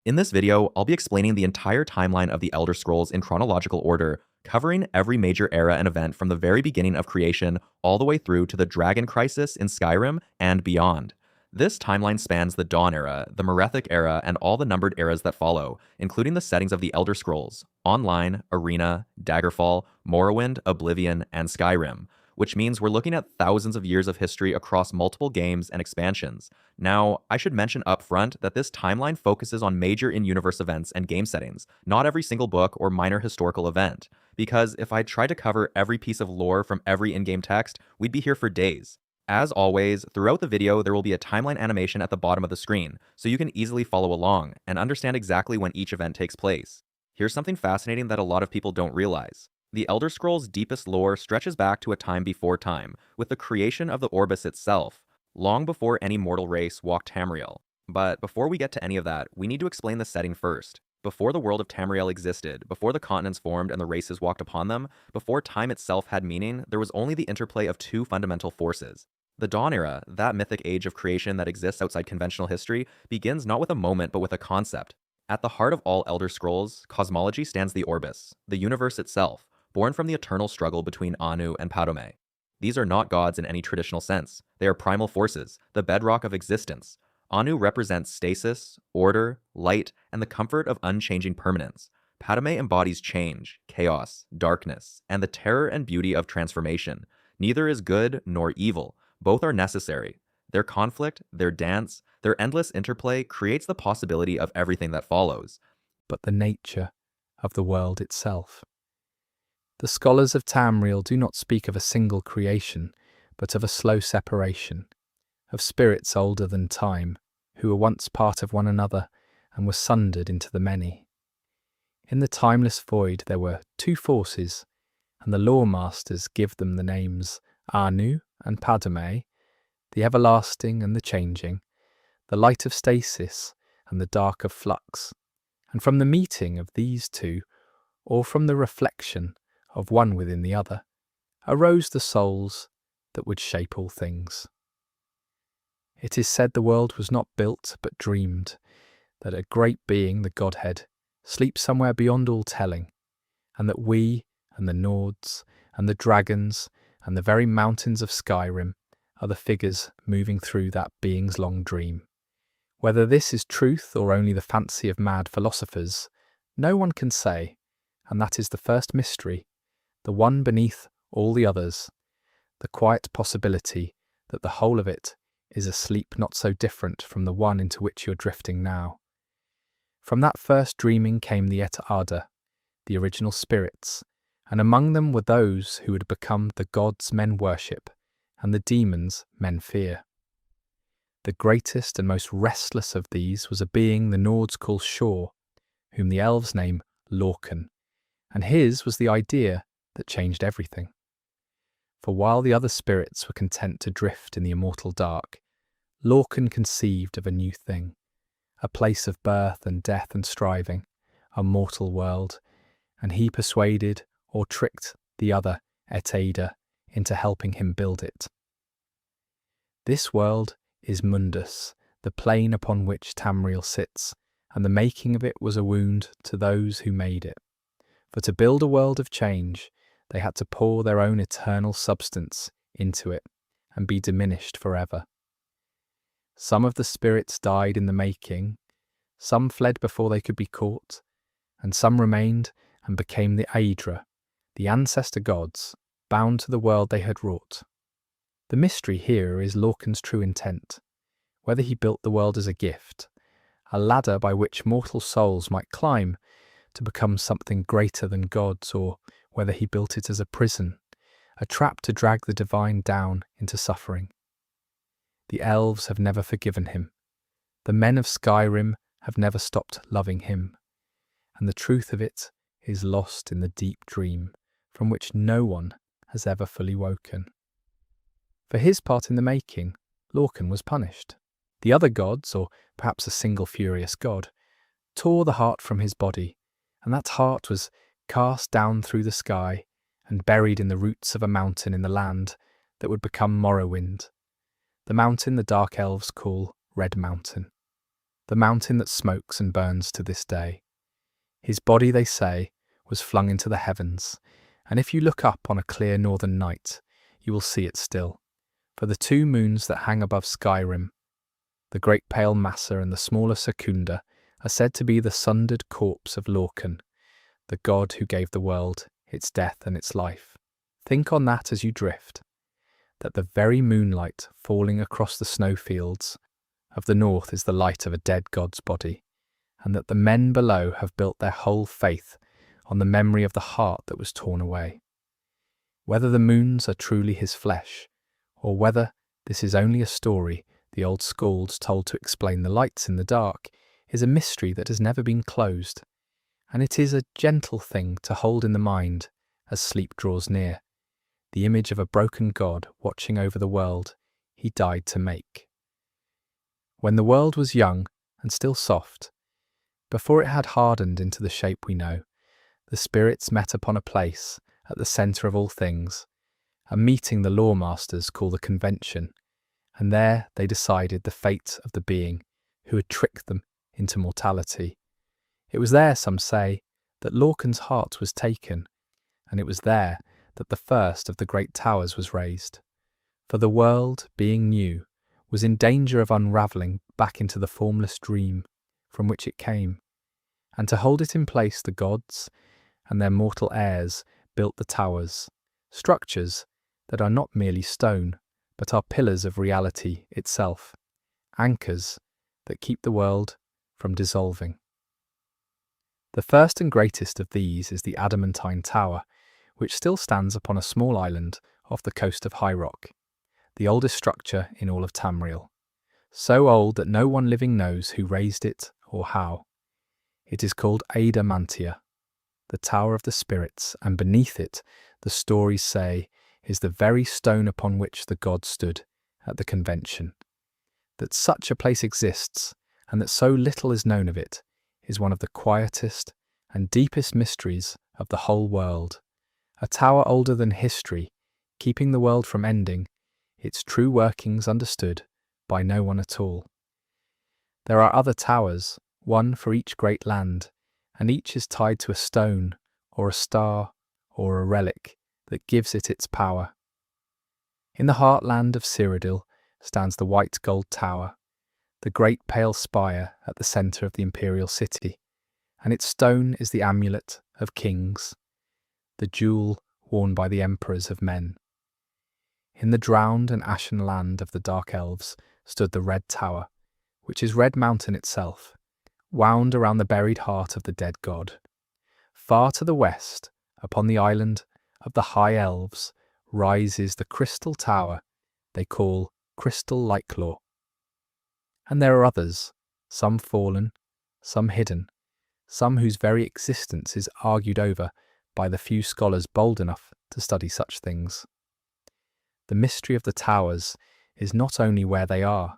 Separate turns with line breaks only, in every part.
In this video, I'll be explaining the entire timeline of the Elder Scrolls in chronological order, covering every major era and event from the very beginning of creation all the way through to the Dragon Crisis in Skyrim and beyond. This timeline spans the Dawn Era, the Merethic Era, and all the numbered eras that follow, including the settings of the Elder Scrolls, Online, Arena, Daggerfall, Morrowind, Oblivion, and Skyrim, which means we're looking at thousands of years of history across multiple games and expansions. Now, I should mention up front that this timeline focuses on major in-universe events and game settings, not every single book or minor historical event, because if I tried to cover every piece of lore from every in-game text, we'd be here for days. As always, throughout the video, there will be a timeline animation at the bottom of the screen, so you can easily follow along and understand exactly when each event takes place. Here's something fascinating that a lot of people don't realize. The Elder Scrolls' deepest lore stretches back to a time before time, with the creation of the Orbis itself, long before any mortal race walked Tamriel. But before we get to any of that, we need to explain the setting first. Before the world of Tamriel existed, before the continents formed and the races walked upon them, before time itself had meaning, there was only the interplay of two fundamental forces. The Dawn Era, that mythic age of creation that exists outside conventional history, begins not with a moment but with a concept. At the heart of all Elder Scrolls, cosmology stands the Orbis, the universe itself, born from the eternal struggle between Anu and Padome. These are not gods in any traditional sense. They are primal forces, the bedrock of existence. Anu represents stasis, order, light, and the comfort of unchanging permanence. Padome embodies change, chaos, darkness, and the terror and beauty of transformation. Neither is good nor evil. Both are necessary. Their conflict, their dance, their endless interplay creates the possibility of everything that follows.
But the nature of the world itself. The scholars of Tamriel do not speak of a single creation, but of a slow separation, of spirits older than time, who were once part of one another and were sundered into the many. In the timeless void there were two forces, and the lore masters give them the names Anu and Padome, the everlasting and the changing, the light of stasis and the dark of flux. And from the meeting of these two, or from the reflection of one within the other, arose the souls that would shape all things. It is said the world was not built but dreamed, that a great being, the Godhead, sleeps somewhere beyond all telling, and that we and the Nords and the dragons and the very mountains of Skyrim are the figures moving through that being's long dream. Whether this is truth or only the fancy of mad philosophers, no one can say, and that is the first mystery, the one beneath all the others, the quiet possibility that the whole of it is a sleep not so different from the one into which you're drifting now. From that first dreaming came the Et Arda, the original spirits, and among them were those who would become the gods men worship and the demons men fear. The greatest and most restless of these was a being the Nords call Shor, whom the elves name Lorcan, and his was the idea that changed everything. For while the other spirits were content to drift in the immortal dark, Lorcan conceived of a new thing, a place of birth and death and striving, a mortal world, and he persuaded or tricked the other Et Arda into helping him build it. This world is Mundus, the plane upon which Tamriel sits, and the making of it was a wound to those who made it. For to build a world of change, they had to pour their own eternal substance into it and be diminished forever. Some of the spirits died in the making, some fled before they could be caught, and some remained and became the Aedra, the ancestor gods, bound to the world they had wrought. The mystery here is Lorcan's true intent, whether he built the world as a gift, a ladder by which mortal souls might climb to become something greater than gods, or whether he built it as a prison, a trap to drag the divine down into suffering. The elves have never forgiven him. The men of Skyrim have never stopped loving him, and the truth of it is lost in the deep dream from which no one has ever fully woken. For his part in the making, Lorcan was punished. The other gods, or perhaps a single furious god, tore the heart from his body, and that heart was cast down through the sky and buried in the roots of a mountain in the land that would become Morrowind, the mountain the Dark Elves call Red Mountain. the mountain that smokes and burns to this day. His body, they say, was flung into the heavens, and if you look up on a clear northern night, you will see it still. For the 2 moons that hang above Skyrim, the great pale Massa and the smaller Secunda, are said to be the sundered corpse of Lorcan, the god who gave the world its death and its life. Think on that as you drift, that the very moonlight falling across the snowfields of the north is the light of a dead god's body, and that the men below have built their whole faith on the memory of the heart that was torn away. Whether the moons are truly his flesh, or whether this is only a story the old skalds told to explain the lights in the dark, is a mystery that has never been closed, and it is a gentle thing to hold in the mind as sleep draws near, the image of a broken god watching over the world he died to make. When the world was young and still soft, before it had hardened into the shape we know, the spirits met upon a place at the centre of all things, a meeting the lawmasters call the Convention, and there they decided the fate of the being who had tricked them into mortality. It was there, some say, that Lorcan's heart was taken, and it was there that the first of the great towers was raised. For the world, being new, was in danger of unravelling back into the formless dream from which it came, and to hold it in place the gods and their mortal heirs built the towers, structures that are not merely stone, but are pillars of reality itself, anchors that keep the world from dissolving. The first and greatest of these is the Adamantine Tower, which still stands upon a small island off the coast of High Rock, the oldest structure in all of Tamriel, so old that no one living knows who raised it or how. It is called Adamantia, the Tower of the Spirits, and beneath it, the stories say, is the very stone upon which the god stood at the Convention. That such a place exists, and that so little is known of it, is one of the quietest and deepest mysteries of the whole world. A tower older than history, keeping the world from ending, its true workings understood by no one at all. There are other towers, one for each great land, and each is tied to a stone, or a star, or a relic that gives it its power. In the heartland of Cyrodiil stands the white gold tower, the great pale spire at the centre of the imperial city, and its stone is the amulet of kings, the jewel worn by the emperors of men. In the drowned and ashen land of the Dark Elves stood the Red Tower, which is Red Mountain itself, wound around the buried heart of the dead god. Far to the west, upon the island of the High Elves, rises the crystal tower they call Crystal Lightclaw. And there are others, some fallen, some hidden, some whose very existence is argued over by the few scholars bold enough to study such things. The mystery of the towers is not only where they are,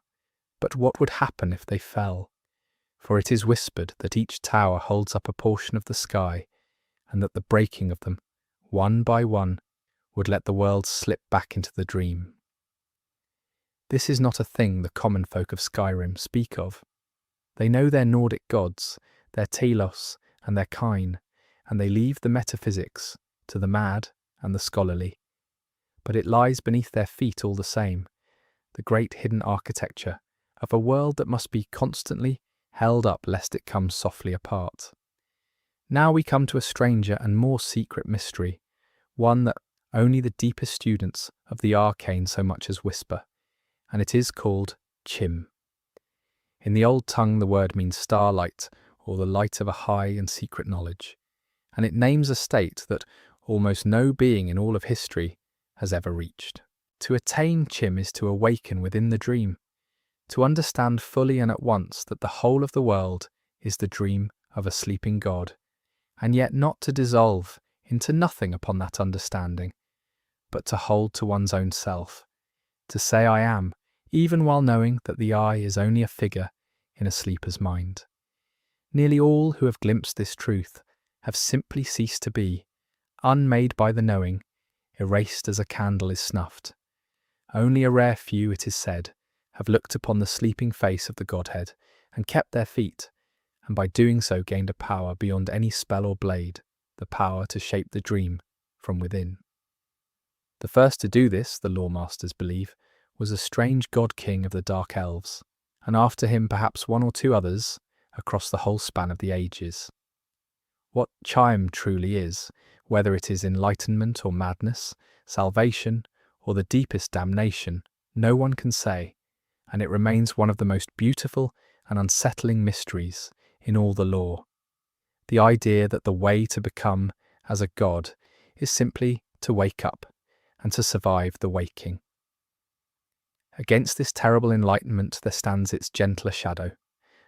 but what would happen if they fell, for it is whispered that each tower holds up a portion of the sky, and that the breaking of them, one by one, would let the world slip back into the dream. This is not a thing the common folk of Skyrim speak of. They know their Nordic gods, their Talos and their kine, and they leave the metaphysics to the mad and the scholarly. But it lies beneath their feet all the same, the great hidden architecture of a world that must be constantly held up lest it come softly apart. Now we come to a stranger and more secret mystery, one that only the deepest students of the arcane so much as whisper, and it is called Chim. In the old tongue the word means starlight, or the light of a high and secret knowledge, and it names a state that almost no being in all of history has ever reached. To attain Chim is to awaken within the dream, to understand fully and at once that the whole of the world is the dream of a sleeping god, and yet not to dissolve into nothing upon that understanding, but to hold to one's own self, to say I am, even while knowing that the I is only a figure in a sleeper's mind. Nearly all who have glimpsed this truth have simply ceased to be, unmade by the knowing, erased as a candle is snuffed. Only a rare few, it is said, have looked upon the sleeping face of the Godhead and kept their feet, and by doing so gained a power beyond any spell or blade, the power to shape the dream from within. The first to do this, the lore masters believe, was a strange god-king of the Dark Elves, and after him perhaps one or two others across the whole span of the ages. What chime truly is, whether it is enlightenment or madness, salvation or the deepest damnation, no one can say, and it remains one of the most beautiful and unsettling mysteries in all the lore. The idea that the way to become as a god is simply to wake up and to survive the waking. Against this terrible enlightenment there stands its gentler shadow,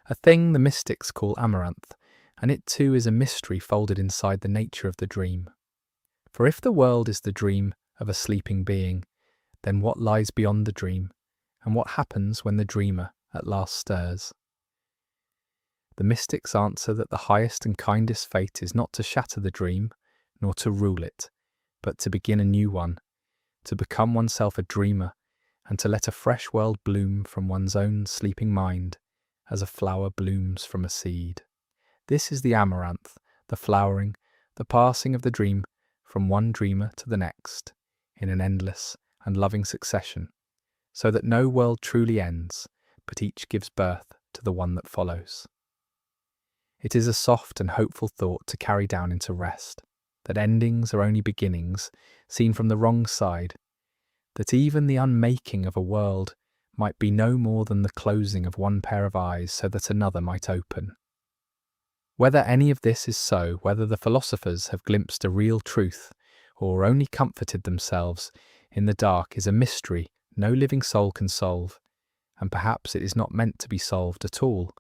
a thing the mystics call amaranth, and it too is a mystery folded inside the nature of the dream. For if the world is the dream of a sleeping being, then what lies beyond the dream, and what happens when the dreamer at last stirs? The mystics answer that the highest and kindest fate is not to shatter the dream, nor to rule it, but to begin a new one, to become oneself a dreamer, and to let a fresh world bloom from one's own sleeping mind, as a flower blooms from a seed. This is the amaranth, the flowering, the passing of the dream from one dreamer to the next, in an endless and loving succession, so that no world truly ends, but each gives birth to the one that follows. It is a soft and hopeful thought to carry down into rest, that endings are only beginnings, seen from the wrong side, that even the unmaking of a world might be no more than the closing of one pair of eyes so that another might open. Whether any of this is so, whether the philosophers have glimpsed a real truth, or only comforted themselves in the dark, is a mystery no living soul can solve, and perhaps it is not meant to be solved at all,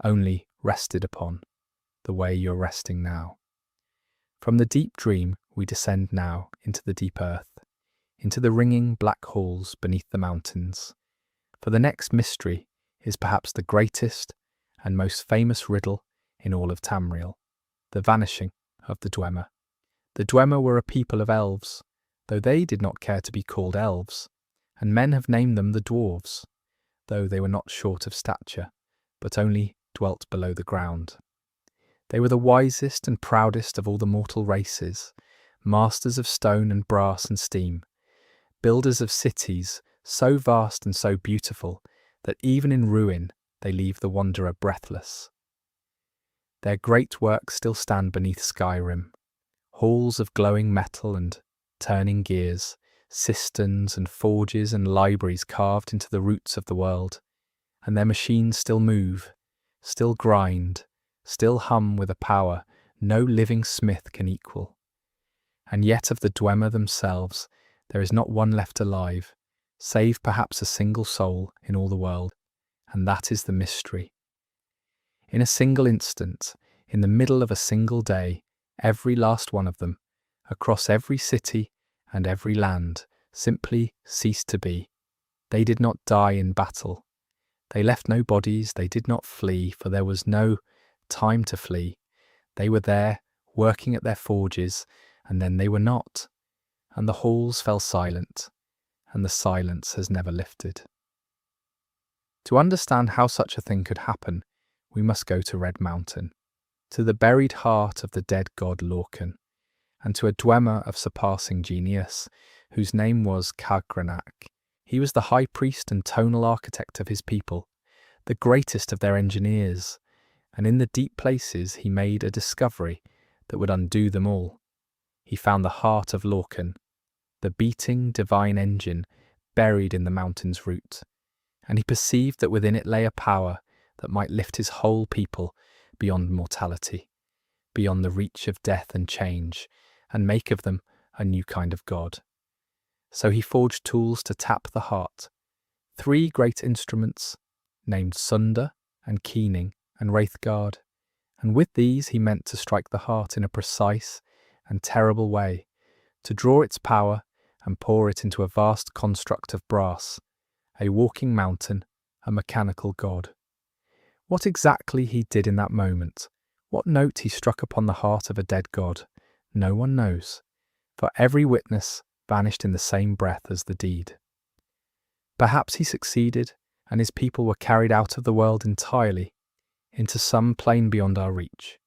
only rested upon, the way you're resting now. From the deep dream we descend now into the deep earth, into the ringing black halls beneath the mountains. For the next mystery is perhaps the greatest and most famous riddle in all of Tamriel, the vanishing of the Dwemer. The Dwemer were a people of elves, though they did not care to be called elves, and men have named them the dwarves, though they were not short of stature, but only dwelt below the ground. They were the wisest and proudest of all the mortal races, masters of stone and brass and steam, builders of cities so vast and so beautiful that even in ruin they leave the wanderer breathless. Their great works still stand beneath Skyrim, halls of glowing metal and turning gears, cisterns and forges and libraries carved into the roots of the world, and their machines still move, still grind, still hum with a power no living smith can equal. And yet of the Dwemer themselves there is not one left alive, save perhaps a single soul in all the world, and that is the mystery. In a single instant, in the middle of a single day, every last one of them, across every city and every land, simply ceased to be. They did not die in battle. They left no bodies, they did not flee, for there was no time to flee. They were there, working at their forges, and then they were not. And the halls fell silent, and the silence has never lifted. To understand how such a thing could happen, we must go to Red Mountain, to the buried heart of the dead god Lorcan, and to a Dwemer of surpassing genius, whose name was Kagranak. He was the high priest and tonal architect of his people, the greatest of their engineers, and in the deep places he made a discovery that would undo them all. He found the heart of Lorcan, the beating divine engine buried in the mountain's root, and he perceived that within it lay a power that might lift his whole people beyond mortality, beyond the reach of death and change, and make of them a new kind of god. So he forged tools to tap the heart, 3 great instruments named Sunder and Keening and Wraithguard, and with these he meant to strike the heart in a precise and terrible way, to draw its power and pour it into a vast construct of brass, a walking mountain, a mechanical god. What exactly he did in that moment, what note he struck upon the heart of a dead god, no one knows, for every witness vanished in the same breath as the deed. Perhaps he succeeded, and his people were carried out of the world entirely into some plane beyond our reach.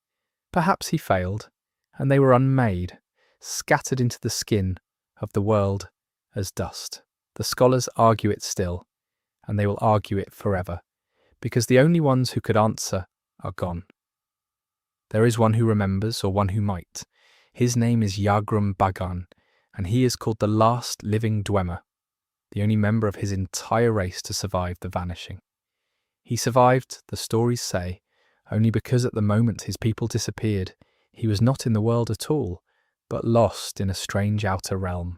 Perhaps he failed, and they were unmade, scattered into the skin of the world as dust. The scholars argue it still, and they will argue it forever, because the only ones who could answer are gone. There is one who remembers, or one who might. His name is Ysgramor, and he is called the last living Dwemer, the only member of his entire race to survive the vanishing. He survived, the stories say, only because at the moment his people disappeared, he was not in the world at all, but lost in a strange outer realm,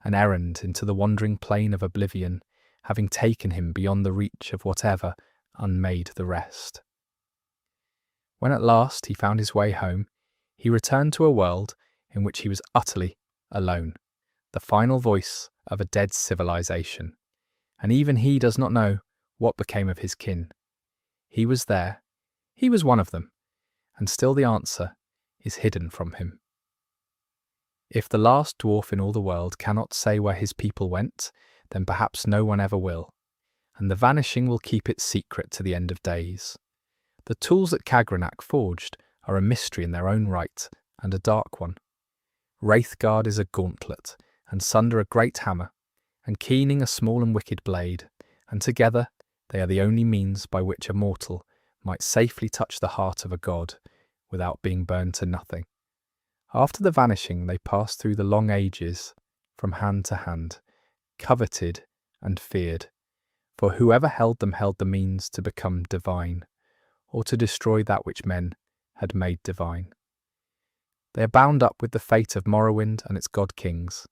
an errand into the wandering plain of oblivion, having taken him beyond the reach of whatever unmade the rest. When at last he found his way home, he returned to a world in which he was utterly alone, the final voice of a dead civilization, and even he does not know what became of his kin. He was there, he was one of them, and still the answer is hidden from him. If the last dwarf in all the world cannot say where his people went, then perhaps no one ever will, and the vanishing will keep its secret to the end of days. The tools that Cagrenac forged are a mystery in their own right, and a dark one. Wraithguard is a gauntlet, and Sunder a great hammer, and Keening a small and wicked blade, and together they are the only means by which a mortal might safely touch the heart of a god without being burned to nothing. After the vanishing they passed through the long ages, from hand to hand, coveted and feared, for whoever held them held the means to become divine, or to destroy that which men had made divine. They are bound up with the fate of Morrowind and its god-kings,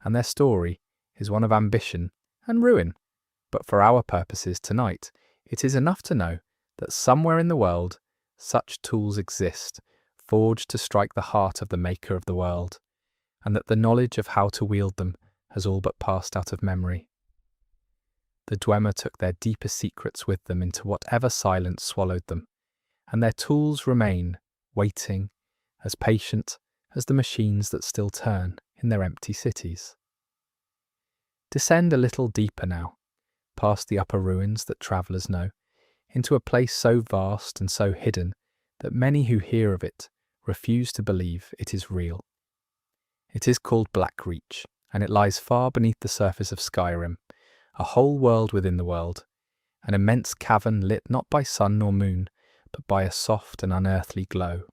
and their story is one of ambition and ruin. But for our purposes tonight, it is enough to know that somewhere in the world such tools exist, forged to strike the heart of the maker of the world, and that the knowledge of how to wield them has all but passed out of memory. The Dwemer took their deepest secrets with them into whatever silence swallowed them, and their tools remain, waiting, as patient as the machines that still turn in their empty cities. Descend a little deeper now, past the upper ruins that travellers know, into a place so vast and so hidden that many who hear of it refuse to believe it is real. It is called Blackreach, and it lies far beneath the surface of Skyrim, a whole world within the world, an immense cavern lit not by sun nor moon, but by a soft and unearthly glow.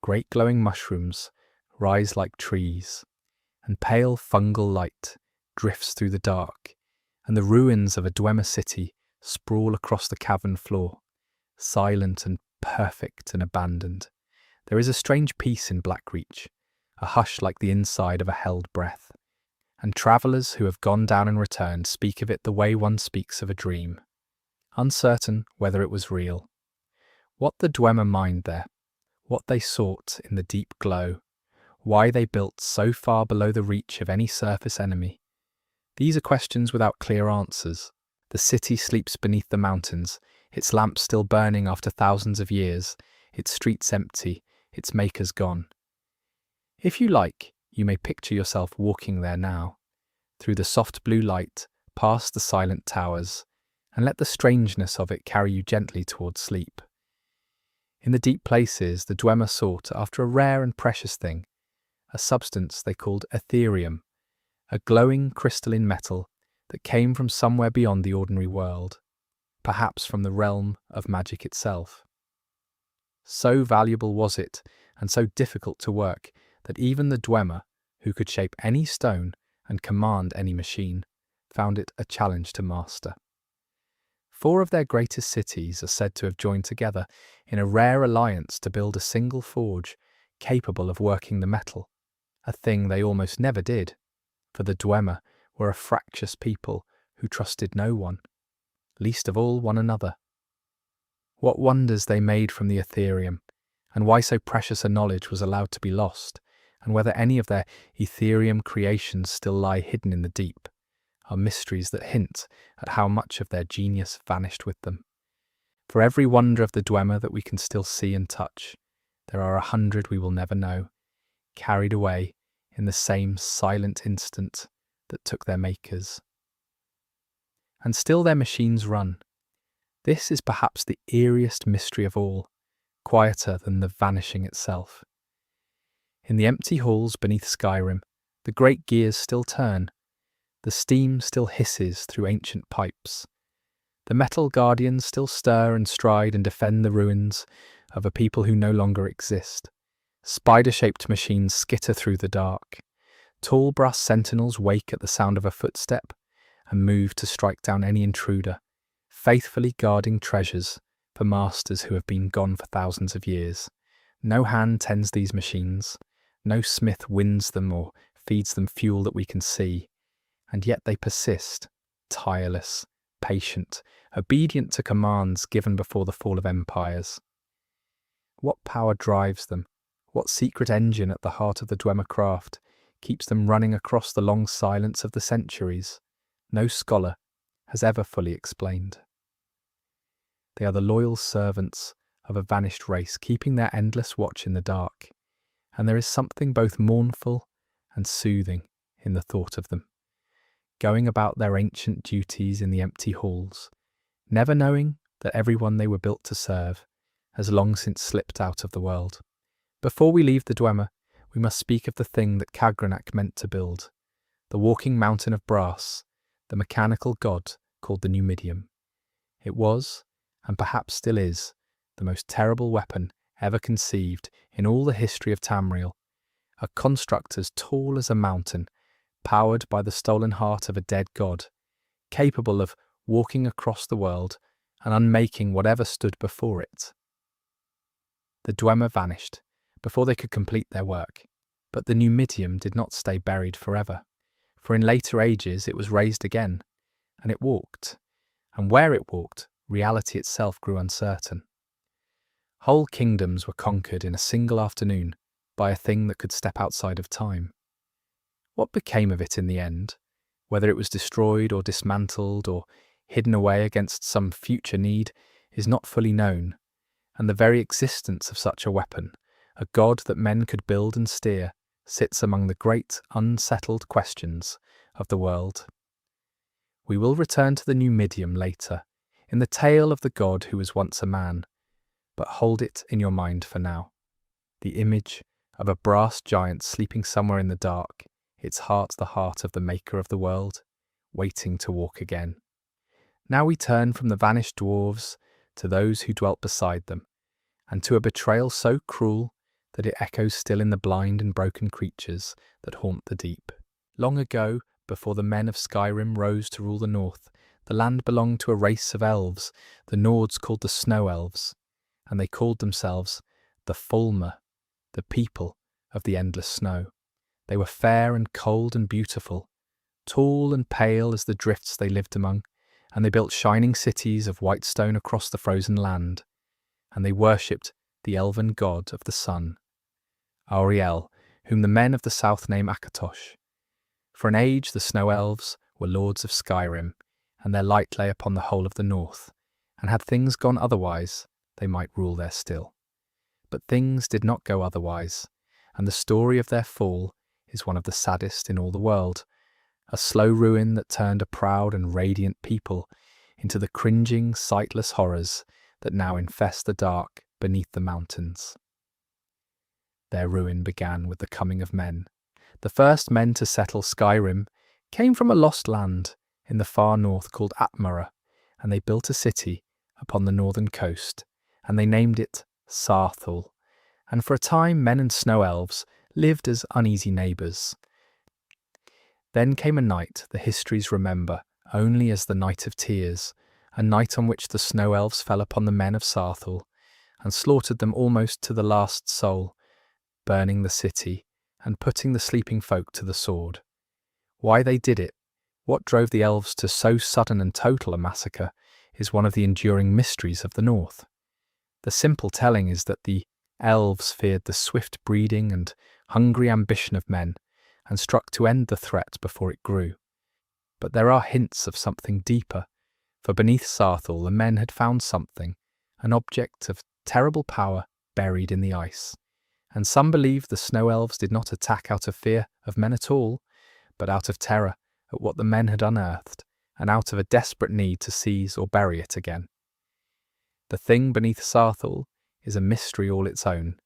Great glowing mushrooms rise like trees, and pale fungal light drifts through the dark, and the ruins of a Dwemer city sprawl across the cavern floor, silent and perfect and abandoned. There is a strange peace in Blackreach, a hush like the inside of a held breath, and travellers who have gone down and returned speak of it the way one speaks of a dream, uncertain whether it was real. What the Dwemer mined there, what they sought in the deep glow, why they built so far below the reach of any surface enemy. These are questions without clear answers. The city sleeps beneath the mountains, its lamps still burning after thousands of years, its streets empty, its makers gone. If you like, you may picture yourself walking there now, through the soft blue light, past the silent towers, and let the strangeness of it carry you gently towards sleep. In the deep places, the Dwemer sought after a rare and precious thing, a substance they called Ethereum, a glowing crystalline metal that came from somewhere beyond the ordinary world, perhaps from the realm of magic itself. So valuable was it, and so difficult to work, that even the Dwemer, who could shape any stone and command any machine, found it a challenge to master. 4 of their greatest cities are said to have joined together in a rare alliance to build a single forge capable of working the metal, a thing they almost never did, for the Dwemer were a fractious people who trusted no one, least of all one another. What wonders they made from the Ethereum, and why so precious a knowledge was allowed to be lost, and whether any of their Ethereum creations still lie hidden in the deep, are mysteries that hint at how much of their genius vanished with them. For every wonder of the Dwemer that we can still see and touch, there are 100 we will never know, carried away in the same silent instant that took their makers. And still their machines run. This is perhaps the eeriest mystery of all, quieter than the vanishing itself. In the empty halls beneath Skyrim, the great gears still turn, the steam still hisses through ancient pipes. The metal guardians still stir and stride and defend the ruins of a people who no longer exist. Spider-shaped machines skitter through the dark. Tall brass sentinels wake at the sound of a footstep and move to strike down any intruder, faithfully guarding treasures for masters who have been gone for thousands of years. No hand tends these machines, no smith winds them or feeds them fuel that we can see, and yet they persist, tireless, patient, obedient to commands given before the fall of empires. What power drives them? What secret engine at the heart of the Dwemer craft keeps them running across the long silence of the centuries? No scholar has ever fully explained. They are the loyal servants of a vanished race, keeping their endless watch in the dark, and there is something both mournful and soothing in the thought of them, going about their ancient duties in the empty halls, never knowing that everyone they were built to serve has long since slipped out of the world. Before we leave the Dwemer, we must speak of the thing that Kagranak meant to build, the walking mountain of brass, the mechanical god called the Numidium. It was, and perhaps still is, the most terrible weapon ever conceived in all the history of Tamriel, a construct as tall as a mountain, powered by the stolen heart of a dead god, capable of walking across the world and unmaking whatever stood before it. The Dwemer vanished before they could complete their work, but the Numidium did not stay buried forever, for in later ages it was raised again, and it walked, and where it walked, reality itself grew uncertain. Whole kingdoms were conquered in a single afternoon by a thing that could step outside of time. What became of it in the end, whether it was destroyed or dismantled or hidden away against some future need, is not fully known, and the very existence of such a weapon, a god that men could build and steer, sits among the great unsettled questions of the world. We will return to the Numidium later, in the tale of the god who was once a man, but hold it in your mind for now. The image of a brass giant sleeping somewhere in the dark, its heart the heart of the maker of the world, waiting to walk again. Now we turn from the vanished dwarves to those who dwelt beside them, and to a betrayal so cruel that it echoes still in the blind and broken creatures that haunt the deep. Long ago, before the men of Skyrim rose to rule the north, the land belonged to a race of elves the Nords called the Snow Elves, and they called themselves the Thalmor, the people of the endless snow. They were fair and cold and beautiful, tall and pale as the drifts they lived among, and they built shining cities of white stone across the frozen land, and they worshipped the elven god of the sun, Auriel, whom the men of the south name Akatosh. For an age the Snow Elves were lords of Skyrim, and their light lay upon the whole of the north, and had things gone otherwise, they might rule there still. But things did not go otherwise, and the story of their fall is one of the saddest in all the world, a slow ruin that turned a proud and radiant people into the cringing, sightless horrors that now infest the dark beneath the mountains. Their ruin began with the coming of men. The first men to settle Skyrim came from a lost land in the far north called Atmara, and they built a city upon the northern coast, and they named it Sarthul. And for a time men and Snow Elves lived as uneasy neighbours. Then came a night the histories remember only as the Night of Tears, a night on which the Snow Elves fell upon the men of Sarthul and slaughtered them almost to the last soul, burning the city and putting the sleeping folk to the sword. Why they did it, what drove the elves to so sudden and total a massacre, is one of the enduring mysteries of the north. The simple telling is that the elves feared the swift breeding and hungry ambition of men, and struck to end the threat before it grew. But there are hints of something deeper, for beneath Sarthul the men had found something, an object of terrible power buried in the ice. And some believe the Snow Elves did not attack out of fear of men at all, but out of terror at what the men had unearthed, and out of a desperate need to seize or bury it again. The thing beneath Sarthal is a mystery all its own,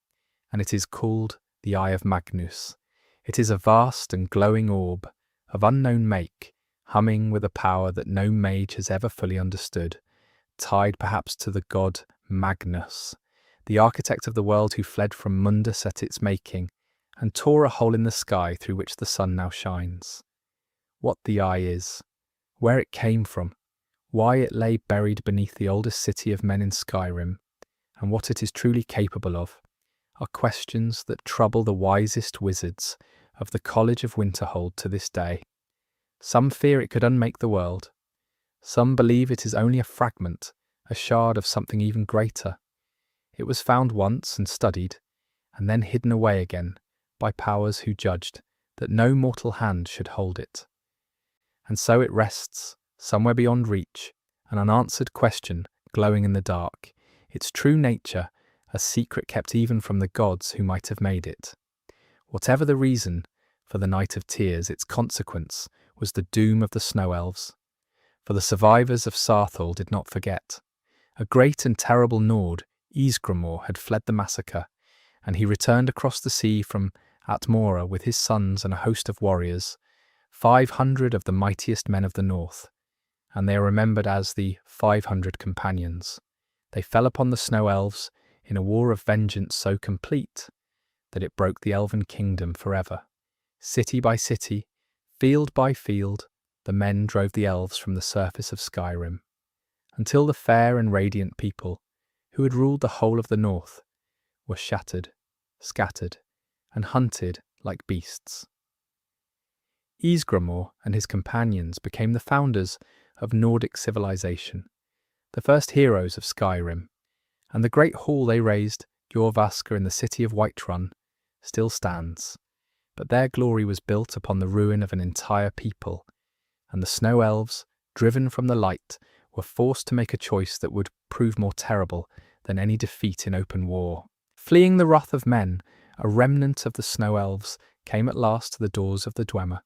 and it is called the Eye of Magnus. It is a vast and glowing orb of unknown make, humming with a power that no mage has ever fully understood, tied perhaps to the god Magnus, the architect of the world who fled from Mundus at its making, and tore a hole in the sky through which the sun now shines. What the Eye is, where it came from, why it lay buried beneath the oldest city of men in Skyrim, and what it is truly capable of, are questions that trouble the wisest wizards of the College of Winterhold to this day. Some fear it could unmake the world. Some believe it is only a fragment, a shard of something even greater. It was found once and studied, and then hidden away again by powers who judged that no mortal hand should hold it. And so it rests, somewhere beyond reach, an unanswered question glowing in the dark, its true nature a secret kept even from the gods who might have made it. Whatever the reason for the Night of Tears, its consequence was the doom of the Snow Elves. For the survivors of Sarthal did not forget. A great and terrible Nord, Ysgramor, had fled the massacre, and he returned across the sea from Atmora with his sons and a host of warriors, 500 of the mightiest men of the north, and they are remembered as the 500 companions. They fell upon the Snow Elves in a war of vengeance so complete that it broke the elven kingdom forever. City by city, field by field, the men drove the elves from the surface of Skyrim, until the fair and radiant people, who had ruled the whole of the north, were shattered, scattered, and hunted like beasts. Ysgramor and his companions became the founders of Nordic civilization, the first heroes of Skyrim, and the great hall they raised, Jorvaskr in the city of Whiterun, still stands. But their glory was built upon the ruin of an entire people, and the Snow Elves, driven from the light, were forced to make a choice that would prove more terrible than any defeat in open war. Fleeing the wrath of men, a remnant of the Snow Elves came at last to the doors of the Dwemer,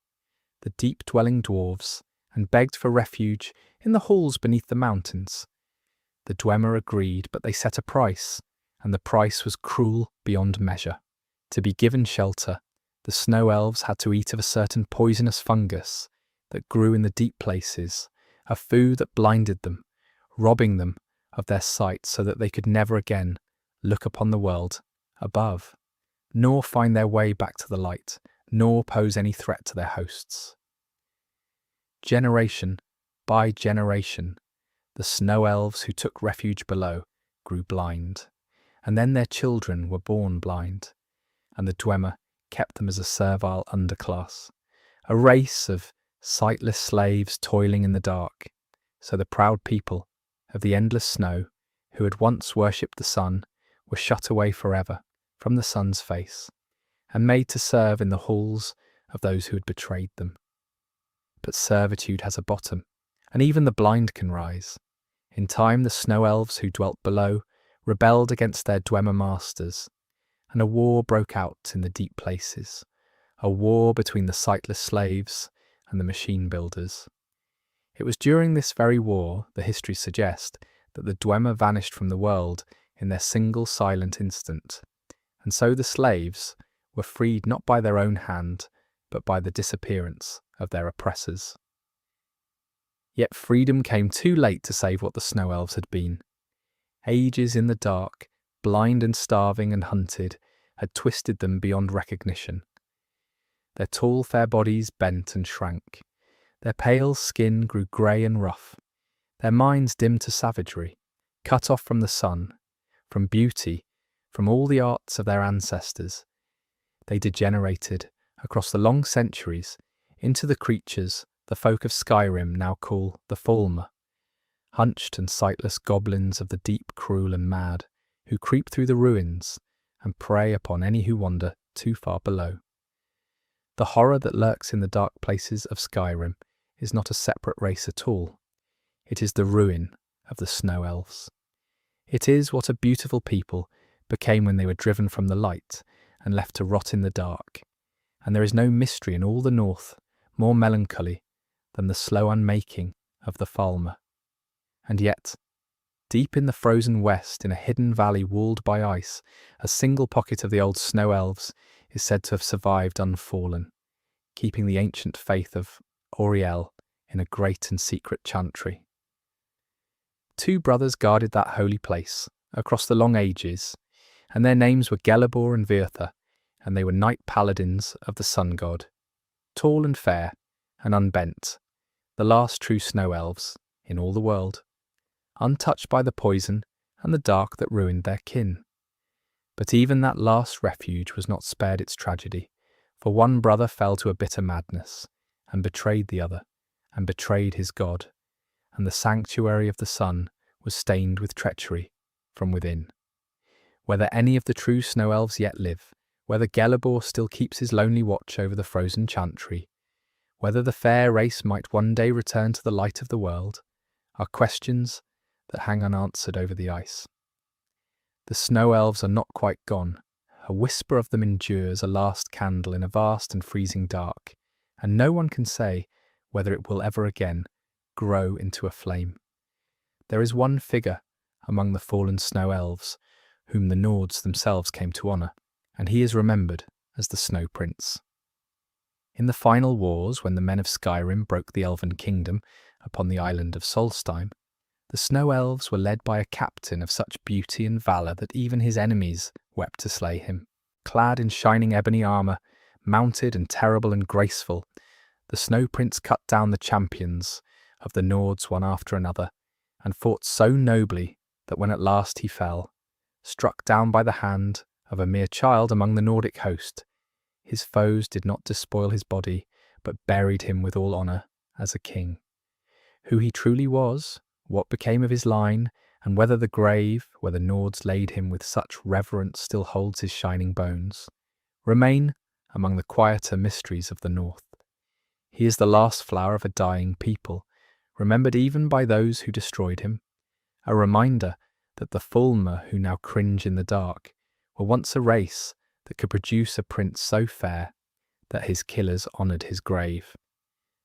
the deep-dwelling dwarves, and begged for refuge in the halls beneath the mountains. The Dwemer agreed, but they set a price, and the price was cruel beyond measure. To be given shelter, the Snow Elves had to eat of a certain poisonous fungus that grew in the deep places, a food that blinded them, robbing them of their sight so that they could never again look upon the world above, nor find their way back to the light, nor pose any threat to their hosts. Generation by generation, the Snow Elves who took refuge below grew blind, and then their children were born blind, and the Dwemer kept them as a servile underclass, a race of sightless slaves toiling in the dark. So the proud people of the endless snow, who had once worshipped the sun, were shut away forever from the sun's face, and made to serve in the halls of those who had betrayed them. But servitude has a bottom, and even the blind can rise. In time the Snow Elves who dwelt below rebelled against their Dwemer masters, and a war broke out in the deep places, a war between the sightless slaves and the machine builders. It was during this very war, the histories suggest, that the Dwemer vanished from the world in their single silent instant, and so the slaves were freed not by their own hand, but by the disappearance of their oppressors. Yet freedom came too late to save what the Snow Elves had been. Ages in the dark, blind and starving and hunted, had twisted them beyond recognition. Their tall, fair bodies bent and shrank. Their pale skin grew grey and rough. Their minds dimmed to savagery, cut off from the sun, from beauty, from all the arts of their ancestors. They degenerated, across the long centuries, into the creatures the folk of Skyrim now call the Thalmor, hunched and sightless goblins of the deep, cruel and mad, who creep through the ruins and prey upon any who wander too far below. The horror that lurks in the dark places of Skyrim is not a separate race at all. It is the ruin of the Snow Elves. It is what a beautiful people became when they were driven from the light and left to rot in the dark. And there is no mystery in all the north more melancholy than the slow unmaking of the Thalmor. And yet, Deep in the frozen west, in a hidden valley walled by ice, a single pocket of the old Snow Elves is said to have survived unfallen, keeping the ancient faith of Auriel in a great and secret chantry. 2 brothers guarded that holy place across the long ages, and their names were Gelebor and Virtha, and they were knight paladins of the sun god, tall and fair and unbent, the last true Snow Elves in all the world, untouched by the poison and the dark that ruined their kin. But even that last refuge was not spared its tragedy, for one brother fell to a bitter madness, and betrayed the other, and betrayed his god, and the sanctuary of the sun was stained with treachery from within. Whether any of the true Snow Elves yet live, whether Gelebor still keeps his lonely watch over the frozen chantry, whether the fair race might one day return to the light of the world, are questions that hang unanswered over the ice. The Snow Elves are not quite gone. A whisper of them endures, a last candle in a vast and freezing dark, and no one can say whether it will ever again grow into a flame. There is one figure among the fallen Snow Elves whom the Nords themselves came to honour, and he is remembered as the Snow Prince. In the final wars, when the men of Skyrim broke the Elven kingdom upon the island of Solstheim, the Snow Elves were led by a captain of such beauty and valour that even his enemies wept to slay him. Clad in shining ebony armour, mounted and terrible and graceful, the Snow Prince cut down the champions of the Nords one after another, and fought so nobly that when at last he fell, struck down by the hand of a mere child among the Nordic host, his foes did not despoil his body, but buried him with all honour as a king. Who he truly was, what became of his line, and whether the grave where the Nords laid him with such reverence still holds his shining bones, remain among the quieter mysteries of the North. He is the last flower of a dying people, remembered even by those who destroyed him, a reminder that the Thalmor who now cringe in the dark were once a race that could produce a prince so fair that his killers honoured his grave.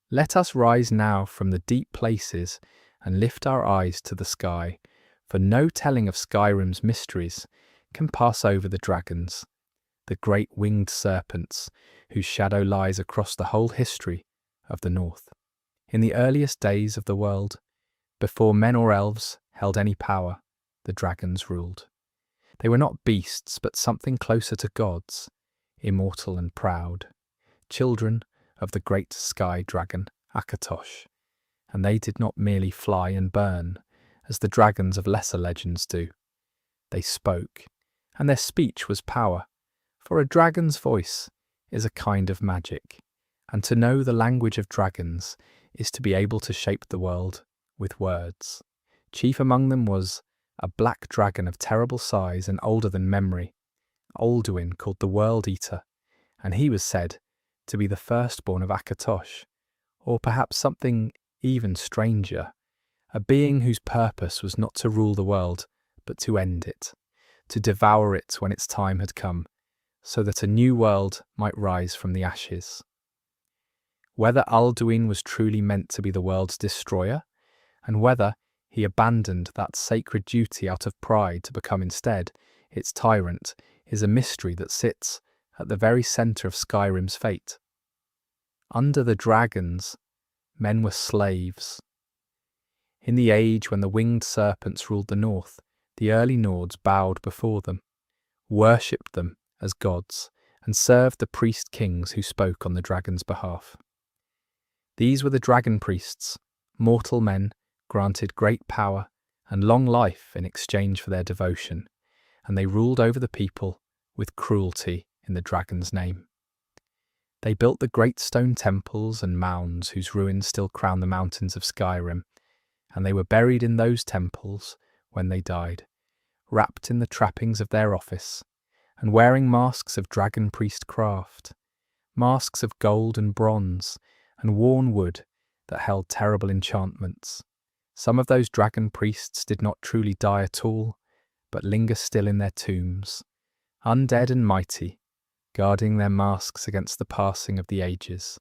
Let us rise now from the deep places and lift our eyes to the sky, for no telling of Skyrim's mysteries can pass over the dragons, the great winged serpents whose shadow lies across the whole history of the North. In the earliest days of the world, before men or elves held any power, the dragons ruled. They were not beasts, but something closer to gods, immortal and proud, children of the great sky dragon, Akatosh, and they did not merely fly and burn, as the dragons of lesser legends do. They spoke, and their speech was power, for a dragon's voice is a kind of magic, and to know the language of dragons is to be able to shape the world with words. Chief among them was a black dragon of terrible size and older than memory, Alduin, called the World Eater, and he was said to be the firstborn of Akatosh, or perhaps something even stranger, a being whose purpose was not to rule the world, but to end it, to devour it when its time had come, so that a new world might rise from the ashes. Whether Alduin was truly meant to be the world's destroyer, and whether he abandoned that sacred duty out of pride to become instead its tyrant, is a mystery that sits at the very centre of Skyrim's fate. Under the dragons, men were slaves. In the age when the winged serpents ruled the north, the early Nords bowed before them, worshipped them as gods, and served the priest kings who spoke on the dragon's behalf. These were the dragon priests, mortal men granted great power and long life in exchange for their devotion, and they ruled over the people with cruelty in the dragon's name. They built the great stone temples and mounds whose ruins still crown the mountains of Skyrim, and they were buried in those temples when they died, wrapped in the trappings of their office, and wearing masks of dragon priest craft, masks of gold and bronze, and worn wood that held terrible enchantments. Some of those dragon priests did not truly die at all, but linger still in their tombs, undead and mighty, guarding their masks against the passing of the ages.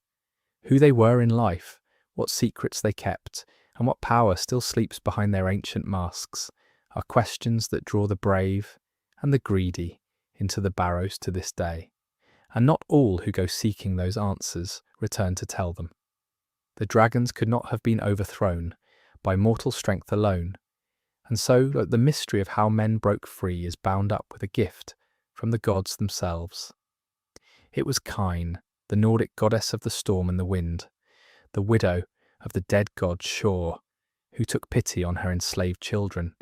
Who they were in life, what secrets they kept, and what power still sleeps behind their ancient masks, are questions that draw the brave and the greedy into the barrows to this day, and not all who go seeking those answers return to tell them. The dragons could not have been overthrown by mortal strength alone, and so the mystery of how men broke free is bound up with a gift from the gods themselves. It was Kine, the Nordic goddess of the storm and the wind, the widow of the dead god Shor, who took pity on her enslaved children,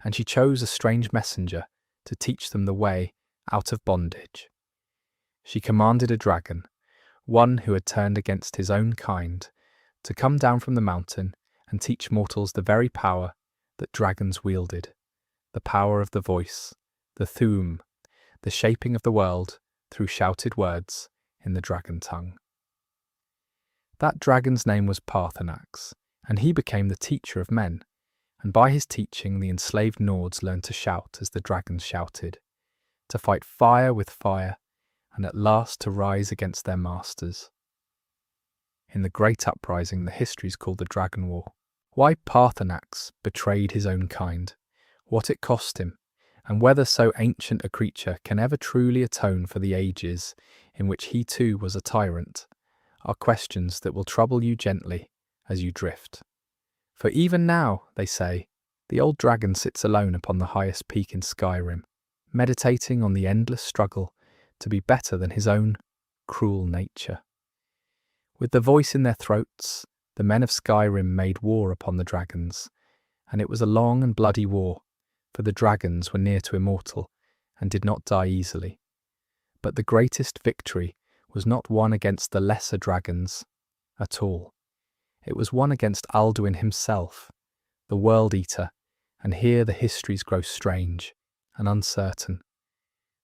and she chose a strange messenger to teach them the way out of bondage. She commanded a dragon, one who had turned against his own kind, to come down from the mountain and teach mortals the very power that dragons wielded, the power of the voice, the Thu'um, the shaping of the world through shouted words in the dragon tongue. That dragon's name was Parthenax, and he became the teacher of men, and by his teaching the enslaved Nords learned to shout as the dragons shouted, to fight fire with fire, and at last to rise against their masters. In the great uprising the histories call the Dragon War. Why Parthenax betrayed his own kind, what it cost him, and whether so ancient a creature can ever truly atone for the ages in which he too was a tyrant, are questions that will trouble you gently as you drift. For even now, they say, the old dragon sits alone upon the highest peak in Skyrim, meditating on the endless struggle to be better than his own cruel nature. With the voice in their throats, the men of Skyrim made war upon the dragons, and it was a long and bloody war, for the dragons were near to immortal and did not die easily. But the greatest victory was not won against the lesser dragons at all. It was won against Alduin himself, the World Eater, and here the histories grow strange and uncertain.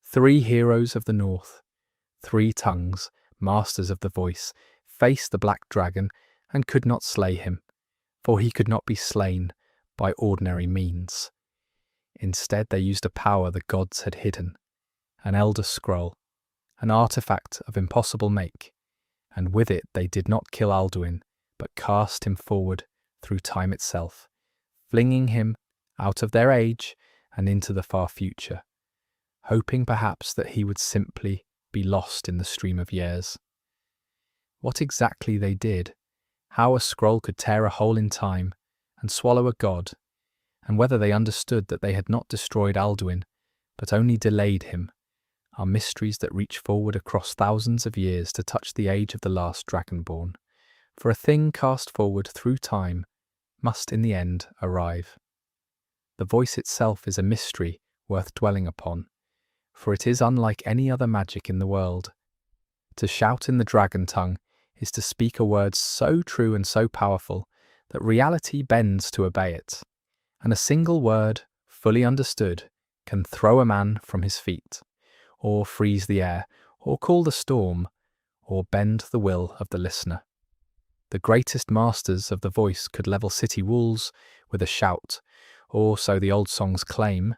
3 heroes of the north, 3 tongues, masters of the voice, faced the black dragon and could not slay him, for he could not be slain by ordinary means. Instead they used a power the gods had hidden, an elder scroll, an artifact of impossible make, and with it they did not kill Alduin, but cast him forward through time itself, flinging him out of their age and into the far future, hoping perhaps that he would simply be lost in the stream of years. What exactly they did, how a scroll could tear a hole in time and swallow a god, and whether they understood that they had not destroyed Alduin, but only delayed him, are mysteries that reach forward across thousands of years to touch the age of the last dragonborn, for a thing cast forward through time must in the end arrive. The voice itself is a mystery worth dwelling upon, for it is unlike any other magic in the world. To shout in the dragon tongue is to speak a word so true and so powerful that reality bends to obey it, and a single word, fully understood, can throw a man from his feet, or freeze the air, or call the storm, or bend the will of the listener. The greatest masters of the voice could level city walls with a shout, or so the old songs claim,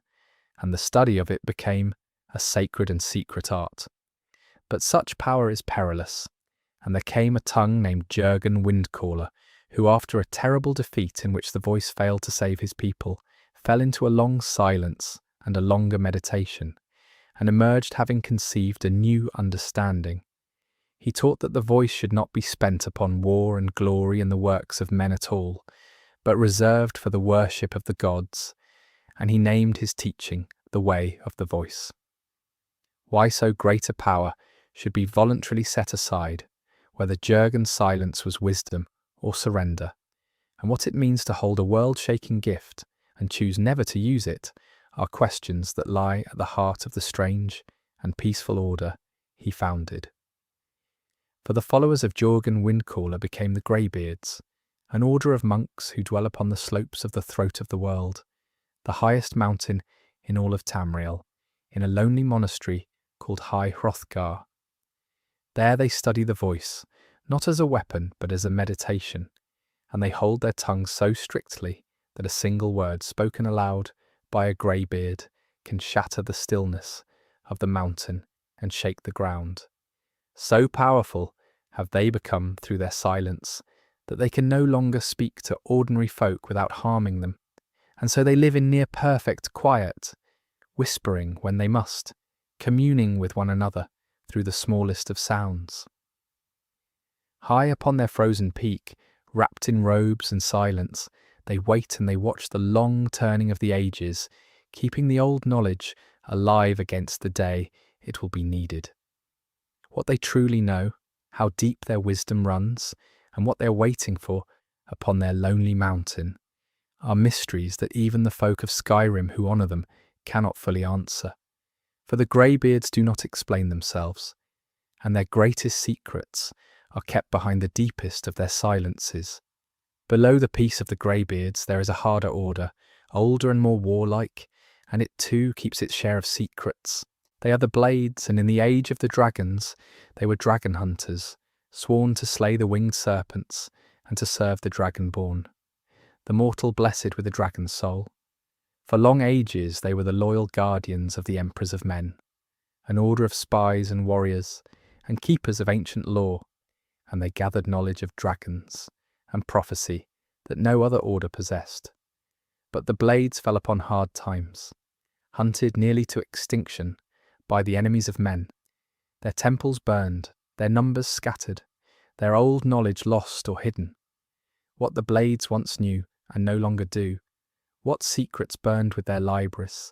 and the study of it became a sacred and secret art. But such power is perilous, and there came a tongue named Jurgen Windcaller, who after a terrible defeat in which the voice failed to save his people, fell into a long silence and a longer meditation, and emerged having conceived a new understanding. He taught that the voice should not be spent upon war and glory and the works of men at all, but reserved for the worship of the gods, and he named his teaching the way of the voice. Why so great a power should be voluntarily set aside, whether Jurgen's silence was wisdom or surrender, and what it means to hold a world-shaking gift and choose never to use it, are questions that lie at the heart of the strange and peaceful order he founded. For the followers of Jurgen Windcaller became the Greybeards, an order of monks who dwell upon the slopes of the throat of the world, the highest mountain in all of Tamriel, in a lonely monastery called High Hrothgar. There they study the voice, not as a weapon but as a meditation, and they hold their tongues so strictly that a single word spoken aloud by a greybeard can shatter the stillness of the mountain and shake the ground. So powerful have they become through their silence that they can no longer speak to ordinary folk without harming them, and so they live in near-perfect quiet, whispering when they must, communing with one another through the smallest of sounds. High upon their frozen peak, wrapped in robes and silence, they wait and they watch the long turning of the ages, keeping the old knowledge alive against the day it will be needed. What they truly know, how deep their wisdom runs, and what they're waiting for upon their lonely mountain, are mysteries that even the folk of Skyrim who honour them cannot fully answer. For the Greybeards do not explain themselves, and their greatest secrets are kept behind the deepest of their silences. Below the peace of the Greybeards there is a harder order, older and more warlike, and it too keeps its share of secrets. They are the Blades, and in the age of the dragons they were dragon hunters, sworn to slay the winged serpents and to serve the Dragonborn, the mortal blessed with a dragon soul. For long ages they were the loyal guardians of the emperors of men, an order of spies and warriors and keepers of ancient lore, and they gathered knowledge of dragons and prophecy that no other order possessed. But the Blades fell upon hard times, hunted nearly to extinction by the enemies of men, their temples burned, their numbers scattered, their old knowledge lost or hidden. What the Blades once knew and no longer do, what secrets burned with their libraries,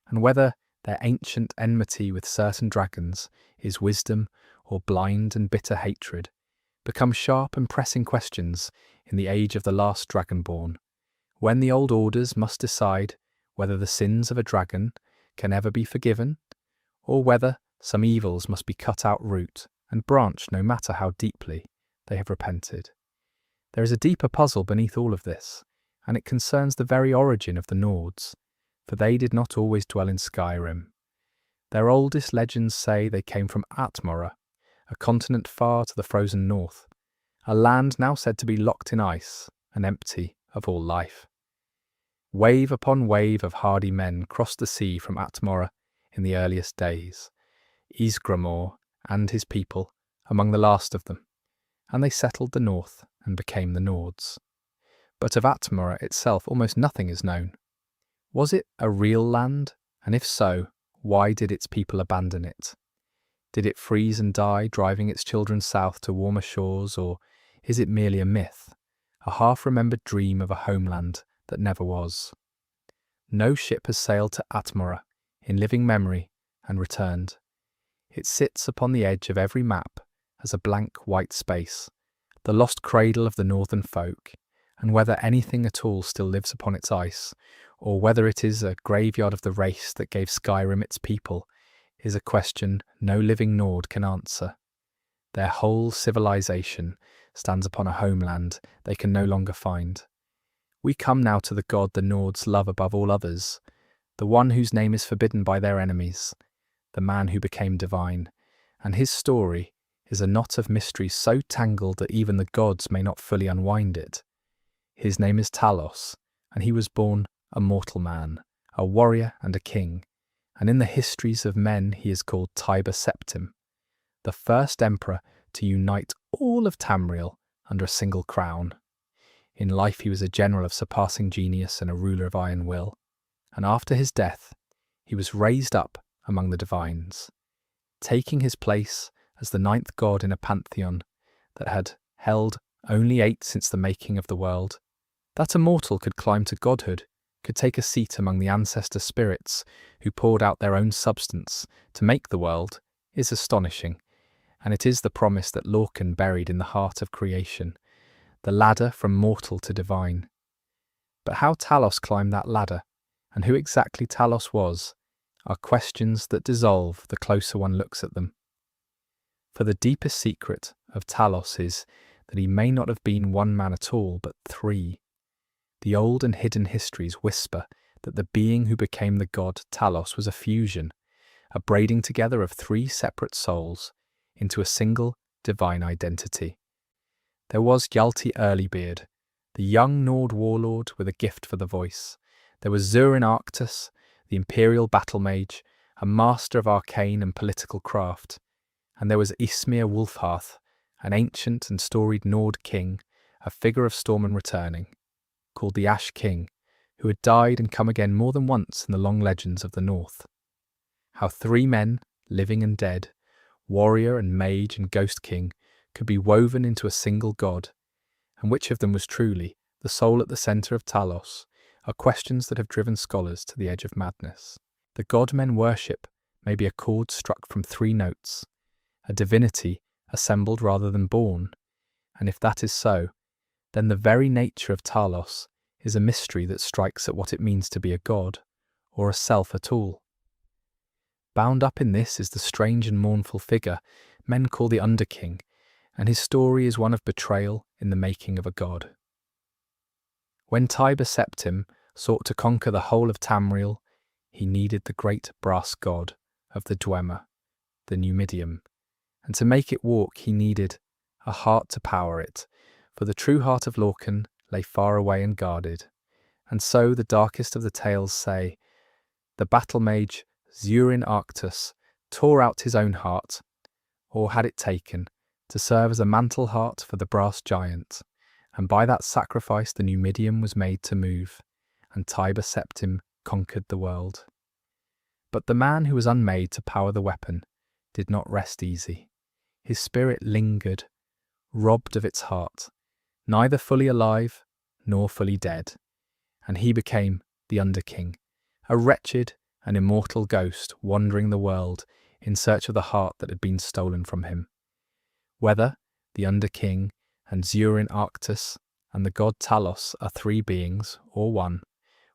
and whether their ancient enmity with certain dragons is wisdom or blind and bitter hatred, become sharp and pressing questions in the age of the last Dragonborn, when the old orders must decide whether the sins of a dragon can ever be forgiven, or whether some evils must be cut out root and branch no matter how deeply they have repented. There is a deeper puzzle beneath all of this, and it concerns the very origin of the Nords, for they did not always dwell in Skyrim. Their oldest legends say they came from Atmora, a continent far to the frozen north, a land now said to be locked in ice and empty of all life. Wave upon wave of hardy men crossed the sea from Atmora in the earliest days, Ysgramor and his people among the last of them, and they settled the north and became the Nords. But of Atmora itself almost nothing is known. Was it a real land, and if so, why did its people abandon it? Did it freeze and die, driving its children south to warmer shores, or is it merely a myth, a half-remembered dream of a homeland that never was? No ship has sailed to Atmora in living memory and returned. It sits upon the edge of every map as a blank white space, the lost cradle of the northern folk, and whether anything at all still lives upon its ice, or whether it is a graveyard of the race that gave Skyrim its people, is a question no living Nord can answer. Their whole civilization stands upon a homeland they can no longer find. We come now to the god the Nords love above all others, the one whose name is forbidden by their enemies, the man who became divine, and his story is a knot of mysteries so tangled that even the gods may not fully unwind it. His name is Talos, and he was born a mortal man, a warrior and a king, and in the histories of men he is called Tiber Septim, the first emperor to unite all of Tamriel under a single crown. In life he was a general of surpassing genius and a ruler of iron will, and after his death he was raised up among the divines, taking his place as the ninth god in a pantheon that had held only 8 since the making of the world. That a mortal could climb to godhood, could take a seat among the ancestor spirits who poured out their own substance to make the world, is astonishing, and it is the promise that Lorcan buried in the heart of creation, the ladder from mortal to divine. But how Talos climbed that ladder, and who exactly Talos was, are questions that dissolve the closer one looks at them. For the deepest secret of Talos is that he may not have been one man at all, but 3. The old and hidden histories whisper that the being who became the god Talos was a fusion, a braiding together of 3 separate souls into a single divine identity. There was Hjalti Earlybeard, the young Nord warlord with a gift for the voice. There was Zurin Arctus, the imperial battle mage, a master of arcane and political craft. And there was Ysmir Wolfhearth, an ancient and storied Nord king, a figure of storm and returning, called the Ash King, who had died and come again more than once in the long legends of the North. How 3 men, living and dead, warrior and mage and ghost king, could be woven into a single god, and which of them was truly the soul at the centre of Talos, are questions that have driven scholars to the edge of madness. The god men worship may be a chord struck from 3 notes, a divinity assembled rather than born, and if that is so, then the very nature of Talos is a mystery that strikes at what it means to be a god, or a self at all. Bound up in this is the strange and mournful figure men call the Underking, and his story is one of betrayal in the making of a god. When Tiber Septim sought to conquer the whole of Tamriel, he needed the great brass god of the Dwemer, the Numidium, and to make it walk he needed a heart to power it, for the true heart of Lorcan lay far away and guarded. And so the darkest of the tales say, the battle mage Zurin Arctus tore out his own heart, or had it taken, to serve as a mantle heart for the brass giant, and by that sacrifice the Numidium was made to move, and Tiber Septim conquered the world. But the man who was unmade to power the weapon did not rest easy. His spirit lingered, robbed of its heart, neither fully alive nor fully dead, and he became the Underking, a wretched and immortal ghost wandering the world in search of the heart that had been stolen from him. Whether the Underking and Zurin Arctus and the god Talos are 3 beings or one,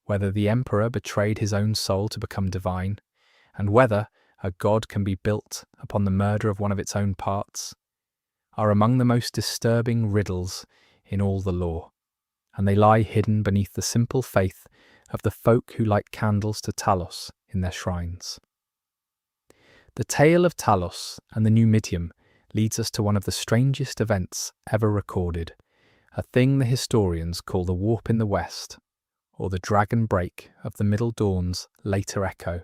whether the emperor betrayed his own soul to become divine, and whether a god can be built upon the murder of one of its own parts, are among the most disturbing riddles in all the lore, and they lie hidden beneath the simple faith of the folk who light candles to Talos in their shrines. The tale of Talos and the Numidium leads us to one of the strangest events ever recorded, a thing the historians call the Warp in the West, or the Dragon Break of the Middle Dawn's later echo.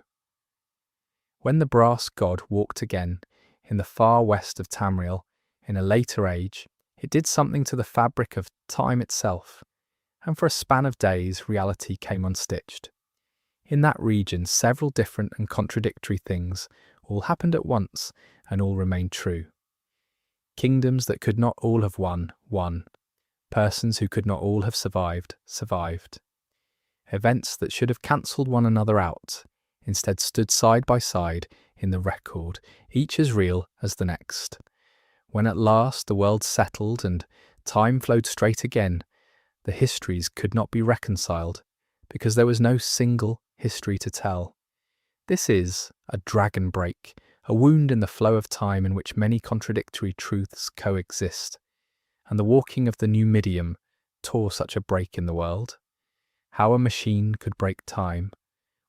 When the brass god walked again in the far west of Tamriel in a later age, it did something to the fabric of time itself, and for a span of days reality came unstitched. In that region, several different and contradictory things all happened at once and all remained true. Kingdoms that could not all have won. Persons who could not all have survived. Events that should have cancelled one another out, instead stood side by side in the record, each as real as the next. When at last the world settled and time flowed straight again, the histories could not be reconciled, because there was no single history to tell. This is a dragon break, a wound in the flow of time in which many contradictory truths coexist, and the walking of the Numidium tore such a break in the world. How a machine could break time,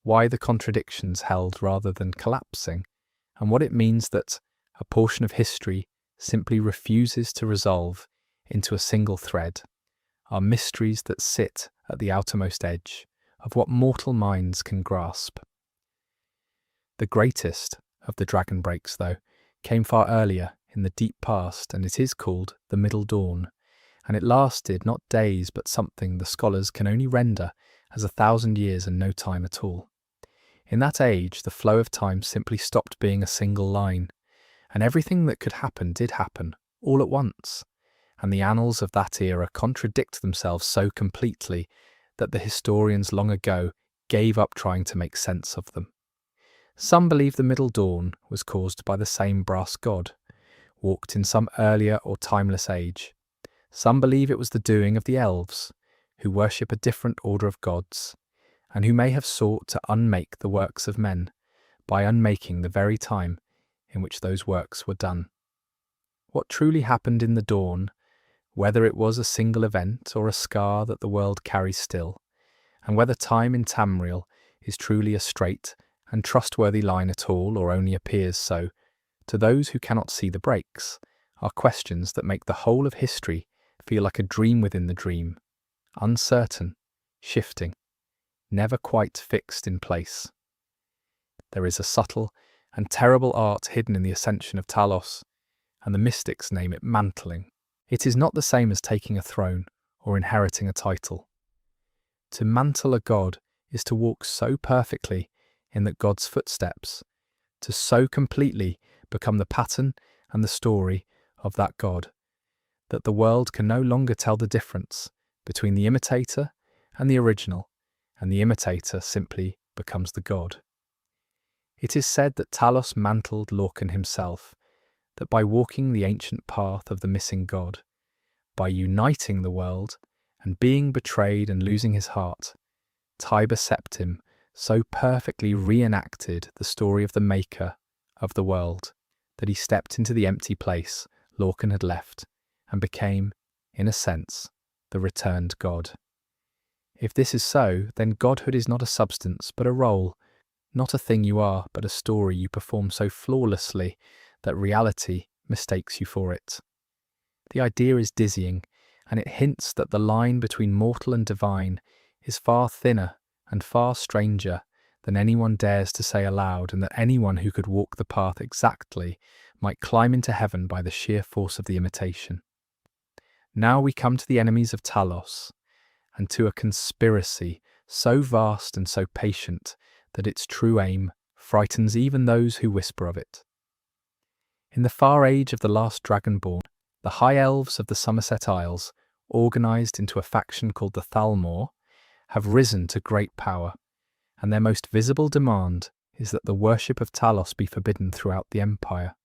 why the contradictions held rather than collapsing, and what it means that a portion of history simply refuses to resolve into a single thread, are mysteries that sit at the outermost edge of what mortal minds can grasp. The greatest of the dragon breaks, though, came far earlier in the deep past, and it is called the Middle Dawn, and it lasted not days but something the scholars can only render as 1,000 years and no time at all. In that age, the flow of time simply stopped being a single line, and everything that could happen did happen, all at once, and the annals of that era contradict themselves so completely that the historians long ago gave up trying to make sense of them. Some believe the Middle Dawn was caused by the same brass god, walked in some earlier or timeless age. Some believe it was the doing of the elves, who worship a different order of gods, and who may have sought to unmake the works of men by unmaking the very time in which those works were done. What truly happened in the dawn, whether it was a single event or a scar that the world carries still, and whether time in Tamriel is truly a straight and trustworthy line at all or only appears so, to those who cannot see the breaks, are questions that make the whole of history feel like a dream within the dream, uncertain, shifting, never quite fixed in place. There is a subtle and terrible art hidden in the ascension of Talos, and the mystics name it mantling. It is not the same as taking a throne or inheriting a title. To mantle a god is to walk so perfectly in that God's footsteps, to so completely become the pattern and the story of that God, that the world can no longer tell the difference between the imitator and the original, and the imitator simply becomes the god. It is said that Talos mantled Lorcan himself, that by walking the ancient path of the missing god, by uniting the world and being betrayed and losing his heart, Tiber Septim so perfectly reenacted the story of the maker of the world that he stepped into the empty place Lorcan had left and became, in a sense, the returned god. If this is so, then godhood is not a substance but a role, not a thing you are but a story you perform so flawlessly that reality mistakes you for it. The idea is dizzying, and it hints that the line between mortal and divine is far thinner and far stranger than anyone dares to say aloud, and that anyone who could walk the path exactly might climb into heaven by the sheer force of the imitation. Now we come to the enemies of Talos, and to a conspiracy so vast and so patient that its true aim frightens even those who whisper of it. In the far age of the last Dragonborn, the High Elves of the Somerset Isles, organised into a faction called the Thalmor, have risen to great power, and their most visible demand is that the worship of Talos be forbidden throughout the Empire,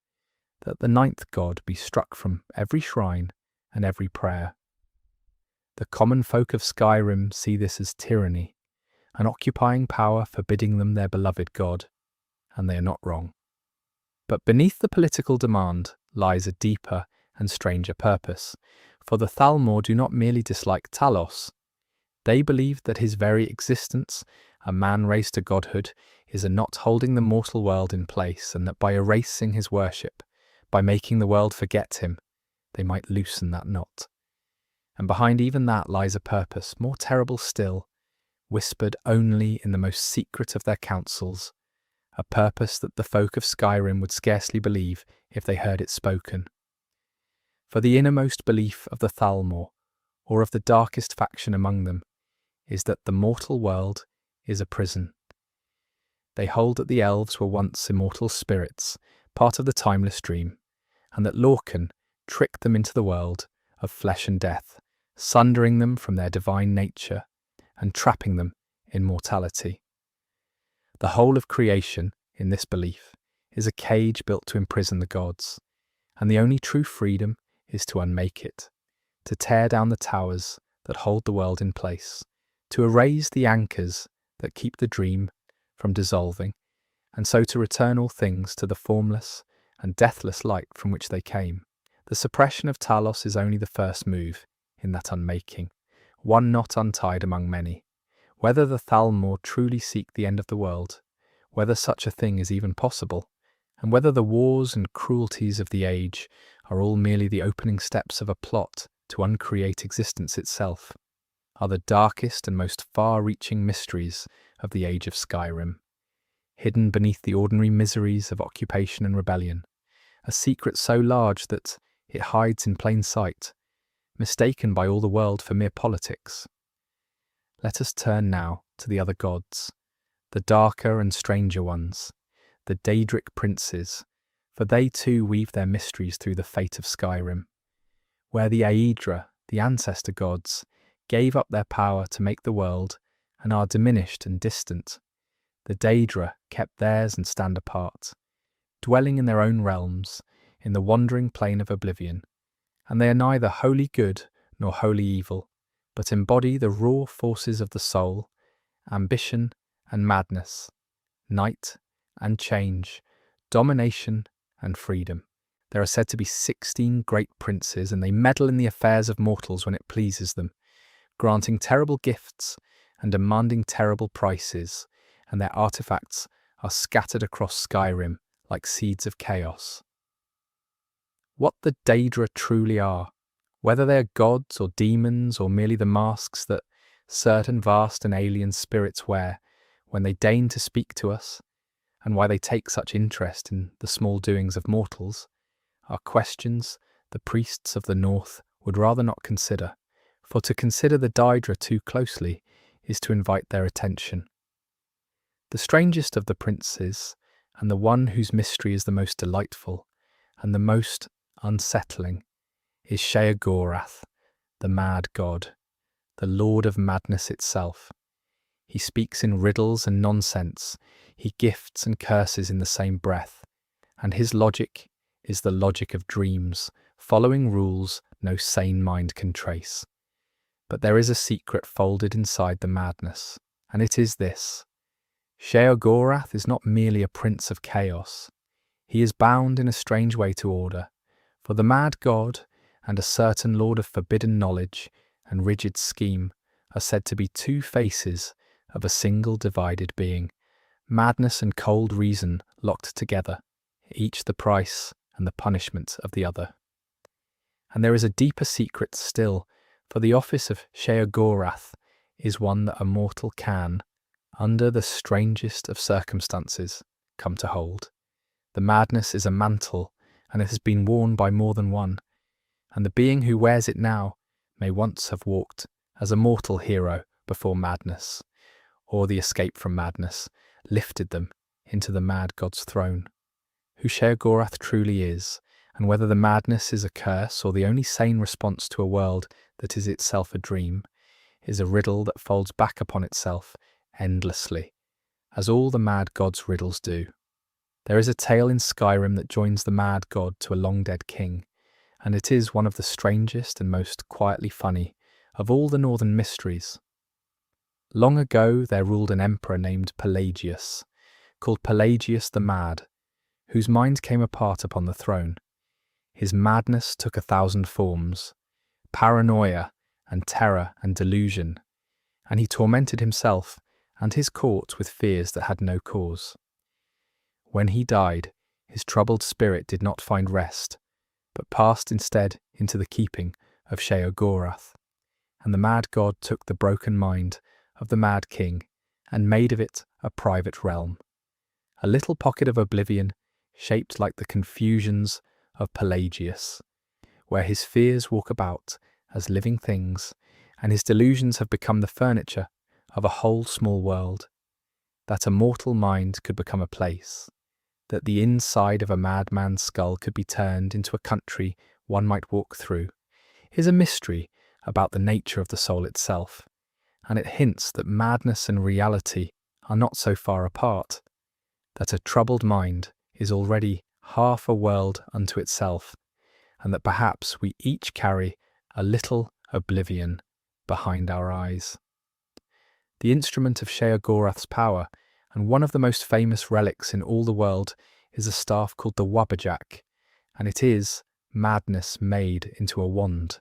that the ninth god be struck from every shrine and every prayer. The common folk of Skyrim see this as tyranny, an occupying power forbidding them their beloved god, and they are not wrong. But beneath the political demand lies a deeper and stranger purpose, for the Thalmor do not merely dislike Talos. They believe that his very existence, a man raised to godhood, is a knot holding the mortal world in place, and that by erasing his worship, by making the world forget him, they might loosen that knot. And behind even that lies a purpose more terrible still, whispered only in the most secret of their councils, a purpose that the folk of Skyrim would scarcely believe if they heard it spoken. For the innermost belief of the Thalmor, or of the darkest faction among them, is that the mortal world is a prison. They hold that the elves were once immortal spirits, part of the timeless dream, and that Lorcan tricked them into the world of flesh and death, sundering them from their divine nature and trapping them in mortality. The whole of creation, in this belief, is a cage built to imprison the gods, and the only true freedom is to unmake it, to tear down the towers that hold the world in place, to erase the anchors that keep the dream from dissolving, and so to return all things to the formless and deathless light from which they came. The suppression of Talos is only the first move in that unmaking, one knot untied among many. Whether the Thalmor truly seek the end of the world, whether such a thing is even possible, and whether the wars and cruelties of the age are all merely the opening steps of a plot to uncreate existence itself, are the darkest and most far-reaching mysteries of the age of Skyrim, hidden beneath the ordinary miseries of occupation and rebellion, a secret so large that it hides in plain sight, mistaken by all the world for mere politics. Let us turn now to the other gods, the darker and stranger ones, the Daedric Princes, for they too weave their mysteries through the fate of Skyrim, where the Aedra, the ancestor gods, gave up their power to make the world and are diminished and distant. The Daedra kept theirs and stand apart, dwelling in their own realms, in the wandering plain of oblivion, and they are neither wholly good nor wholly evil, but embody the raw forces of the soul, ambition and madness, night and change, domination and freedom. There are said to be 16 great princes, and they meddle in the affairs of mortals when it pleases them, granting terrible gifts and demanding terrible prices, and their artifacts are scattered across Skyrim like seeds of chaos. What the Daedra truly are, whether they are gods or demons or merely the masks that certain vast and alien spirits wear when they deign to speak to us, and why they take such interest in the small doings of mortals, are questions the priests of the north would rather not consider, for to consider the Daedra too closely is to invite their attention. The strangest of the princes, and the one whose mystery is the most delightful and the most unsettling, is Sheogorath, the mad god, the lord of madness itself. He speaks in riddles and nonsense, he gifts and curses in the same breath, and his logic is the logic of dreams, following rules no sane mind can trace. But there is a secret folded inside the madness, and it is this. Sheogorath is not merely a prince of chaos. He is bound in a strange way to order, for the mad god and a certain lord of forbidden knowledge and rigid scheme are said to be two faces of a single divided being, madness and cold reason locked together, each the price and the punishment of the other. And there is a deeper secret still, for the office of Sheogorath is one that a mortal can, under the strangest of circumstances, come to hold. The madness is a mantle, and it has been worn by more than one, and the being who wears it now may once have walked as a mortal hero before madness, or the escape from madness lifted them into the mad god's throne. Who Sheogorath truly is, and whether the madness is a curse or the only sane response to a world that is itself a dream, is a riddle that folds back upon itself endlessly, as all the mad god's riddles do. There is a tale in Skyrim that joins the mad god to a long-dead king, and it is one of the strangest and most quietly funny of all the northern mysteries. Long ago there ruled an emperor named Pelagius, called Pelagius the Mad, whose mind came apart upon the throne. His madness took 1,000 forms, paranoia and terror and delusion, and he tormented himself and his court with fears that had no cause. When he died, his troubled spirit did not find rest, but passed instead into the keeping of Sheogorath, and the mad god took the broken mind of the mad king and made of it a private realm, a little pocket of oblivion shaped like the confusions of Pelagius, where his fears walk about as living things, and his delusions have become the furniture of a whole small world. That a mortal mind could become a place, that the inside of a madman's skull could be turned into a country one might walk through, is a mystery about the nature of the soul itself, and it hints that madness and reality are not so far apart, that a troubled mind is already half a world unto itself, and that perhaps we each carry a little oblivion behind our eyes. The instrument of Sheogorath's power, and one of the most famous relics in all the world, is a staff called the Wabberjack, and it is madness made into a wand.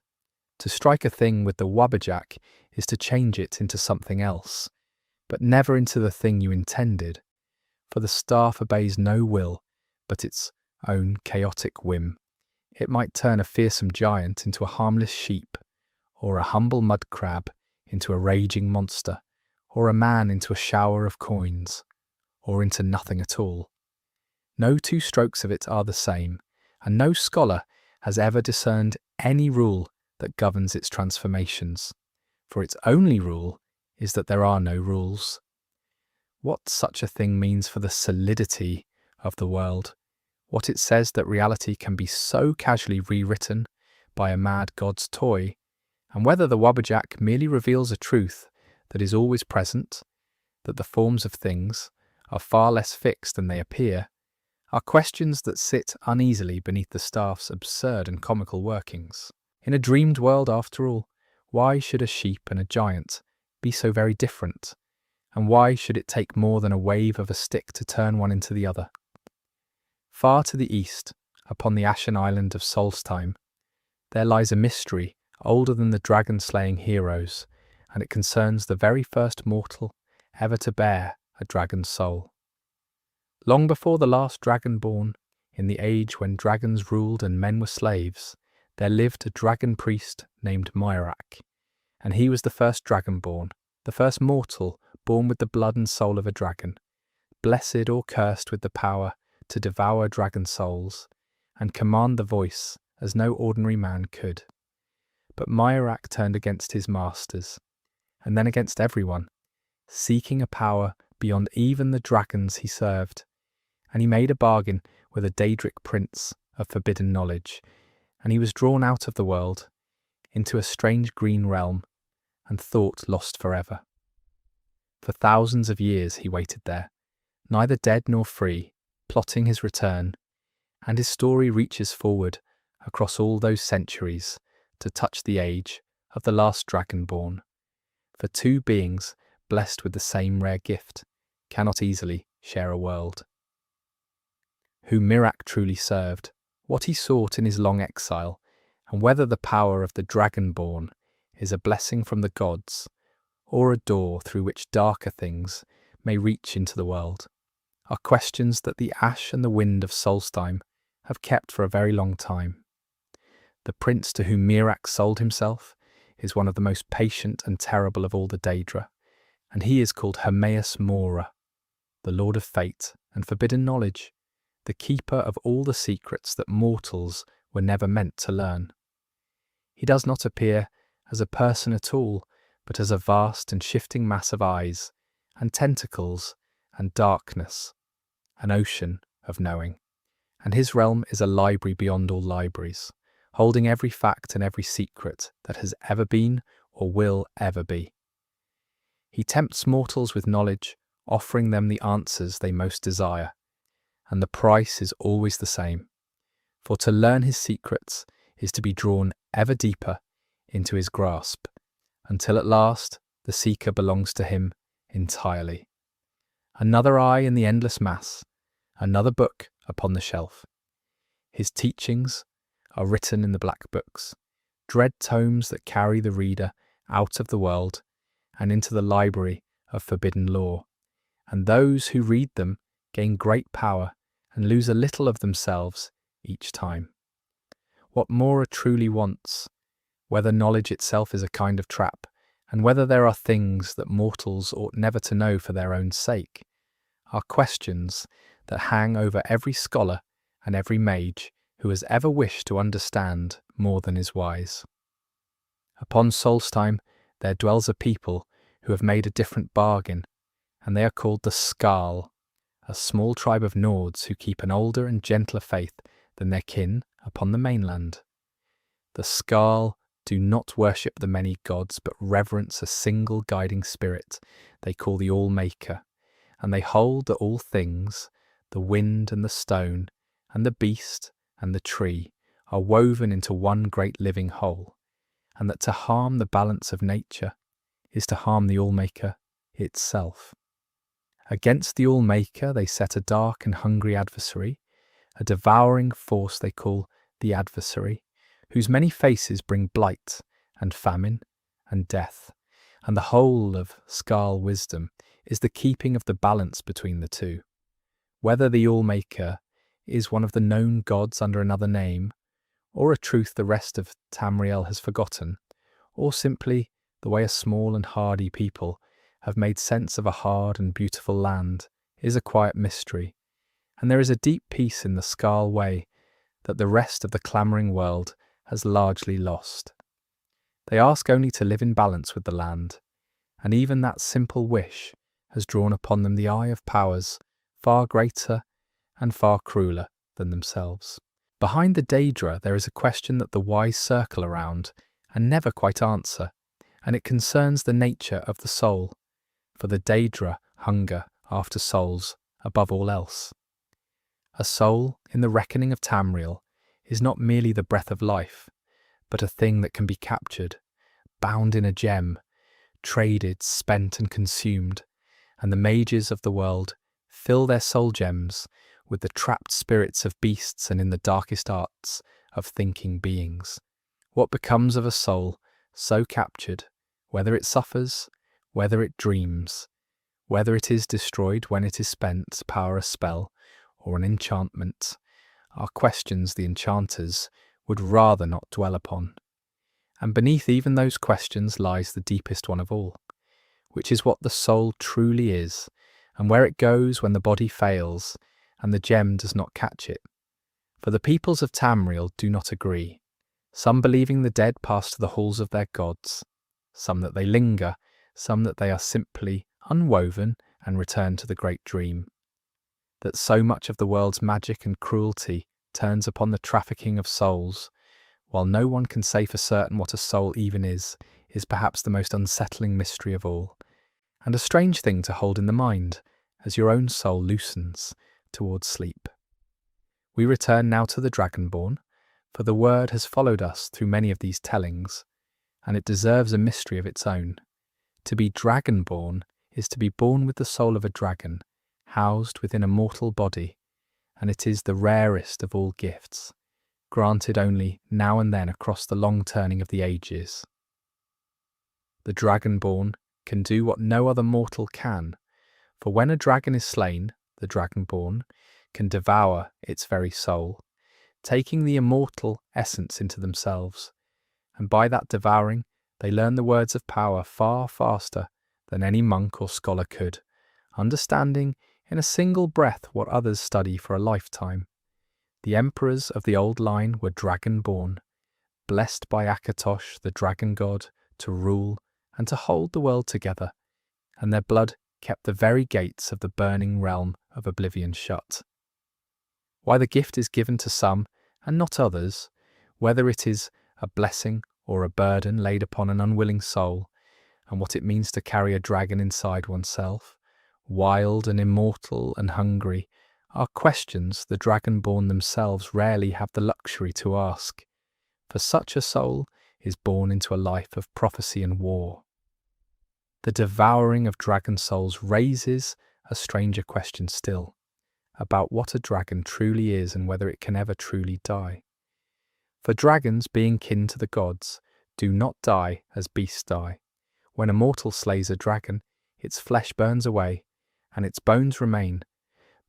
To strike a thing with the Wabberjack is to change it into something else, but never into the thing you intended, for the staff obeys no will but its own chaotic whim. It might turn a fearsome giant into a harmless sheep, or a humble mud crab into a raging monster, or a man into a shower of coins, or into nothing at all. No two strokes of it are the same, and no scholar has ever discerned any rule that governs its transformations, for its only rule is that there are no rules. What such a thing means for the solidity of the world, what it says that reality can be so casually rewritten by a mad god's toy, and whether the Wabberjack merely reveals a truth that is always present, that the forms of things are far less fixed than they appear, are questions that sit uneasily beneath the staff's absurd and comical workings. In a dreamed world, after all, why should a sheep and a giant be so very different? And why should it take more than a wave of a stick to turn one into the other? Far to the east, upon the ashen island of Solstheim, there lies a mystery older than the dragon-slaying heroes, and it concerns the very first mortal ever to bear a dragon's soul. Long before the last dragon born, in the age when dragons ruled and men were slaves, there lived a dragon priest named Myrak, and he was the first dragonborn, the first mortal born with the blood and soul of a dragon, blessed or cursed with the power to devour dragon souls and command the voice as no ordinary man could. But Myrak turned against his masters, and then against everyone, seeking a power beyond even the dragons he served. And he made a bargain with a Daedric prince of forbidden knowledge, and he was drawn out of the world into a strange green realm and thought lost forever. For thousands of years he waited there, neither dead nor free, plotting his return, and his story reaches forward across all those centuries to touch the age of the last dragonborn. For two beings blessed with the same rare gift cannot easily share a world. Who Mirac truly served, what he sought in his long exile, and whether the power of the dragonborn is a blessing from the gods or a door through which darker things may reach into the world, are questions that the ash and the wind of Solstheim have kept for a very long time. The prince to whom Mirac sold himself is one of the most patient and terrible of all the Daedra, and he is called Hermaeus Mora, the lord of fate and forbidden knowledge, the keeper of all the secrets that mortals were never meant to learn. He does not appear as a person at all, but as a vast and shifting mass of eyes and tentacles and darkness, an ocean of knowing. And his realm is a library beyond all libraries, holding every fact and every secret that has ever been or will ever be. He tempts mortals with knowledge, offering them the answers they most desire, and the price is always the same. For to learn his secrets is to be drawn ever deeper into his grasp, until at last the seeker belongs to him entirely. Another eye in the endless mass, another book upon the shelf. His teachings are written in the black books, dread tomes that carry the reader out of the world and into the library of forbidden lore, and those who read them gain great power and lose a little of themselves each time. What Mora truly wants, whether knowledge itself is a kind of trap, and whether there are things that mortals ought never to know for their own sake, are questions that hang over every scholar and every mage who has ever wished to understand more than is wise. Upon Solstheim there dwells a people who have made a different bargain, and they are called the Skarl, a small tribe of Nords who keep an older and gentler faith than their kin upon the mainland. The Skarl do not worship the many gods, but reverence a single guiding spirit they call the All-Maker, and they hold that all things, the wind and the stone, and the beast and the tree, are woven into one great living whole, and that to harm the balance of nature is to harm the All-Maker itself. Against the All-Maker they set a dark and hungry adversary, a devouring force they call the Adversary, whose many faces bring blight and famine and death, and the whole of Skarl wisdom is the keeping of the balance between the two. Whether the All-Maker is one of the known gods under another name, or a truth the rest of Tamriel has forgotten, or simply the way a small and hardy people have made sense of a hard and beautiful land, is a quiet mystery, and there is a deep peace in the Skarl way that the rest of the clamouring world has largely lost. They ask only to live in balance with the land, and even that simple wish has drawn upon them the eye of powers far greater and far crueler than themselves. Behind the Daedra there is a question that the wise circle around and never quite answer, and it concerns the nature of the soul, for the Daedra hunger after souls above all else. A soul, in the reckoning of Tamriel, is not merely the breath of life, but a thing that can be captured, bound in a gem, traded, spent and consumed, and the mages of the world fill their soul gems with the trapped spirits of beasts and in the darkest arts of thinking beings. What becomes of a soul so captured, whether it suffers, whether it dreams, whether it is destroyed when it is spent, power a spell, or an enchantment, are questions the enchanters would rather not dwell upon. And beneath even those questions lies the deepest one of all, which is what the soul truly is, and where it goes when the body fails and the gem does not catch it. For the peoples of Tamriel do not agree, some believing the dead pass to the halls of their gods, some that they linger, some that they are simply unwoven, and return to the great dream. That so much of the world's magic and cruelty turns upon the trafficking of souls, while no one can say for certain what a soul even is perhaps the most unsettling mystery of all, and a strange thing to hold in the mind as your own soul loosens towards sleep. We return now to the Dragonborn, for the word has followed us through many of these tellings, and it deserves a mystery of its own. To be Dragonborn is to be born with the soul of a dragon, housed within a mortal body, and it is the rarest of all gifts, granted only now and then across the long turning of the ages. The Dragonborn can do what no other mortal can, for when a dragon is slain, the Dragonborn can devour its very soul, taking the immortal essence into themselves, and by that devouring they learn the words of power far faster than any monk or scholar could, understanding in a single breath what others study for a lifetime. The emperors of the old line were dragon-born, blessed by Akatosh, the dragon god, to rule and to hold the world together, and their blood kept the very gates of the burning realm of oblivion shut. Why the gift is given to some and not others, whether it is a blessing or a burden laid upon an unwilling soul, and what it means to carry a dragon inside oneself, wild and immortal and hungry, are questions the Dragonborn themselves rarely have the luxury to ask, for such a soul is born into a life of prophecy and war. The devouring of dragon souls raises a stranger question still, about what a dragon truly is and whether it can ever truly die. For dragons, being kin to the gods, do not die as beasts die. When a mortal slays a dragon, its flesh burns away, and its bones remain,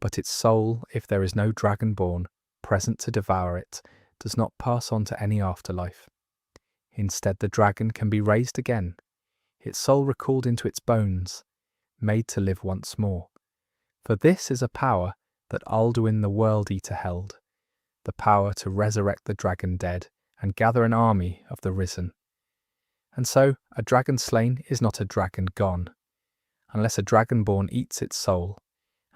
but its soul, if there is no dragonborn present to devour it, does not pass on to any afterlife. Instead, the dragon can be raised again, its soul recalled into its bones, made to live once more. For this is a power that Alduin the World Eater held, the power to resurrect the dragon dead and gather an army of the risen. And so, a dragon slain is not a dragon gone, unless a dragonborn eats its soul,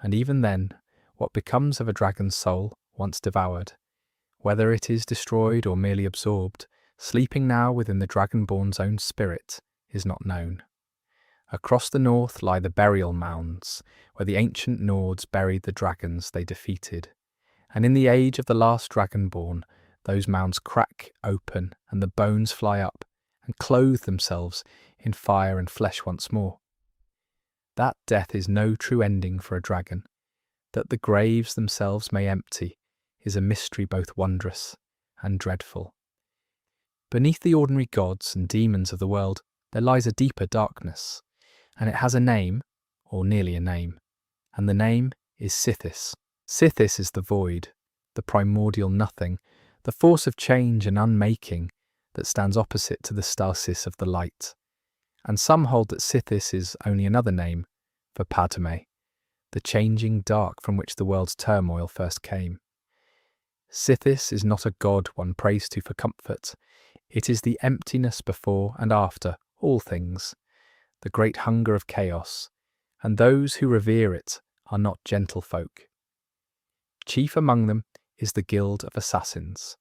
and even then, what becomes of a dragon's soul once devoured, whether it is destroyed or merely absorbed, sleeping now within the dragonborn's own spirit, is not known. Across the north lie the burial mounds, where the ancient Nords buried the dragons they defeated, and in the age of the last dragonborn, those mounds crack open and the bones fly up and clothe themselves in fire and flesh once more. That death is no true ending for a dragon, that the graves themselves may empty, is a mystery both wondrous and dreadful. Beneath the ordinary gods and demons of the world, there lies a deeper darkness, and it has a name, or nearly a name, and the name is Sithis. Sithis is the void, the primordial nothing, the force of change and unmaking that stands opposite to the stasis of the light. And some hold that Sithis is only another name for Padme, the changing dark from which the world's turmoil first came. Sithis is not a god one prays to for comfort. It is the emptiness before and after all things, the great hunger of chaos, and those who revere it are not gentle folk. Chief among them is the Guild of Assassins,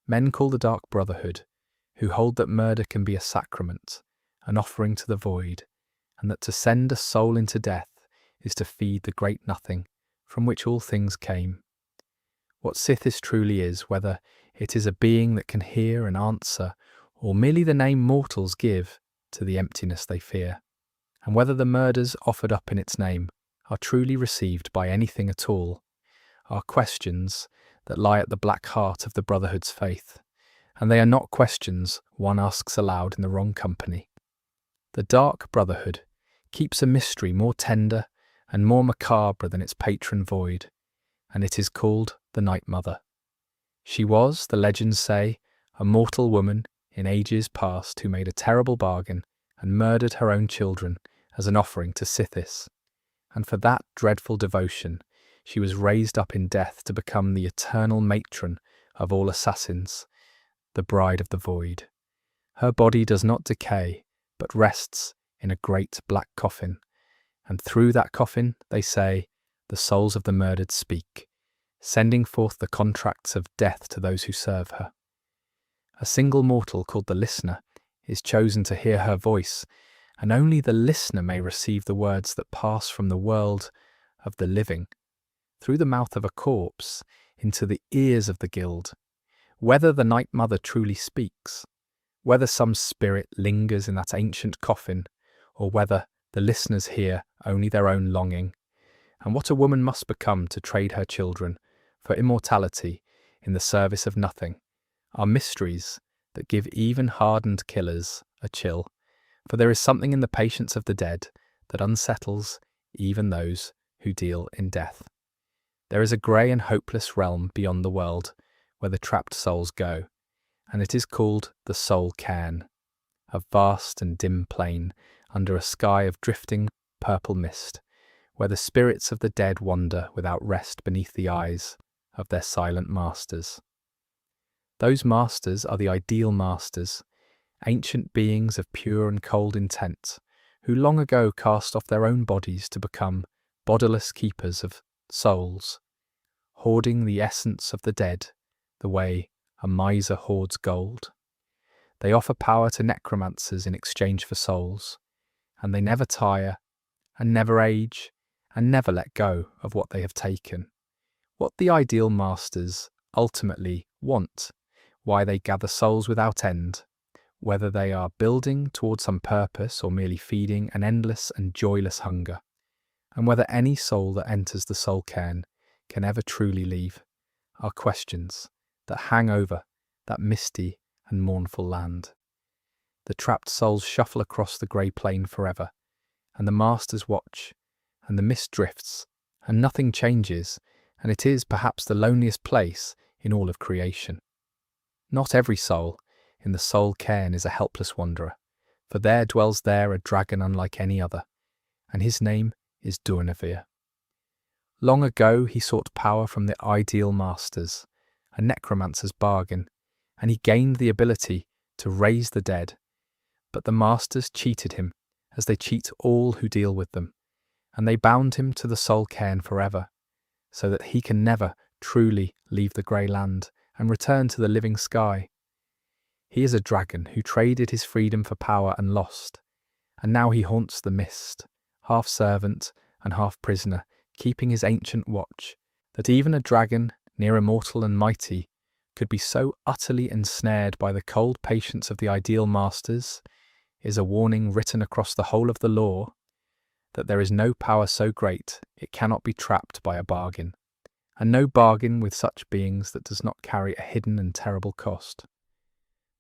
men called the Dark Brotherhood, who hold that murder can be a sacrament, an offering to the void, and that to send a soul into death is to feed the great nothing from which all things came. What Sithis truly is, whether it is a being that can hear and answer, or merely the name mortals give to the emptiness they fear, and whether the murders offered up in its name are truly received by anything at all, are questions that lie at the black heart of the Brotherhood's faith, and they are not questions one asks aloud in the wrong company. The Dark Brotherhood keeps a mystery more tender and more macabre than its patron void, and it is called the Night Mother. She was, the legends say, a mortal woman in ages past who made a terrible bargain and murdered her own children as an offering to Sithis, and for that dreadful devotion she was raised up in death to become the eternal matron of all assassins, the bride of the void. Her body does not decay, but rests in a great black coffin, And through that coffin, they say, the souls of the murdered speak, sending forth the contracts of death to those who serve her. A single mortal called the listener is chosen to hear her voice, and only the listener may receive the words that pass from the world of the living, through the mouth of a corpse, into the ears of the guild. Whether the Night Mother truly speaks, whether some spirit lingers in that ancient coffin, or whether the listeners hear only their own longing, and what a woman must become to trade her children for immortality in the service of nothing, are mysteries that give even hardened killers a chill, for there is something in the patience of the dead that unsettles even those who deal in death. There is a grey and hopeless realm beyond the world where the trapped souls go, and it is called the Soul Cairn, a vast and dim plain under a sky of drifting purple mist, where the spirits of the dead wander without rest beneath the eyes of their silent masters. Those masters are the ideal masters, ancient beings of pure and cold intent, who long ago cast off their own bodies to become bodiless keepers of souls, hoarding the essence of the dead the way a miser hoards gold. They offer power to necromancers in exchange for souls, and they never tire, and never age, and never let go of what they have taken. What the ideal masters ultimately want, why they gather souls without end, whether they are building towards some purpose or merely feeding an endless and joyless hunger, and whether any soul that enters the Soul Cairn can ever truly leave, are questions that hang over that misty and mournful land. The trapped souls shuffle across the grey plain forever, and the masters watch, and the mist drifts, and nothing changes, and it is perhaps the loneliest place in all of creation. Not every soul in the Soul Cairn is a helpless wanderer, for there dwells there a dragon unlike any other, and his name is Dwernavir. Long ago he sought power from the ideal masters, a necromancer's bargain, and he gained the ability to raise the dead, but the masters cheated him, as they cheat all who deal with them, and they bound him to the Soul Cairn forever, so that he can never truly leave the grey land and return to the living sky. He is a dragon who traded his freedom for power and lost, and now he haunts the mist, half servant and half prisoner, keeping his ancient watch, that even a dragon, near immortal and mighty, could be so utterly ensnared by the cold patience of the ideal masters, is a warning written across the whole of the law, that there is no power so great it cannot be trapped by a bargain, and no bargain with such beings that does not carry a hidden and terrible cost.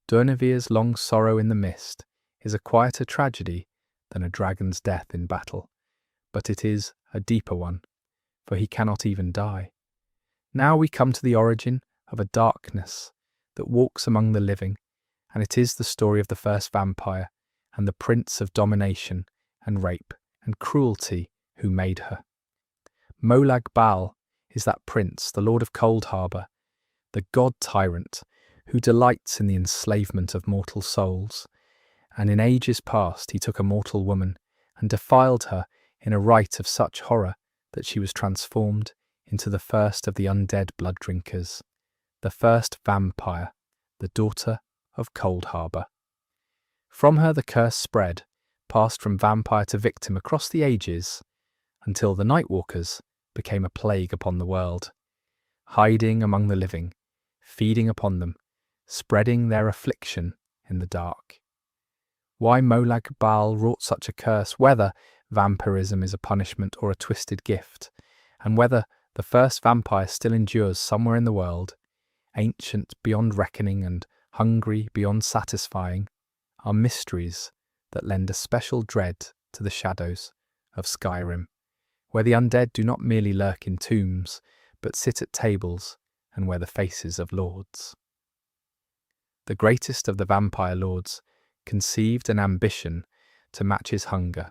Dwernavir's long sorrow in the mist is a quieter tragedy than a dragon's death in battle, but it is a deeper one, for he cannot even die. Now we come to the origin of a darkness that walks among the living, and it is the story of the first vampire and the prince of domination and rape and cruelty who made her. Molag Bal is that prince, the lord of Cold Harbour, the god-tyrant who delights in the enslavement of mortal souls, and in ages past he took a mortal woman and defiled her in a rite of such horror that she was transformed into the first of the undead blood drinkers, the first vampire, the daughter of Cold Harbour. From her the curse spread, passed from vampire to victim across the ages, until the Nightwalkers became a plague upon the world, hiding among the living, feeding upon them, spreading their affliction in the dark. Why Molag Bal wrought such a curse, whether vampirism is a punishment or a twisted gift, and whether the first vampire still endures somewhere in the world, ancient beyond reckoning and hungry beyond satisfying, are mysteries that lend a special dread to the shadows of Skyrim, where the undead do not merely lurk in tombs, but sit at tables and wear the faces of lords. The greatest of the vampire lords conceived an ambition to match his hunger,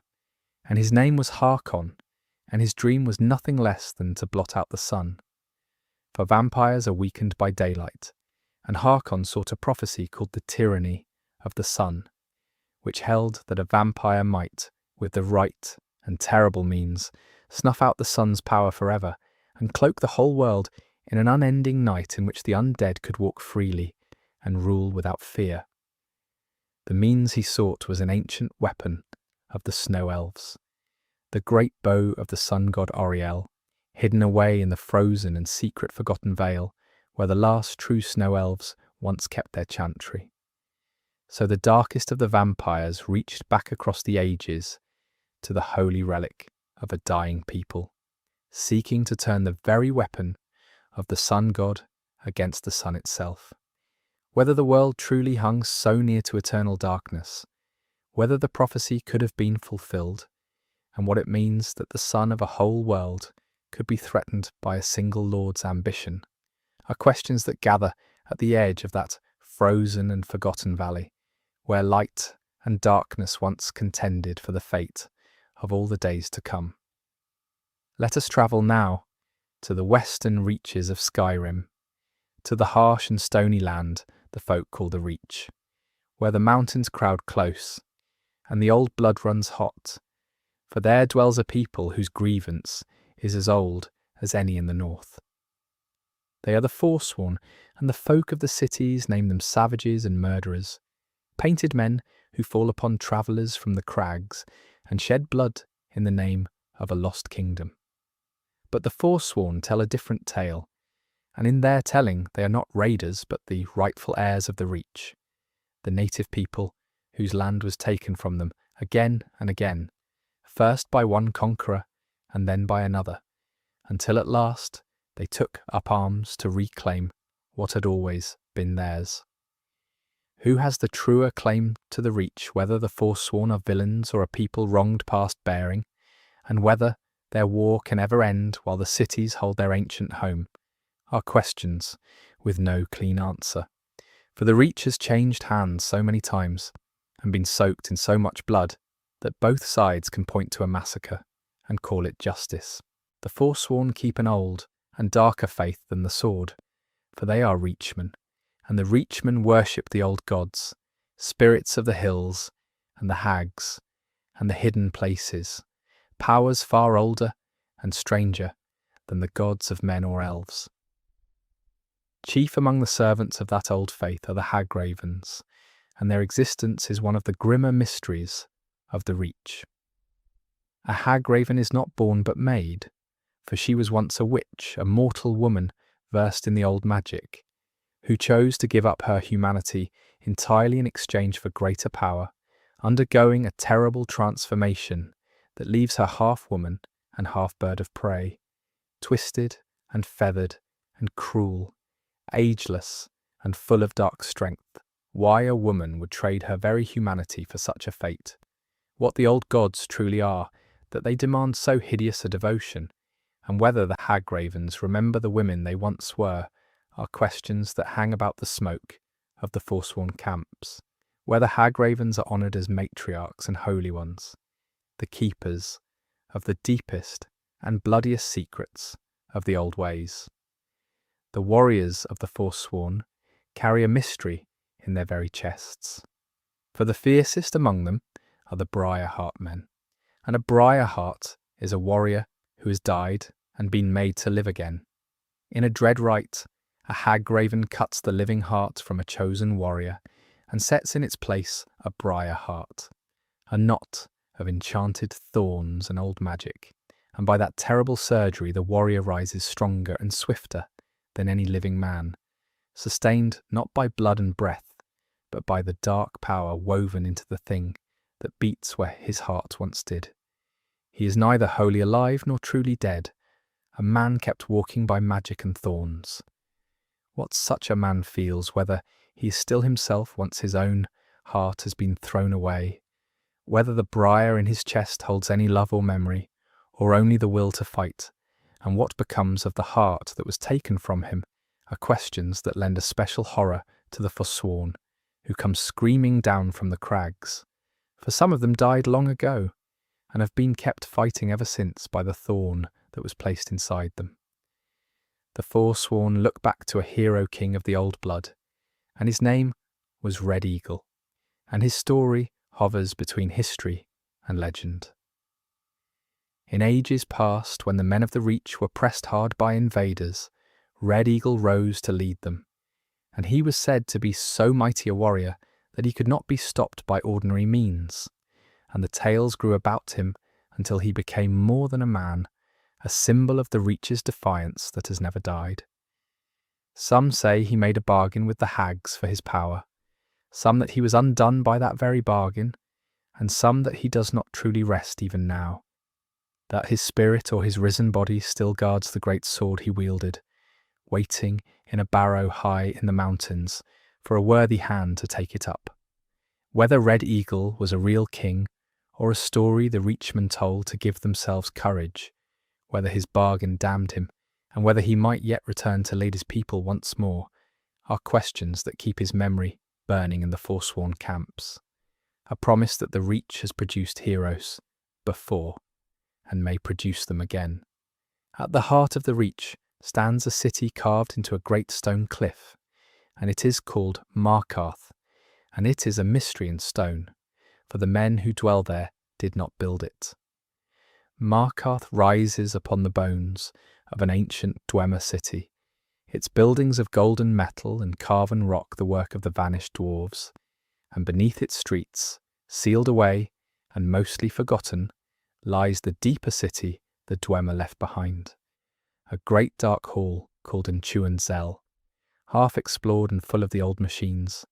and his name was Harkon, and his dream was nothing less than to blot out the sun. For vampires are weakened by daylight, and Harkon sought a prophecy called the Tyranny of the Sun, which held that a vampire might, with the right and terrible means, snuff out the sun's power forever, and cloak the whole world in an unending night in which the undead could walk freely and rule without fear. The means he sought was an ancient weapon of the Snow Elves, the great bow of the sun god Oriel, hidden away in the frozen and secret forgotten vale where the last true Snow Elves once kept their chantry. So the darkest of the vampires reached back across the ages to the holy relic of a dying people, seeking to turn the very weapon of the sun god against the sun itself. Whether the world truly hung so near to eternal darkness, whether the prophecy could have been fulfilled, and what it means that the sun of a whole world could be threatened by a single lord's ambition, are questions that gather at the edge of that frozen and forgotten valley, where light and darkness once contended for the fate of all the days to come. Let us travel now to the western reaches of Skyrim, to the harsh and stony land the folk call the Reach, where the mountains crowd close, and the old blood runs hot, for there dwells a people whose grievance is as old as any in the north. They are the Forsworn, and the folk of the cities name them savages and murderers, painted men who fall upon travellers from the crags and shed blood in the name of a lost kingdom. But the Forsworn tell a different tale, and in their telling they are not raiders but the rightful heirs of the Reach, the native people whose land was taken from them again and again, first by one conqueror and then by another, until at last they took up arms to reclaim what had always been theirs. Who has the truer claim to the Reach, whether the Forsworn are villains or a people wronged past bearing, and whether their war can ever end while the cities hold their ancient home, are questions with no clean answer. For the Reach has changed hands so many times and been soaked in so much blood that both sides can point to a massacre and call it justice. The Forsworn keep an old and darker faith than the sword, for they are Reachmen, and the Reachmen worship the old gods, spirits of the hills and the hags and the hidden places, powers far older and stranger than the gods of men or elves. Chief among the servants of that old faith are the hag-ravens, and their existence is one of the grimmer mysteries of the Reach. A hag-raven is not born but made, for she was once a witch, a mortal woman versed in the old magic, who chose to give up her humanity entirely in exchange for greater power, undergoing a terrible transformation that leaves her half woman and half bird of prey, twisted and feathered and cruel, ageless and full of dark strength. Why a woman would trade her very humanity for such a fate, what the old gods truly are, that they demand so hideous a devotion, and whether the hag-ravens remember the women they once were, are questions that hang about the smoke of the Forsworn camps, where the hag-ravens are honoured as matriarchs and holy ones, the keepers of the deepest and bloodiest secrets of the old ways. The warriors of the Forsworn carry a mystery in their very chests, for the fiercest among them are the Briar-Heart men, and a Briar-Heart is a warrior who has died and been made to live again. In a dread rite, a hag-raven cuts the living heart from a chosen warrior and sets in its place a Briar-Heart, a knot of enchanted thorns and old magic, and by that terrible surgery the warrior rises stronger and swifter than any living man, sustained not by blood and breath, but by the dark power woven into the thing that beats where his heart once did. He is neither wholly alive nor truly dead, a man kept walking by magic and thorns. What such a man feels, whether he is still himself once his own heart has been thrown away, whether the briar in his chest holds any love or memory, or only the will to fight, and what becomes of the heart that was taken from him, are questions that lend a special horror to the Forsworn, who come screaming down from the crags, for some of them died long ago, and have been kept fighting ever since by the thorn that was placed inside them. The Forsworn look back to a hero king of the old blood, and his name was Red Eagle, and his story hovers between history and legend. In ages past, when the men of the Reach were pressed hard by invaders, Red Eagle rose to lead them, and he was said to be so mighty a warrior that he could not be stopped by ordinary means, and the tales grew about him until he became more than a man, a symbol of the Reach's defiance that has never died. Some say he made a bargain with the hags for his power, some that he was undone by that very bargain, and some that he does not truly rest even now, that his spirit or his risen body still guards the great sword he wielded, waiting in a barrow high in the mountains for a worthy hand to take it up. Whether Red Eagle was a real king, or a story the Reachmen told to give themselves courage, whether his bargain damned him, and whether he might yet return to lead his people once more, are questions that keep his memory burning in the forsworn camps. A promise that the Reach has produced heroes before, and may produce them again. At the heart of the Reach stands a city carved into a great stone cliff, and it is called Markarth, and it is a mystery in stone, for the men who dwell there did not build it. Markarth rises upon the bones of an ancient Dwemer city, its buildings of golden metal and carven rock the work of the Vanished Dwarves, and beneath its streets, sealed away and mostly forgotten, lies the deeper city the Dwemer left behind, a great dark hall called Unanswered, half explored and full of the old machines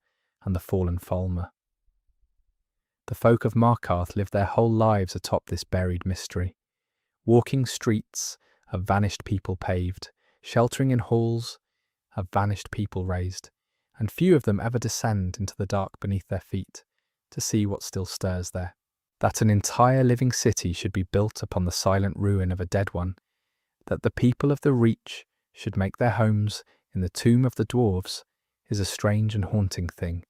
and the fallen Thalmor. The folk of Markarth live their whole lives atop this buried mystery, walking streets of vanished people paved, sheltering in halls of vanished people raised, and few of them ever descend into the dark beneath their feet to see what still stirs there. That an entire living city should be built upon the silent ruin of a dead one, that the people of the Reach should make their homes in the tomb of the dwarves, is a strange and haunting thing,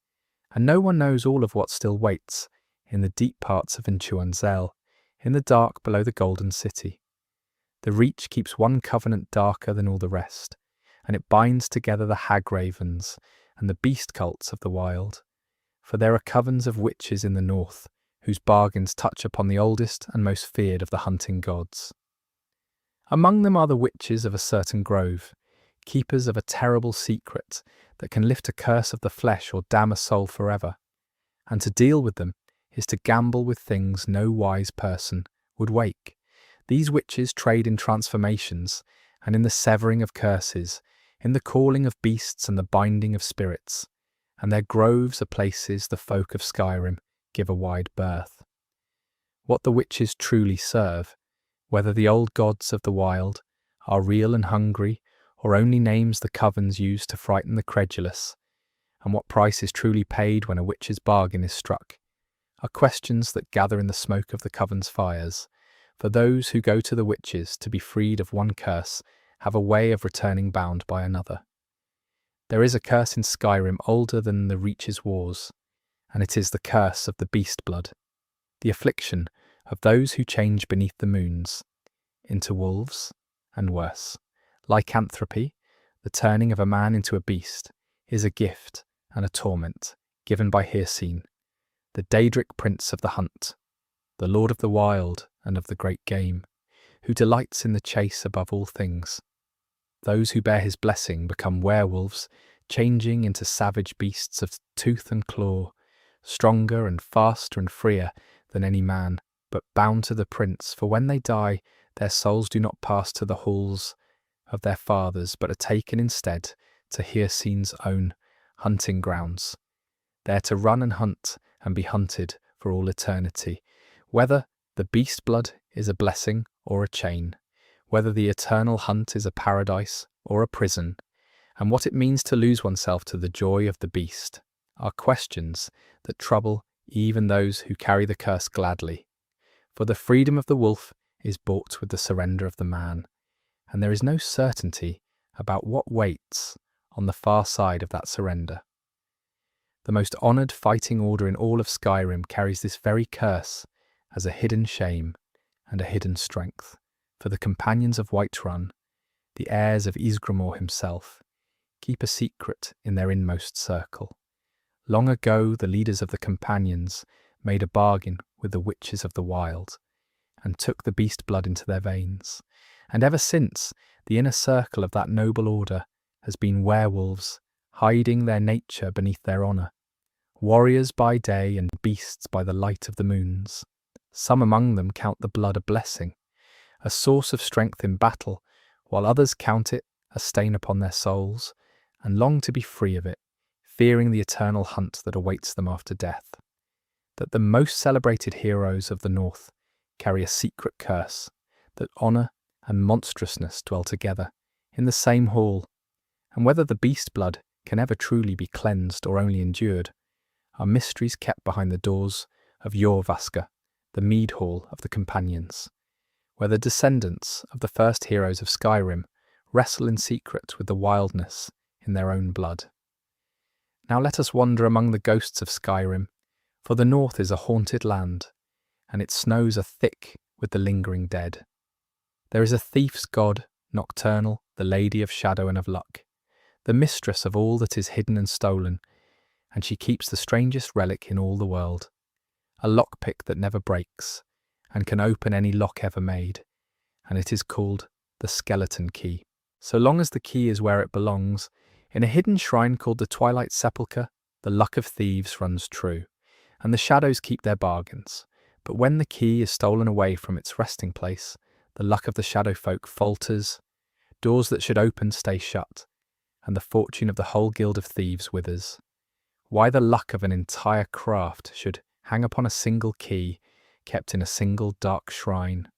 and no one knows all of what still waits in the deep parts of Unanswered, in the dark below the Golden City. The Reach keeps one covenant darker than all the rest, and it binds together the hag-ravens and the beast cults of the wild, for there are covens of witches in the north, whose bargains touch upon the oldest and most feared of the hunting gods. Among them are the witches of a certain grove, keepers of a terrible secret that can lift a curse of the flesh or damn a soul forever, and to deal with them is to gamble with things no wise person would wake. These witches trade in transformations and in the severing of curses, in the calling of beasts and the binding of spirits, and their groves are places the folk of Skyrim give a wide berth. What the witches truly serve, whether the old gods of the wild are real and hungry, or only names the covens use to frighten the credulous, and what price is truly paid when a witch's bargain is struck, are questions that gather in the smoke of the coven's fires, for those who go to the witches to be freed of one curse have a way of returning bound by another. There is a curse in Skyrim older than the Reach's wars, and it is the curse of the beast blood, the affliction of those who change beneath the moons into wolves and worse. Lycanthropy, the turning of a man into a beast, is a gift and a torment given by Ysgramor, the Daedric Prince of the Hunt, the Lord of the Wild and of the great game, who delights in the chase above all things. Those who bear his blessing become werewolves, changing into savage beasts of tooth and claw, stronger and faster and freer than any man, but bound to the prince, for when they die, their souls do not pass to the halls of their fathers, but are taken instead to Hyrcine's own hunting grounds, there to run and hunt and be hunted for all eternity, whether the beast blood is a blessing or a chain, whether the eternal hunt is a paradise or a prison, and what it means to lose oneself to the joy of the beast, are questions that trouble even those who carry the curse gladly. For the freedom of the wolf is bought with the surrender of the man, and there is no certainty about what waits on the far side of that surrender. The most honoured fighting order in all of Skyrim carries this very curse as a hidden shame and a hidden strength, for the companions of Whiterun, the heirs of Ysgramor himself, keep a secret in their inmost circle. Long ago the leaders of the companions made a bargain with the witches of the wild, and took the beast blood into their veins. And ever since, the inner circle of that noble order has been werewolves, hiding their nature beneath their honour, warriors by day and beasts by the light of the moons. Some among them count the blood a blessing, a source of strength in battle, while others count it a stain upon their souls, and long to be free of it, fearing the eternal hunt that awaits them after death. That the most celebrated heroes of the North carry a secret curse, that honour and monstrousness dwell together in the same hall, and whether the beast blood can ever truly be cleansed or only endured, are mysteries kept behind the doors of Jorvaska, the mead hall of the companions, where the descendants of the first heroes of Skyrim wrestle in secret with the wildness in their own blood. Now let us wander among the ghosts of Skyrim, for the north is a haunted land, and its snows are thick with the lingering dead. There is a thief's god, Nocturnal, the lady of shadow and of luck, the mistress of all that is hidden and stolen, and she keeps the strangest relic in all the world, a lockpick that never breaks, and can open any lock ever made, and it is called the Skeleton Key. So long as the key is where it belongs, in a hidden shrine called the Twilight Sepulchre, the luck of thieves runs true, and the shadows keep their bargains. But when the key is stolen away from its resting place, the luck of the shadow folk falters, doors that should open stay shut, and the fortune of the whole guild of thieves withers. Why the luck of an entire craft should hang upon a single key, kept in a single dark shrine,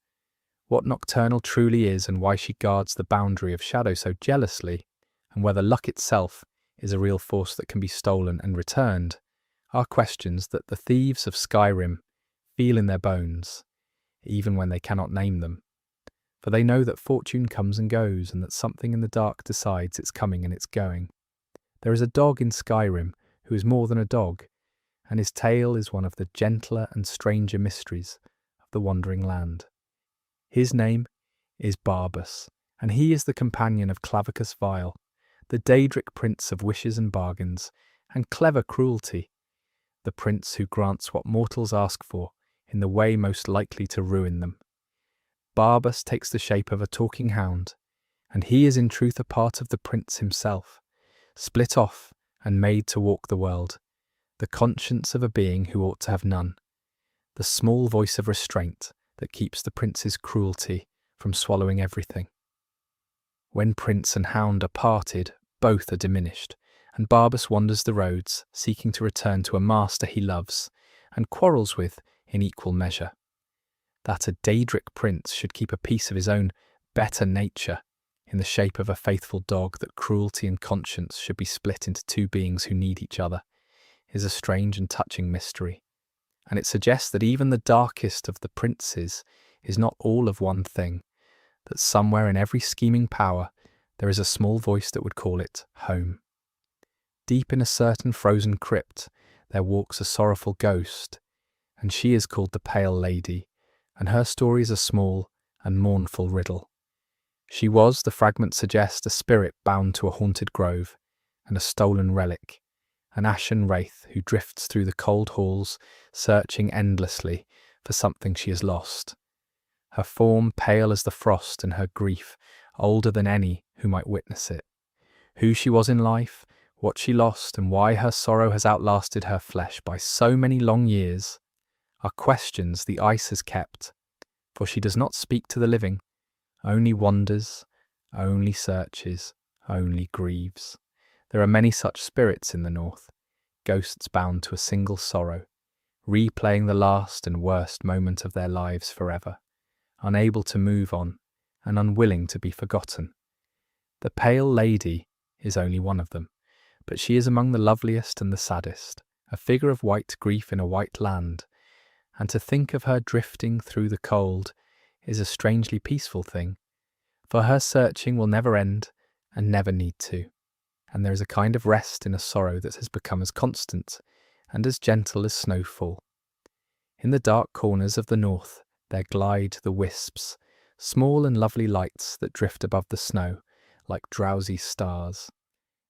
what Nocturnal truly is, and why she guards the boundary of shadow so jealously, and whether luck itself is a real force that can be stolen and returned, are questions that the thieves of Skyrim feel in their bones, even when they cannot name them. For they know that fortune comes and goes, and that something in the dark decides its coming and its going. There is a dog in Skyrim who is more than a dog, and his tale is one of the gentler and stranger mysteries of the wandering land. His name is Barbas, and he is the companion of Clavicus Vile, the Daedric Prince of wishes and bargains, and clever cruelty, the prince who grants what mortals ask for in the way most likely to ruin them. Barbas takes the shape of a talking hound, and he is in truth a part of the prince himself, split off and made to walk the world, the conscience of a being who ought to have none, the small voice of restraint that keeps the prince's cruelty from swallowing everything. When prince and hound are parted, both are diminished, and Barbas wanders the roads, seeking to return to a master he loves, and quarrels with in equal measure. That a Daedric prince should keep a piece of his own better nature in the shape of a faithful dog, that cruelty and conscience should be split into two beings who need each other, is a strange and touching mystery, and it suggests that even the darkest of the princes is not all of one thing, that somewhere in every scheming power there is a small voice that would call it home. Deep in a certain frozen crypt there walks a sorrowful ghost, and she is called the Pale Lady, and her story is a small and mournful riddle. She was, the fragments suggest, a spirit bound to a haunted grove, and a stolen relic, an ashen wraith who drifts through the cold halls, searching endlessly for something she has lost. Her form pale as the frost, and her grief older than any who might witness it. Who she was in life, what she lost, and why her sorrow has outlasted her flesh by so many long years, are questions the ice has kept, for she does not speak to the living, only wanders, only searches, only grieves. There are many such spirits in the north, ghosts bound to a single sorrow, replaying the last and worst moment of their lives forever, unable to move on and unwilling to be forgotten. The Pale Lady is only one of them, but she is among the loveliest and the saddest, a figure of white grief in a white land, and to think of her drifting through the cold is a strangely peaceful thing, for her searching will never end and never need to, and there is a kind of rest in a sorrow that has become as constant and as gentle as snowfall. In the dark corners of the north there glide the wisps, small and lovely lights that drift above the snow like drowsy stars,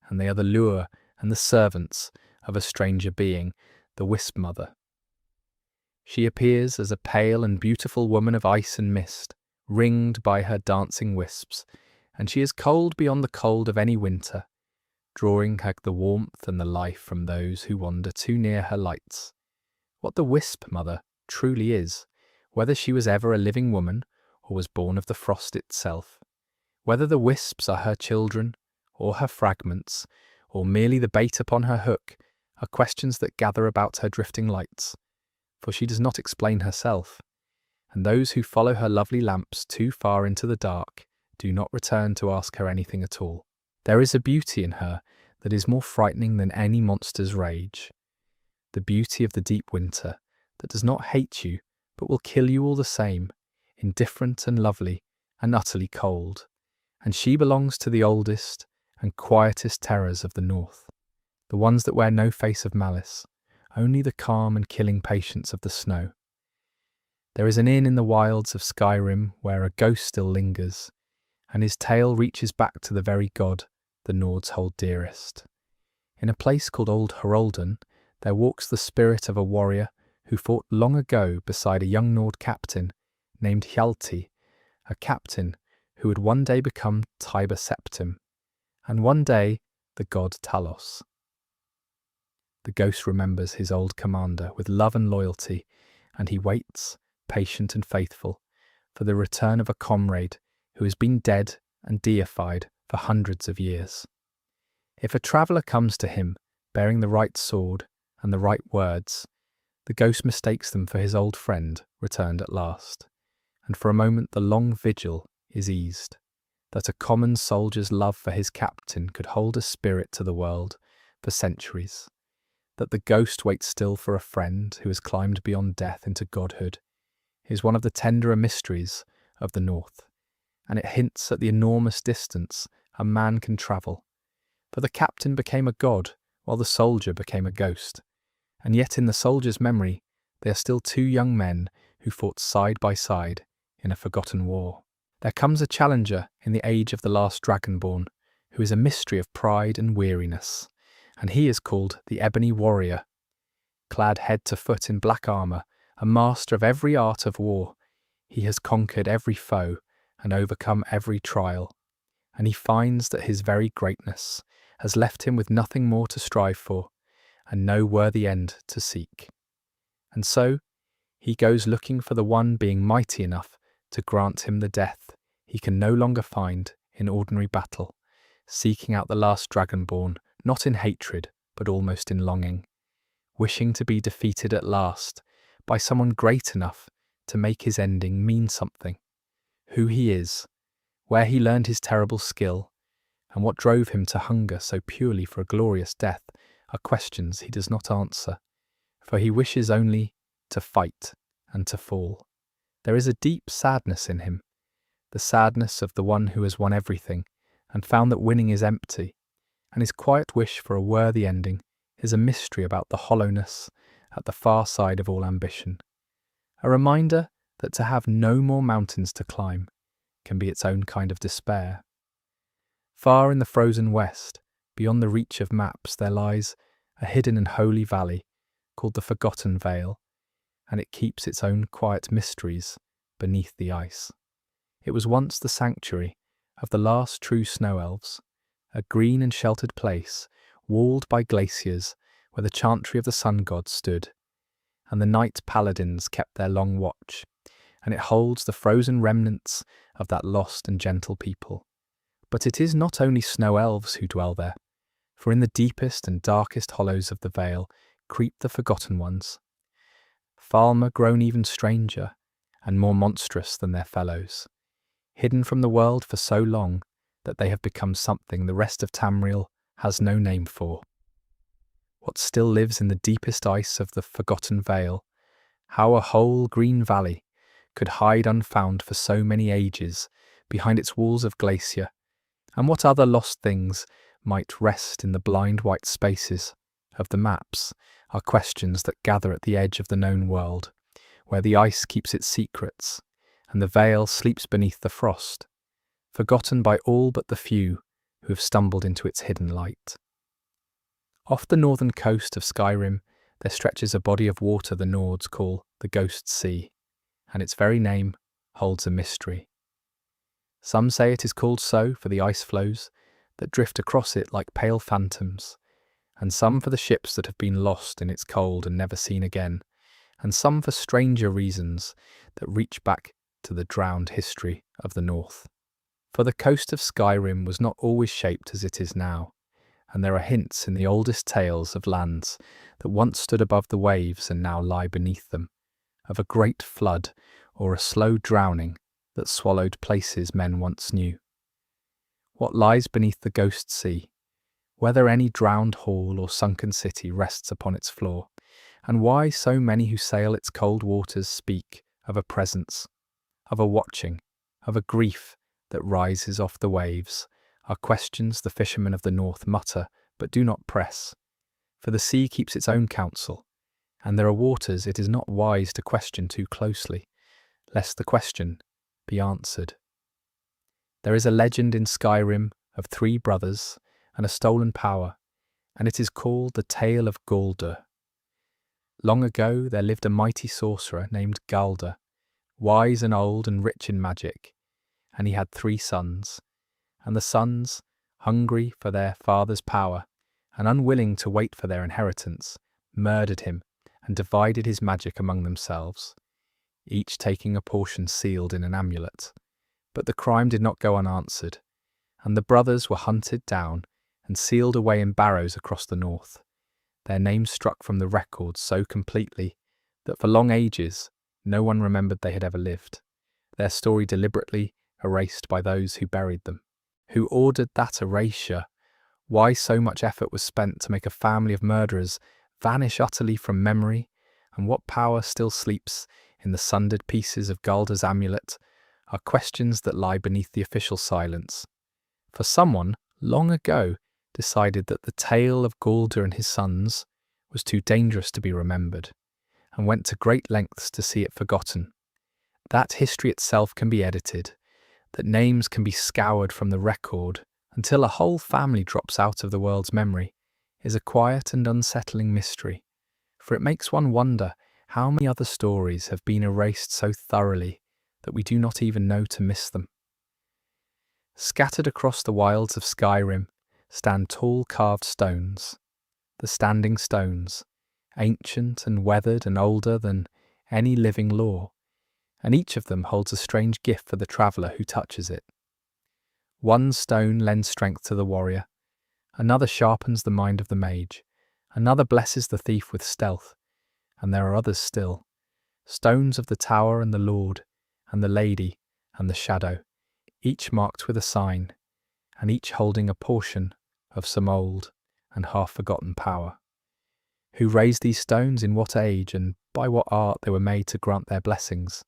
and they are the lure and the servants of a stranger being, the Wisp Mother. She appears as a pale and beautiful woman of ice and mist, ringed by her dancing wisps, and she is cold beyond the cold of any winter, drawing the warmth and the life from those who wander too near her lights. What the Wisp Mother truly is, whether she was ever a living woman or was born of the frost itself, whether the wisps are her children or her fragments, or merely the bait upon her hook, are questions that gather about her drifting lights, for she does not explain herself, and those who follow her lovely lamps too far into the dark do not return to ask her anything at all. There is a beauty in her that is more frightening than any monster's rage, the beauty of the deep winter that does not hate you but will kill you all the same, indifferent and lovely and utterly cold, and she belongs to the oldest and quietest terrors of the north, the ones that wear no face of malice, only the calm and killing patience of the snow. There is an inn in the wilds of Skyrim where a ghost still lingers, and his tale reaches back to the very god the Nords hold dearest. In a place called Old Harolden, there walks the spirit of a warrior who fought long ago beside a young Nord captain named Hjalti, a captain who would one day become Tiber Septim, and one day the god Talos. The ghost remembers his old commander with love and loyalty, and he waits, patient and faithful, for the return of a comrade who has been dead and deified for hundreds of years. If a traveller comes to him bearing the right sword and the right words, the ghost mistakes them for his old friend returned at last, and for a moment the long vigil is eased, that a common soldier's love for his captain could hold a spirit to the world for centuries, that the ghost waits still for a friend who has climbed beyond death into godhood, is one of the tenderer mysteries of the North, and it hints at the enormous distance a man can travel. For the captain became a god, while the soldier became a ghost, and yet in the soldier's memory they are still two young men who fought side by side in a forgotten war. There comes a challenger in the age of the last dragonborn, who is a mystery of pride and weariness, and he is called the Ebony Warrior. Clad head to foot in black armour, a master of every art of war, he has conquered every foe and overcome every trial, and he finds that his very greatness has left him with nothing more to strive for, and no worthy end to seek. And so he goes looking for the one being mighty enough to grant him the death he can no longer find in ordinary battle, seeking out the last dragonborn, not in hatred, but almost in longing, wishing to be defeated at last by someone great enough to make his ending mean something. Who he is, where he learned his terrible skill, and what drove him to hunger so purely for a glorious death are questions he does not answer, for he wishes only to fight and to fall. There is a deep sadness in him, the sadness of the one who has won everything and found that winning is empty, and his quiet wish for a worthy ending is a mystery about the hollowness at the far side of all ambition, a reminder that to have no more mountains to climb can be its own kind of despair. Far in the frozen west, beyond the reach of maps, there lies a hidden and holy valley called the Forgotten Vale, and it keeps its own quiet mysteries beneath the ice. It was once the sanctuary of the last true Snow Elves, a green and sheltered place, walled by glaciers, where the chantry of the sun god stood, and the night paladins kept their long watch, and it holds the frozen remnants of that lost and gentle people. But it is not only Snow Elves who dwell there, for in the deepest and darkest hollows of the vale creep the Forgotten Ones, Thalmor grown even stranger and more monstrous than their fellows, hidden from the world for so long that they have become something the rest of Tamriel has no name for. What still lives in the deepest ice of the Forgotten Vale, how a whole green valley could hide unfound for so many ages behind its walls of glacier, and what other lost things might rest in the blind white spaces of the maps, are questions that gather at the edge of the known world, where the ice keeps its secrets, and the veil sleeps beneath the frost, forgotten by all but the few who have stumbled into its hidden light. Off the northern coast of Skyrim, there stretches a body of water the Nords call the Ghost Sea, and its very name holds a mystery. Some say it is called so for the ice floes that drift across it like pale phantoms, and some for the ships that have been lost in its cold and never seen again, and some for stranger reasons that reach back to the drowned history of the North. For the coast of Skyrim was not always shaped as it is now, and there are hints in the oldest tales of lands that once stood above the waves and now lie beneath them, of a great flood or a slow drowning that swallowed places men once knew. What lies beneath the Ghost Sea? Whether any drowned hall or sunken city rests upon its floor, and why so many who sail its cold waters speak of a presence, of a watching, of a grief that rises off the waves, are questions the fishermen of the North mutter but do not press. For the sea keeps its own counsel, and there are waters it is not wise to question too closely, lest the question be answered. There is a legend in Skyrim of 3 brothers and a stolen power, and it is called the Tale of Galdr. Long ago there lived a mighty sorcerer named Galdr, wise and old and rich in magic, and he had 3 sons. And the sons, hungry for their father's power and unwilling to wait for their inheritance, murdered him and divided his magic among themselves, each taking a portion sealed in an amulet. But the crime did not go unanswered, and the brothers were hunted down and sealed away in barrows across the North, their names struck from the records so completely that for long ages no one remembered they had ever lived, their story deliberately erased by those who buried them. Who ordered that erasure? Why so much effort was spent to make a family of murderers vanish utterly from memory? And what power still sleeps in the sundered pieces of Galdr's amulet are questions that lie beneath the official silence. For someone, long ago, decided that the tale of Galdr and his sons was too dangerous to be remembered, and went to great lengths to see it forgotten. That history itself can be edited, that names can be scoured from the record until a whole family drops out of the world's memory, is a quiet and unsettling mystery, for it makes one wonder how many other stories have been erased so thoroughly that we do not even know to miss them. Scattered across the wilds of Skyrim stand tall carved stones, the Standing Stones, ancient and weathered and older than any living lore, and each of them holds a strange gift for the traveller who touches it. One stone lends strength to the warrior, another sharpens the mind of the mage, another blesses the thief with stealth, and there are others still, stones of the tower and the lord, and the lady and the shadow, each marked with a sign, and each holding a portion of some old and half-forgotten power. Who raised these stones, in what age, and by what art they were made to grant their blessings,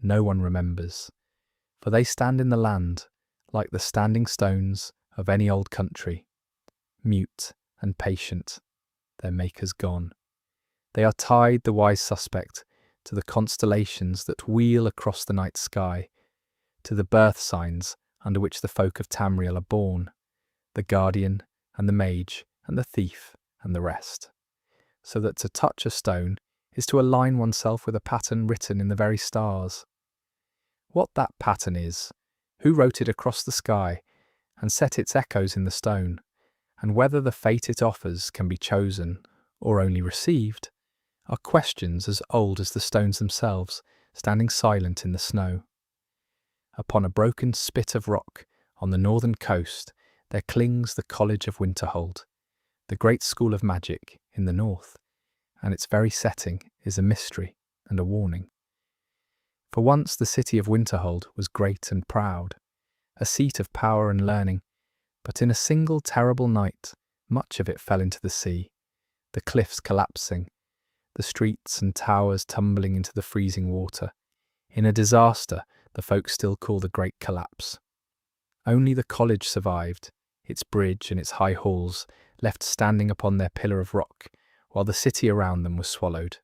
no one remembers, for they stand in the land like the standing stones of any old country, mute and patient, their makers gone. They are tied, the wise suspect, to the constellations that wheel across the night sky, to the birth signs under which the folk of Tamriel are born, the guardian and the mage and the thief and the rest, so that to touch a stone is to align oneself with a pattern written in the very stars. What that pattern is, who wrote it across the sky and set its echoes in the stone, and whether the fate it offers can be chosen or only received, are questions as old as the stones themselves, standing silent in the snow. Upon a broken spit of rock on the northern coast there clings the College of Winterhold, the great school of magic in the north, and its very setting is a mystery and a warning. For once the city of Winterhold was great and proud, a seat of power and learning, but in a single terrible night much of it fell into the sea, the cliffs collapsing, the streets and towers tumbling into the freezing water, in a disaster the folk still call the Great Collapse. Only the college survived, its bridge and its high halls left standing upon their pillar of rock, while the city around them was swallowed,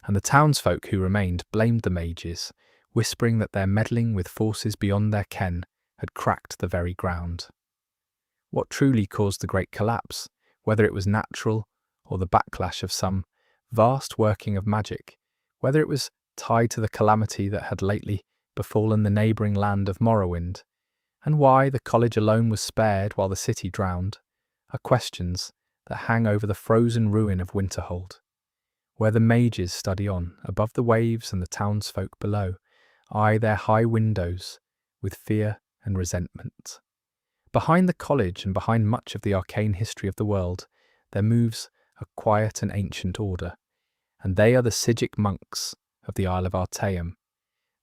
and the townsfolk who remained blamed the mages, whispering that their meddling with forces beyond their ken had cracked the very ground. What truly caused the Great Collapse, whether it was natural or the backlash of some vast working of magic, whether it was tied to the calamity that had lately befallen the neighbouring land of Morrowind, and why the college alone was spared while the city drowned, are questions that hang over the frozen ruin of Winterhold, where the mages study on, above the waves, and the townsfolk below eye their high windows with fear and resentment. Behind the college and behind much of the arcane history of the world, there moves a quiet and ancient order, and they are the Sigic monks of the Isle of Artaeum,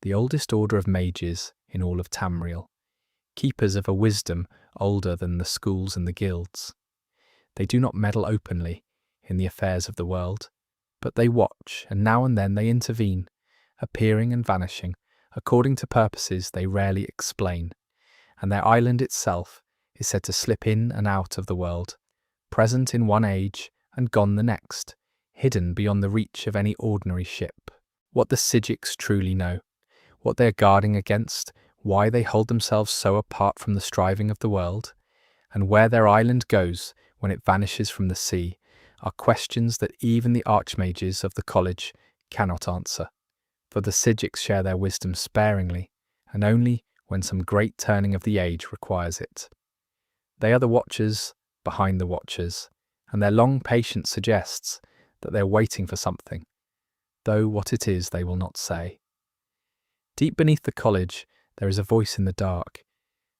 the oldest order of mages in all of Tamriel, keepers of a wisdom older than the schools and the guilds. They do not meddle openly in the affairs of the world, but they watch, and now and then they intervene, appearing and vanishing, according to purposes they rarely explain, and their island itself is said to slip in and out of the world, present in one age and gone the next, hidden beyond the reach of any ordinary ship. What the Sigics truly know, what they are guarding against, why they hold themselves so apart from the striving of the world, and where their island goes when it vanishes from the sea, are questions that even the archmages of the college cannot answer, for the Sigics share their wisdom sparingly, and only when some great turning of the age requires it. They are the watchers behind the watchers, and their long patience suggests that they are waiting for something, though what it is they will not say. Deep beneath the college there is a voice in the dark,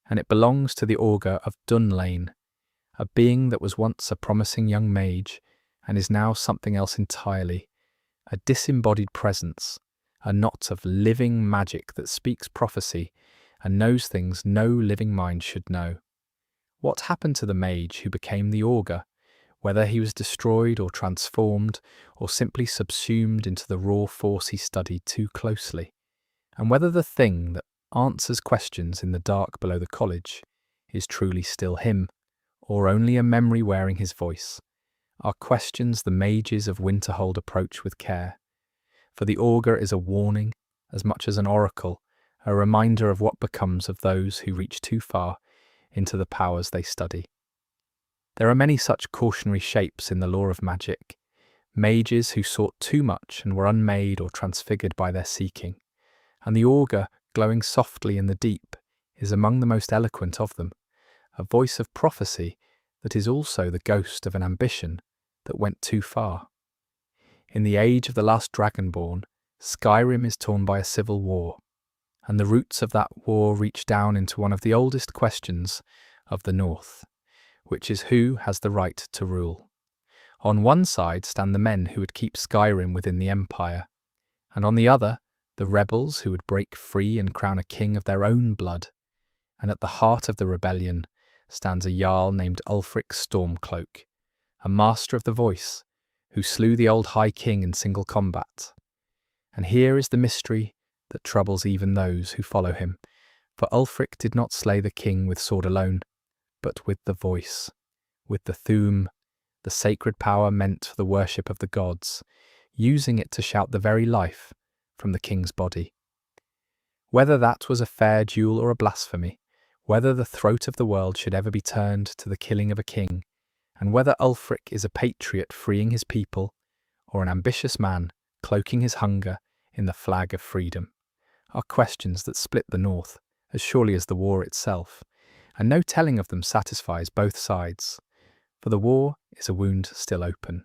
and it belongs to the augur of Dunlane, a being that was once a promising young mage, and is now something else entirely, a disembodied presence, a knot of living magic that speaks prophecy and knows things no living mind should know. What happened to the mage who became the augur, whether he was destroyed or transformed, or simply subsumed into the raw force he studied too closely, and whether the thing that answers questions in the dark below the college is truly still him, or only a memory wearing his voice, are questions the mages of Winterhold approach with care. For the augur is a warning, as much as an oracle, a reminder of what becomes of those who reach too far into the powers they study. There are many such cautionary shapes in the lore of magic, mages who sought too much and were unmade or transfigured by their seeking, and the augur, glowing softly in the deep, is among the most eloquent of them, a voice of prophecy that is also the ghost of an ambition that went too far. In the age of the last Dragonborn, Skyrim is torn by a civil war, and the roots of that war reach down into one of the oldest questions of the North, which is who has the right to rule. On one side stand the men who would keep Skyrim within the Empire, and on the other, the rebels who would break free and crown a king of their own blood. And at the heart of the rebellion stands a Jarl named Ulfric Stormcloak, a master of the voice, who slew the old High King in single combat. And here is the mystery that troubles even those who follow him, for Ulfric did not slay the king with sword alone, but with the voice, with the Thu'um, the sacred power meant for the worship of the gods, using it to shout the very life from the king's body. Whether that was a fair duel or a blasphemy, whether the throat of the world should ever be turned to the killing of a king, and whether Ulfric is a patriot freeing his people, or an ambitious man cloaking his hunger in the flag of freedom, are questions that split the North as surely as the war itself, and no telling of them satisfies both sides, for the war is a wound still open,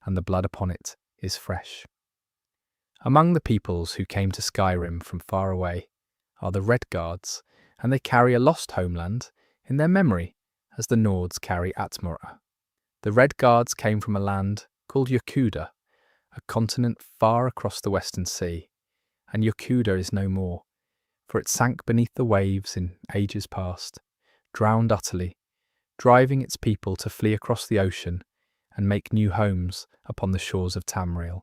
and the blood upon it is fresh. Among the peoples who came to Skyrim from far away are the Redguards, and they carry a lost homeland in their memory as the Nords carry Atmora. The Redguards came from a land called Yokuda, a continent far across the Western Sea, and Yokuda is no more, for it sank beneath the waves in ages past, drowned utterly, driving its people to flee across the ocean and make new homes upon the shores of Tamriel.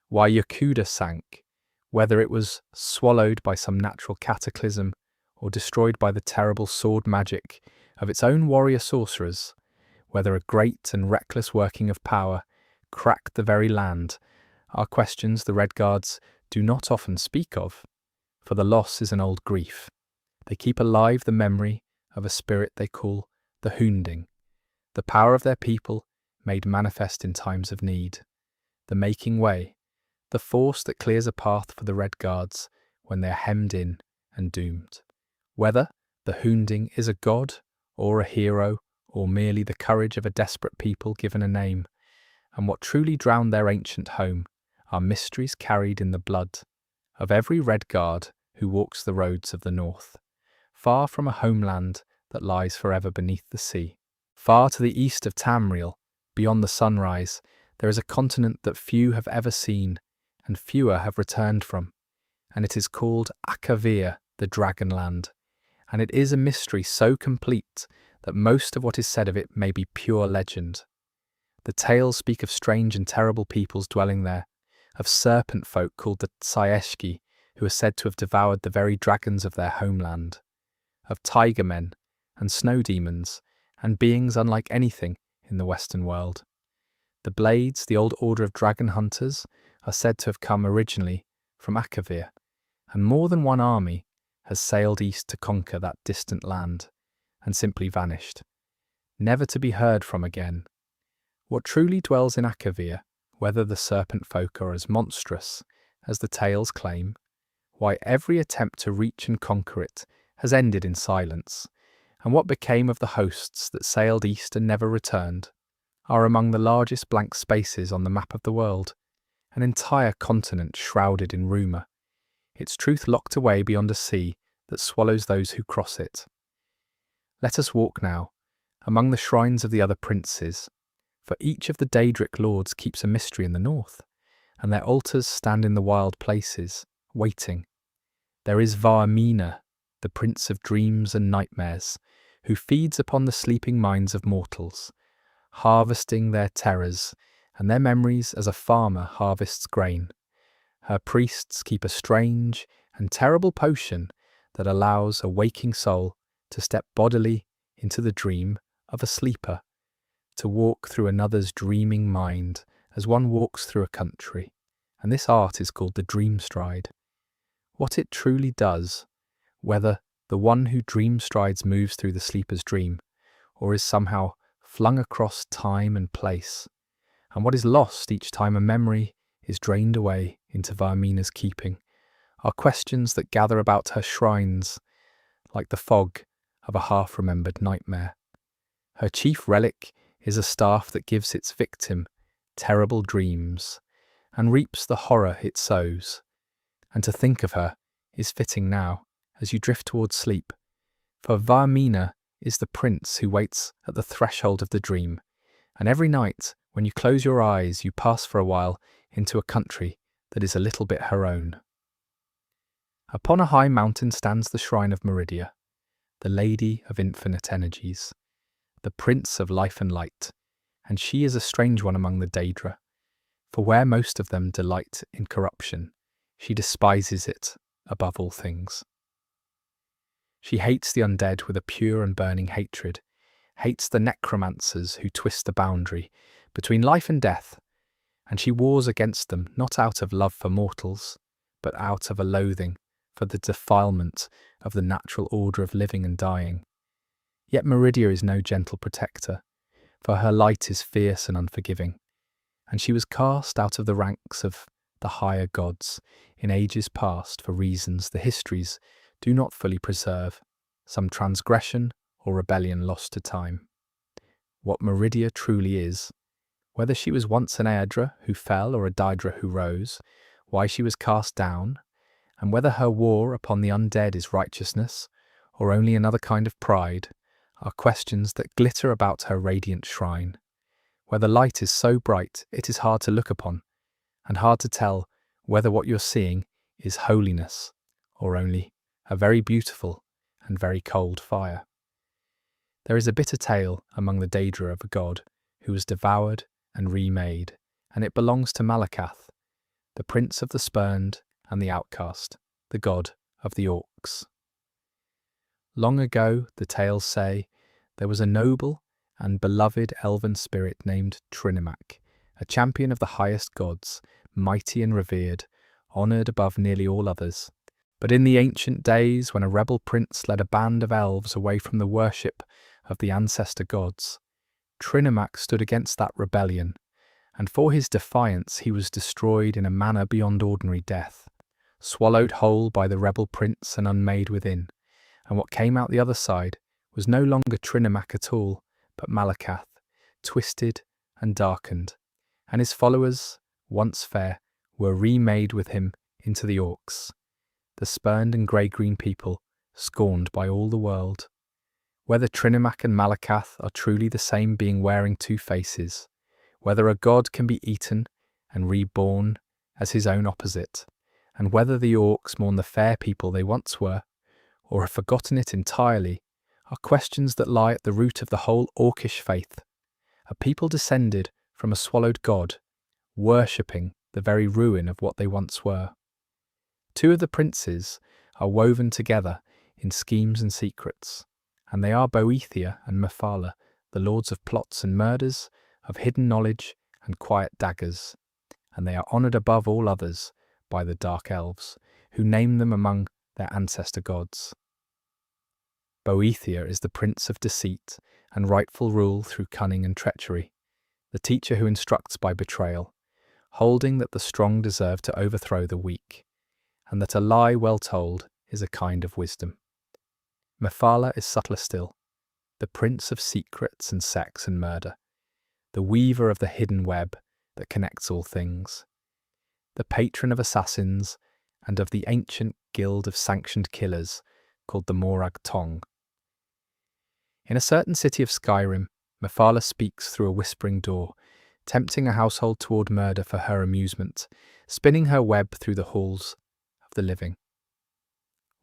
Why Yokuda sank, whether it was swallowed by some natural cataclysm or destroyed by the terrible sword magic of its own warrior sorcerers, whether a great and reckless working of power cracked the very land, are questions the Redguards do not often speak of, for the loss is an old grief. They keep alive the memory of a spirit they call the Hunding, the power of their people made manifest in times of need. the making way, the force that clears a path for the Red Guards when they are hemmed in and doomed. Whether the Hunding is a god, or a hero, or merely the courage of a desperate people given a name, and what truly drowned their ancient home are mysteries carried in the blood of every Red Guard who walks the roads of the north, far from a homeland that lies forever beneath the sea. Far to the east of Tamriel, beyond the sunrise, there is a continent that few have ever seen, and fewer have returned from, and it is called Akavir, the Dragonland, and it is a mystery so complete that most of what is said of it may be pure legend. The tales speak of strange and terrible peoples dwelling there, of serpent folk called the Tsaeshki, who are said to have devoured the very dragons of their homeland, of tiger men and snow demons, and beings unlike anything in the Western world. The Blades, the old order of dragon hunters, are said to have come originally from Akavir, and more than one army has sailed east to conquer that distant land, and simply vanished, never to be heard from again. What truly dwells in Akavir, whether the serpent folk are as monstrous as the tales claim, why every attempt to reach and conquer it has ended in silence, and what became of the hosts that sailed east and never returned, are among the largest blank spaces on the map of the world, an entire continent shrouded in rumour, its truth locked away beyond a sea that swallows those who cross it. Let us walk now among the shrines of the other princes, for each of the Daedric lords keeps a mystery in the north, and their altars stand in the wild places, waiting. There is Vaermina, the prince of dreams and nightmares, who feeds upon the sleeping minds of mortals, harvesting their terrors and their memories as a farmer harvests grain. Her priests keep a strange and terrible potion that allows a waking soul to step bodily into the dream of a sleeper, to walk through another's dreaming mind as one walks through a country, and this art is called the dream stride. What it truly does, whether the one who dream strides moves through the sleeper's dream, or is somehow flung across time and place, and what is lost each time a memory is drained away into Vaermina's keeping, are questions that gather about her shrines like the fog of a half-remembered nightmare. Her chief relic is a staff that gives its victim terrible dreams and reaps the horror it sows. And to think of her is fitting now as you drift towards sleep, for Vaermina is the prince who waits at the threshold of the dream, and every night when you close your eyes you pass for a while into a country that is a little bit her own. Upon a high mountain stands the shrine of Meridia, the Lady of Infinite Energies, the Prince of Life and Light, and she is a strange one among the Daedra, for where most of them delight in corruption, she despises it above all things. She hates the undead with a pure and burning hatred, hates the necromancers who twist the boundary between life and death, and she wars against them not out of love for mortals, but out of a loathing for the defilement of the natural order of living and dying. Yet Meridia is no gentle protector, for her light is fierce and unforgiving, and she was cast out of the ranks of the higher gods in ages past for reasons the histories do not fully preserve, some transgression or rebellion lost to time. What Meridia truly is, whether she was once an Aedra who fell or a Daedra who rose, why she was cast down, and whether her war upon the undead is righteousness or only another kind of pride, are questions that glitter about her radiant shrine, where the light is so bright it is hard to look upon, and hard to tell whether what you're seeing is holiness or only a very beautiful and very cold fire. There is a bitter tale among the Daedra of a god who was devoured and remade, and it belongs to Malakath, the prince of the spurned and the outcast, the god of the orcs. Long ago, the tales say, there was a noble and beloved elven spirit named Trinimac, a champion of the highest gods, mighty and revered, honoured above nearly all others. But in the ancient days, when a rebel prince led a band of elves away from the worship of the ancestor gods, Trinimac stood against that rebellion and for his defiance he was destroyed in a manner beyond ordinary death, swallowed whole by the rebel prince and unmade within, and what came out the other side was no longer Trinimac at all, but Malakath, twisted and darkened, and his followers, once fair, were remade with him into the orcs, the spurned and grey-green people, scorned by all the world. Whether Trinimac and Malakath are truly the same being wearing two faces, whether a god can be eaten and reborn as his own opposite, and whether the orcs mourn the fair people they once were, or have forgotten it entirely, are questions that lie at the root of the whole orcish faith. A people descended from a swallowed god, worshipping the very ruin of what they once were. Two of the princes are woven together in schemes and secrets, and they are Boethia and Mephala, the lords of plots and murders, of hidden knowledge and quiet daggers, and they are honoured above all others by the Dark Elves, who name them among their ancestor gods. Boethia is the prince of deceit and rightful rule through cunning and treachery, the teacher who instructs by betrayal, holding that the strong deserve to overthrow the weak, and that a lie well told is a kind of wisdom. Mephala is subtler still, the prince of secrets and sex and murder, the weaver of the hidden web that connects all things, the patron of assassins and of the ancient guild of sanctioned killers called the Morag Tong. In a certain city of Skyrim, Mephala speaks through a whispering door, tempting a household toward murder for her amusement, spinning her web through the halls of the living.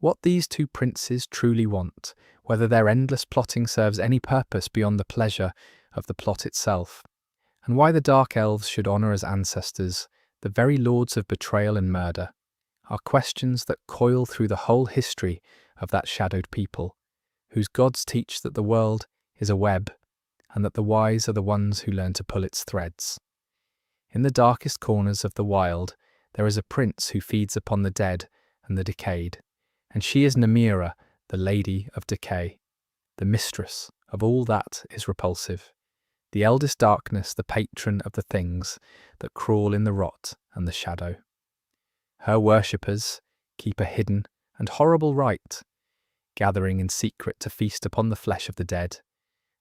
What these two princes truly want, whether their endless plotting serves any purpose beyond the pleasure of the plot itself, and why the Dark Elves should honour as ancestors the very lords of betrayal and murder, are questions that coil through the whole history of that shadowed people, whose gods teach that the world is a web, and that the wise are the ones who learn to pull its threads. In the darkest corners of the wild there is a prince who feeds upon the dead and the decayed, and she is Namira, the Lady of Decay, the mistress of all that is repulsive, the eldest darkness, the patron of the things that crawl in the rot and the shadow. Her worshippers keep a hidden and horrible rite, gathering in secret to feast upon the flesh of the dead,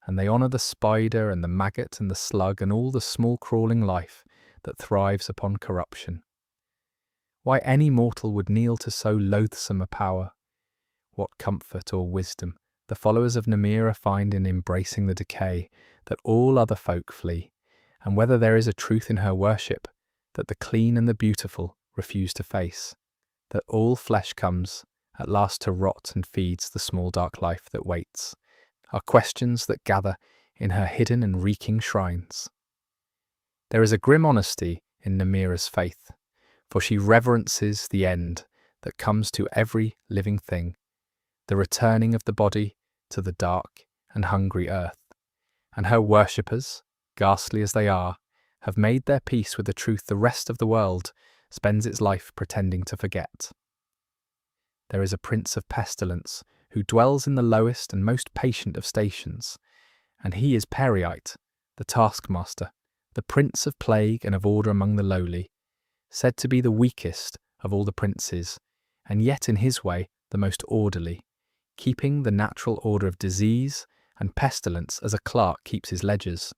and they honour the spider and the maggot and the slug and all the small crawling life that thrives upon corruption. Why any mortal would kneel to so loathsome a power? What comfort or wisdom the followers of Namira find in embracing the decay that all other folk flee, and whether there is a truth in her worship that the clean and the beautiful refuse to face, that all flesh comes at last to rot and feeds the small dark life that waits, are questions that gather in her hidden and reeking shrines. There is a grim honesty in Namira's faith, for she reverences the end that comes to every living thing, the returning of the body to the dark and hungry earth, and her worshippers, ghastly as they are, have made their peace with the truth the rest of the world spends its life pretending to forget. There is a prince of pestilence who dwells in the lowest and most patient of stations, and he is Periite, the taskmaster, the prince of plague and of order among the lowly, said to be the weakest of all the princes, and yet in his way the most orderly, keeping the natural order of disease and pestilence as a clerk keeps his ledgers.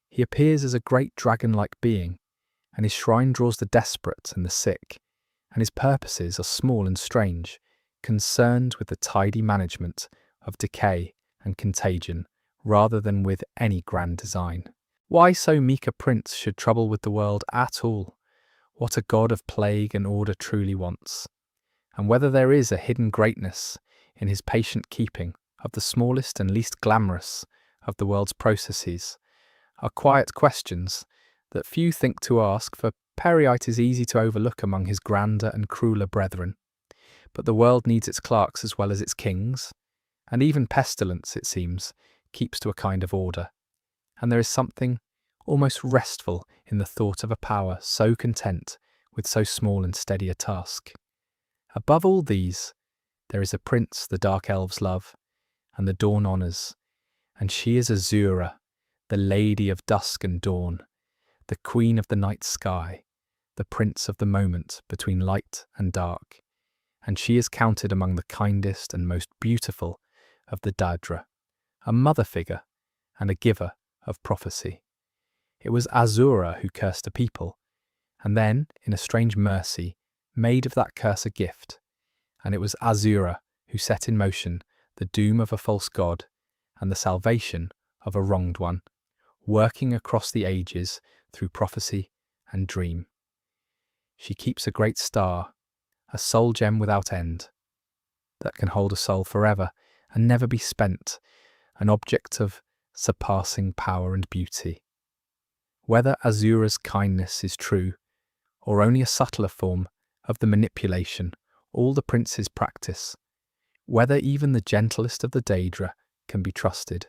He appears as a great dragon-like being, and his shrine draws the desperate and the sick, and his purposes are small and strange, concerned with the tidy management of decay and contagion rather than with any grand design. Why so meek a prince should trouble with the world at all, what a god of plague and order truly wants, and whether there is a hidden greatness in his patient keeping of the smallest and least glamorous of the world's processes, are quiet questions that few think to ask, for Periite is easy to overlook among his grander and crueler brethren. But the world needs its clerks as well as its kings, and even pestilence, it seems, keeps to a kind of order, and there is something almost restful in the thought of a power so content with so small and steady a task. Above all these, there is a prince the Dark Elves love, and the dawn honours, and she is Azura, the Lady of Dusk and Dawn, the queen of the night sky, the prince of the moment between light and dark, and she is counted among the kindest and most beautiful of the Daedra, a mother figure and a giver of prophecy. It was Azura who cursed a people, and then, in a strange mercy, made of that curse a gift, and it was Azura who set in motion the doom of a false god and the salvation of a wronged one, working across the ages through prophecy and dream. She keeps a great star, a soul gem without end, that can hold a soul forever and never be spent, an object of surpassing power and beauty. Whether Azura's kindness is true, or only a subtler form of the manipulation all the princes practice, whether even the gentlest of the Daedra can be trusted,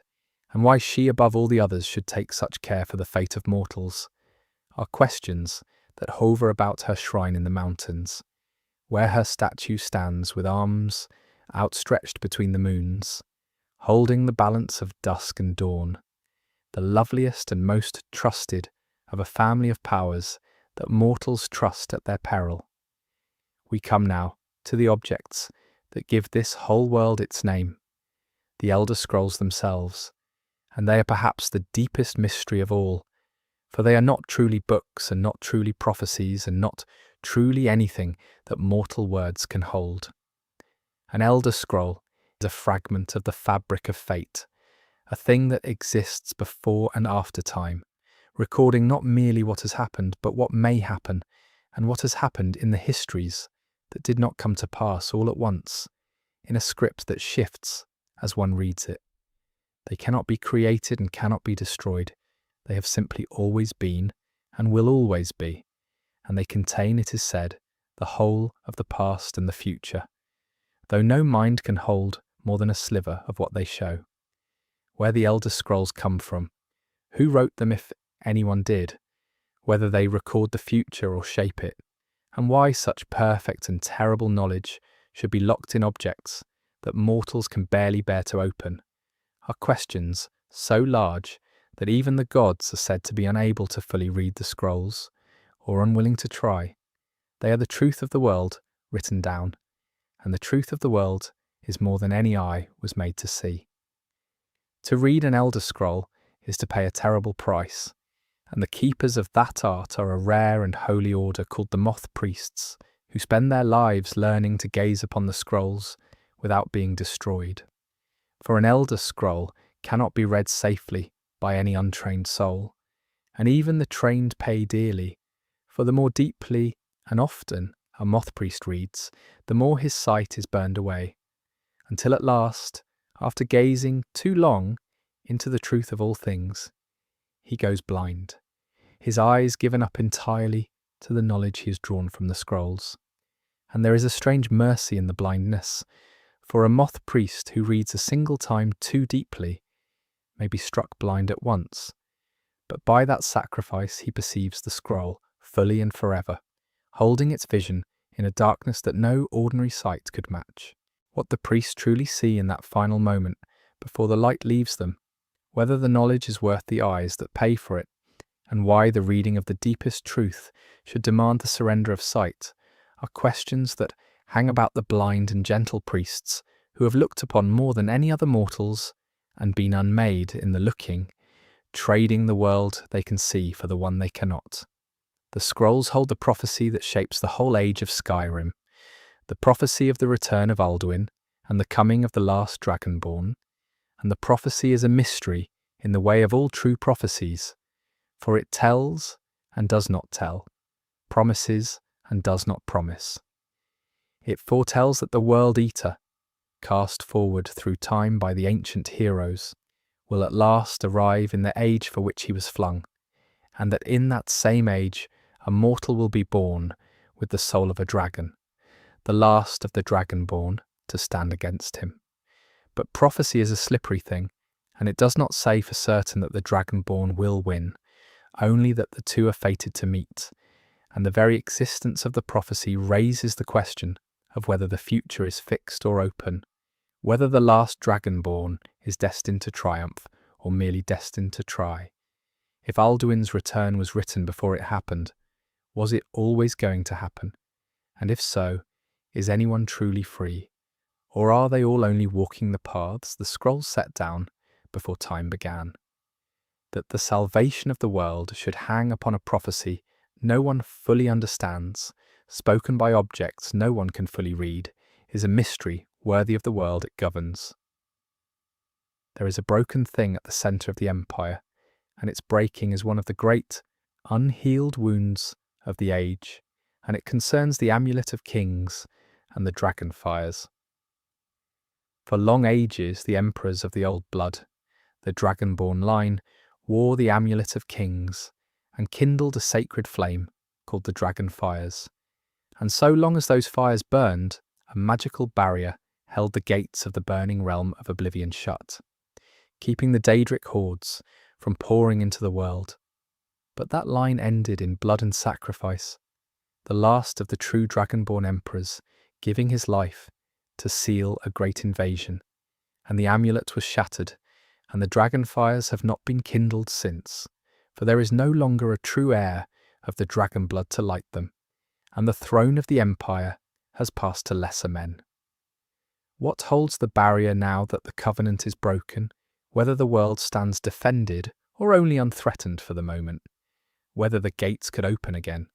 and why she above all the others should take such care for the fate of mortals, are questions that hover about her shrine in the mountains, where her statue stands with arms outstretched between the moons, holding the balance of dusk and dawn, the loveliest and most trusted of a family of powers that mortals trust at their peril. We come now to the objects that give this whole world its name, the Elder Scrolls themselves, and they are perhaps the deepest mystery of all, for they are not truly books and not truly prophecies and not truly anything that mortal words can hold. An Elder Scroll is a fragment of the fabric of fate, a thing that exists before and after time, recording not merely what has happened, but what may happen, and what has happened in the histories that did not come to pass all at once, in a script that shifts as one reads it. They cannot be created and cannot be destroyed. They have simply always been and will always be, and they contain, it is said, the whole of the past and the future, though no mind can hold more than a sliver of what they show. Where the Elder Scrolls come from, who wrote them if anyone did, whether they record the future or shape it, and why such perfect and terrible knowledge should be locked in objects that mortals can barely bear to open, are questions so large that even the gods are said to be unable to fully read the scrolls, or unwilling to try. They are the truth of the world written down, and the truth of the world is more than any eye was made to see. To read an Elder Scroll is to pay a terrible price, and the keepers of that art are a rare and holy order called the Moth Priests, who spend their lives learning to gaze upon the scrolls without being destroyed. For an Elder Scroll cannot be read safely by any untrained soul, and even the trained pay dearly, for the more deeply and often a Moth Priest reads, the more his sight is burned away, until at last, after gazing too long into the truth of all things, he goes blind, his eyes given up entirely to the knowledge he has drawn from the scrolls. And there is a strange mercy in the blindness, for a Moth Priest who reads a single time too deeply may be struck blind at once, but by that sacrifice he perceives the scroll fully and forever, holding its vision in a darkness that no ordinary sight could match. What the priests truly see in that final moment before the light leaves them, whether the knowledge is worth the eyes that pay for it, and why the reading of the deepest truth should demand the surrender of sight, are questions that hang about the blind and gentle priests who have looked upon more than any other mortals and been unmade in the looking, trading the world they can see for the one they cannot. The scrolls hold the prophecy that shapes the whole age of Skyrim, the prophecy of the return of Alduin and the coming of the last Dragonborn, and the prophecy is a mystery in the way of all true prophecies, for it tells and does not tell, promises and does not promise. It foretells that the World Eater, cast forward through time by the ancient heroes, will at last arrive in the age for which he was flung, and that in that same age a mortal will be born with the soul of a dragon, the last of the Dragonborn, to stand against him. But prophecy is a slippery thing, and it does not say for certain that the Dragonborn will win, only that the two are fated to meet, and the very existence of the prophecy raises the question of whether the future is fixed or open, whether the last Dragonborn is destined to triumph or merely destined to try. If Alduin's return was written before it happened, was it always going to happen? And if so, is anyone truly free? Or are they all only walking the paths the scrolls set down before time began? That the salvation of the world should hang upon a prophecy no one fully understands, spoken by objects no one can fully read, is a mystery worthy of the world it governs. There is a broken thing at the centre of the empire, and its breaking is one of the great, unhealed wounds of the age, and it concerns the amulet of kings and the dragon fires. For long ages the emperors of the old blood, the dragon-born line, wore the amulet of kings, and kindled a sacred flame called the dragon fires. And so long as those fires burned, a magical barrier held the gates of the burning realm of oblivion shut, keeping the Daedric hordes from pouring into the world. But that line ended in blood and sacrifice, the last of the true dragonborn emperors giving his life to seal a great invasion, and the amulet was shattered, and the dragon fires have not been kindled since, for there is no longer a true heir of the dragon blood to light them, and the throne of the empire has passed to lesser men. What holds the barrier now that the covenant is broken, whether the world stands defended or only unthreatened for the moment, whether the gates could open again,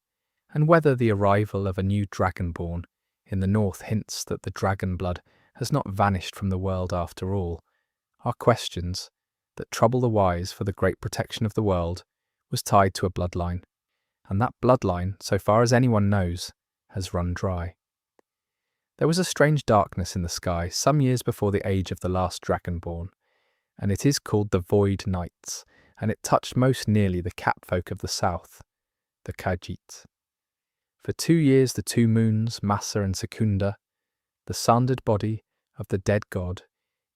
and whether the arrival of a new dragonborn in the north hints that the dragon blood has not vanished from the world after all, are questions that trouble the wise, for the great protection of the world was tied to a bloodline, and that bloodline, so far as anyone knows, has run dry. There was a strange darkness in the sky some years before the age of the last dragonborn, and it is called the Void Nights, and it touched most nearly the catfolk of the south, the Khajiit. For 2 years the 2 moons, Massa and Secunda, the sundered body of the dead god,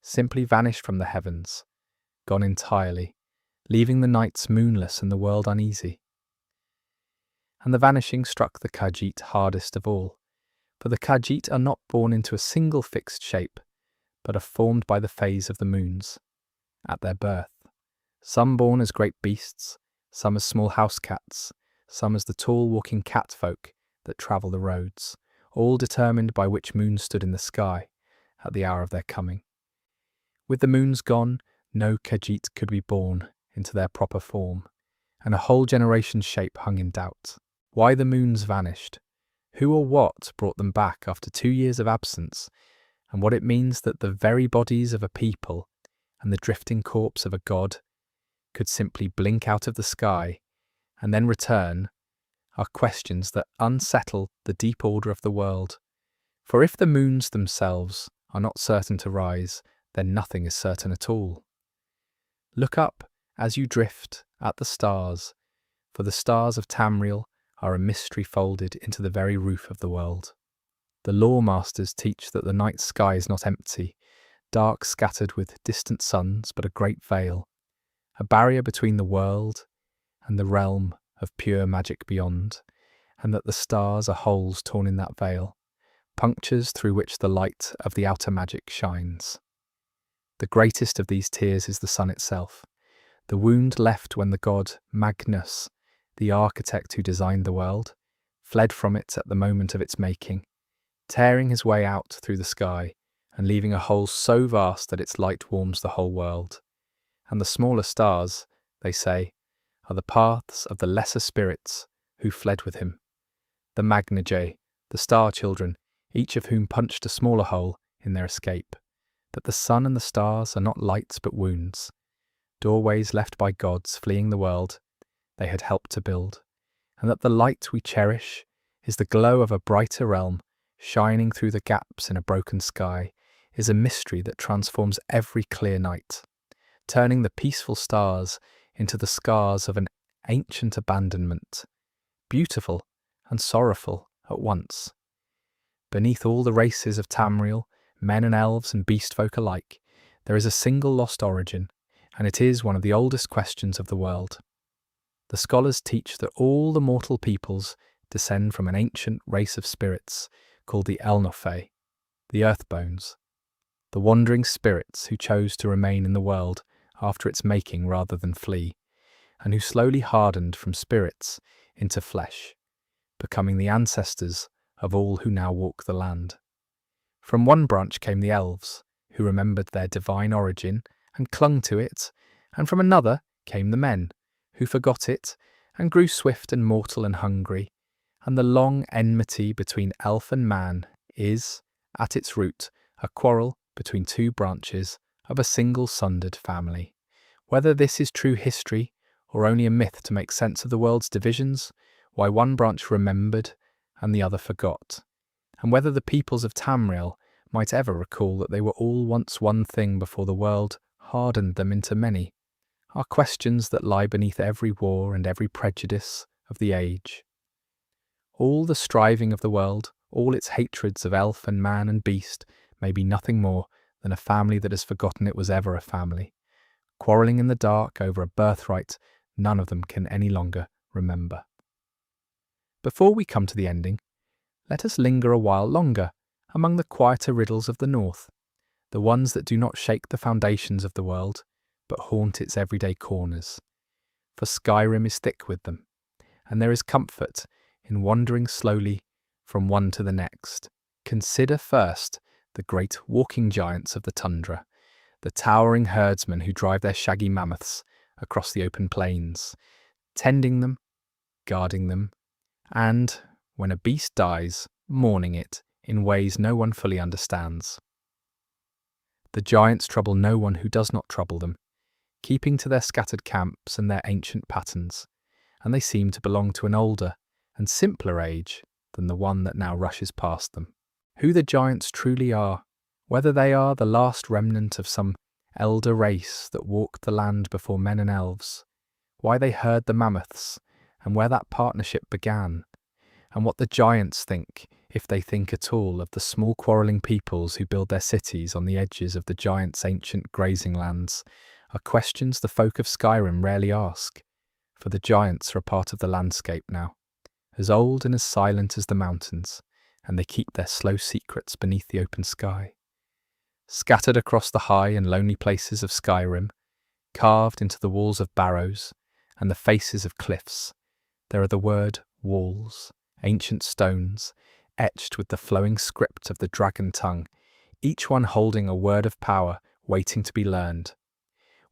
simply vanished from the heavens, gone entirely, leaving the nights moonless and the world uneasy. And the vanishing struck the Khajiit hardest of all, for the Khajiit are not born into a single fixed shape, but are formed by the phase of the moons, at their birth. Some born as great beasts, some as small house cats, some as the tall walking catfolk that travel the roads, all determined by which moon stood in the sky at the hour of their coming. With the moons gone, no Khajiit could be born into their proper form, and a whole generation's shape hung in doubt. Why the moons vanished, who or what brought them back after 2 years of absence, and what it means that the very bodies of a people and the drifting corpse of a god could simply blink out of the sky and then return, are questions that unsettle the deep order of the world. For if the moons themselves are not certain to rise, then nothing is certain at all. Look up as you drift at the stars, for the stars of Tamriel are a mystery folded into the very roof of the world. The lore masters teach that the night sky is not empty, dark scattered with distant suns, but a great veil, a barrier between the world and the realm of pure magic beyond, and that the stars are holes torn in that veil, punctures through which the light of the outer magic shines. The greatest of these tears is the sun itself, the wound left when the god Magnus, the architect who designed the world, fled from it at the moment of its making, tearing his way out through the sky and leaving a hole so vast that its light warms the whole world. And the smaller stars, they say, are the paths of the lesser spirits who fled with him, the Magnage, the star children, each of whom punched a smaller hole in their escape, that the sun and the stars are not lights but wounds, doorways left by gods fleeing the world they had helped to build, and that the light we cherish is the glow of a brighter realm shining through the gaps in a broken sky, is a mystery that transforms every clear night, turning the peaceful stars into the scars of an ancient abandonment, beautiful and sorrowful at once. Beneath all the races of Tamriel, men and elves and beast folk alike, there is a single lost origin, and it is one of the oldest questions of the world. The scholars teach that all the mortal peoples descend from an ancient race of spirits called the Elnophe, the Earthbones, the wandering spirits who chose to remain in the world after its making rather than flee, and who slowly hardened from spirits into flesh, becoming the ancestors of all who now walk the land. From one branch came the elves, who remembered their divine origin and clung to it, and from another came the men, who forgot it and grew swift and mortal and hungry, and the long enmity between elf and man is, at its root, a quarrel between two branches of a single sundered family. Whether this is true history or only a myth to make sense of the world's divisions, why one branch remembered and the other forgot, and whether the peoples of Tamriel might ever recall that they were all once one thing before the world hardened them into many, are questions that lie beneath every war and every prejudice of the age. All the striving of the world, all its hatreds of elf and man and beast, may be nothing more than a family that has forgotten it was ever a family, quarrelling in the dark over a birthright none of them can any longer remember. Before we come to the ending, let us linger a while longer among the quieter riddles of the north, the ones that do not shake the foundations of the world, but haunt its everyday corners. For Skyrim is thick with them, and there is comfort in wandering slowly from one to the next. Consider first the great walking giants of the tundra, the towering herdsmen who drive their shaggy mammoths across the open plains, tending them, guarding them, and, when a beast dies, mourning it in ways no one fully understands. The giants trouble no one who does not trouble them, keeping to their scattered camps and their ancient patterns, and they seem to belong to an older and simpler age than the one that now rushes past them. Who the giants truly are, whether they are the last remnant of some elder race that walked the land before men and elves, why they herd the mammoths, and where that partnership began, and what the giants think, if they think at all, of the small quarrelling peoples who build their cities on the edges of the giants' ancient grazing lands, are questions the folk of Skyrim rarely ask, for the giants are a part of the landscape now, as old and as silent as the mountains, and they keep their slow secrets beneath the open sky. Scattered across the high and lonely places of Skyrim, carved into the walls of barrows and the faces of cliffs, there are the word walls, ancient stones, etched with the flowing script of the dragon tongue, each one holding a word of power waiting to be learned.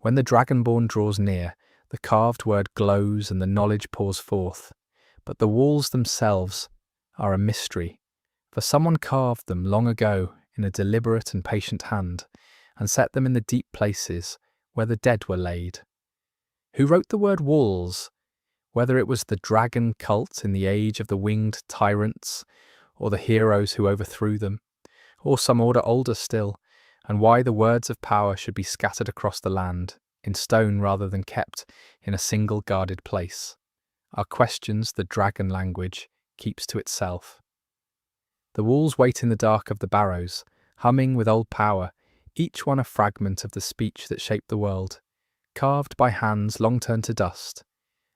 When the dragonborn draws near, the carved word glows and the knowledge pours forth, but the walls themselves are a mystery, for someone carved them long ago in a deliberate and patient hand, and set them in the deep places where the dead were laid. Who wrote the word walls? Whether it was the dragon cult in the age of the winged tyrants, or the heroes who overthrew them, or some order older still, and why the words of power should be scattered across the land, in stone rather than kept in a single guarded place, are questions the dragon language keeps to itself. The walls wait in the dark of the barrows, humming with old power, each one a fragment of the speech that shaped the world, carved by hands long turned to dust,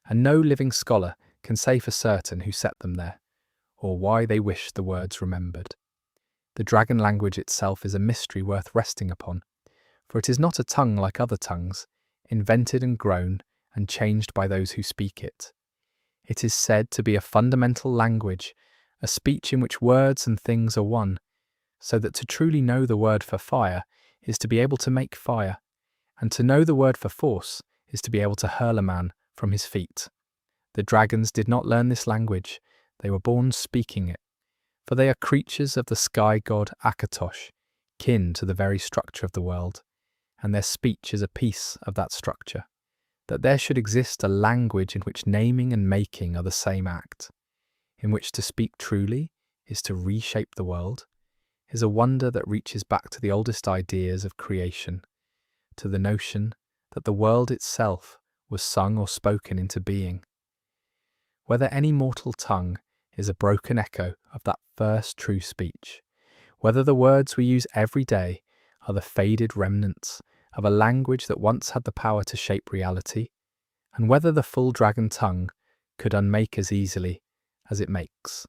and no living scholar can say for certain who set them there, or why they wish the words remembered. The dragon language itself is a mystery worth resting upon, for it is not a tongue like other tongues, invented and grown and changed by those who speak it. It is said to be a fundamental language, a speech in which words and things are one, so that to truly know the word for fire is to be able to make fire, and to know the word for force is to be able to hurl a man from his feet. The dragons did not learn this language, they were born speaking it, for they are creatures of the sky god Akatosh, kin to the very structure of the world, and their speech is a piece of that structure. That there should exist a language in which naming and making are the same act, in which to speak truly is to reshape the world, is a wonder that reaches back to the oldest ideas of creation, to the notion that the world itself was sung or spoken into being. Whether any mortal tongue is a broken echo of that first true speech, whether the words we use every day are the faded remnants of a language that once had the power to shape reality, and whether the full dragon tongue could unmake as easily as it makes,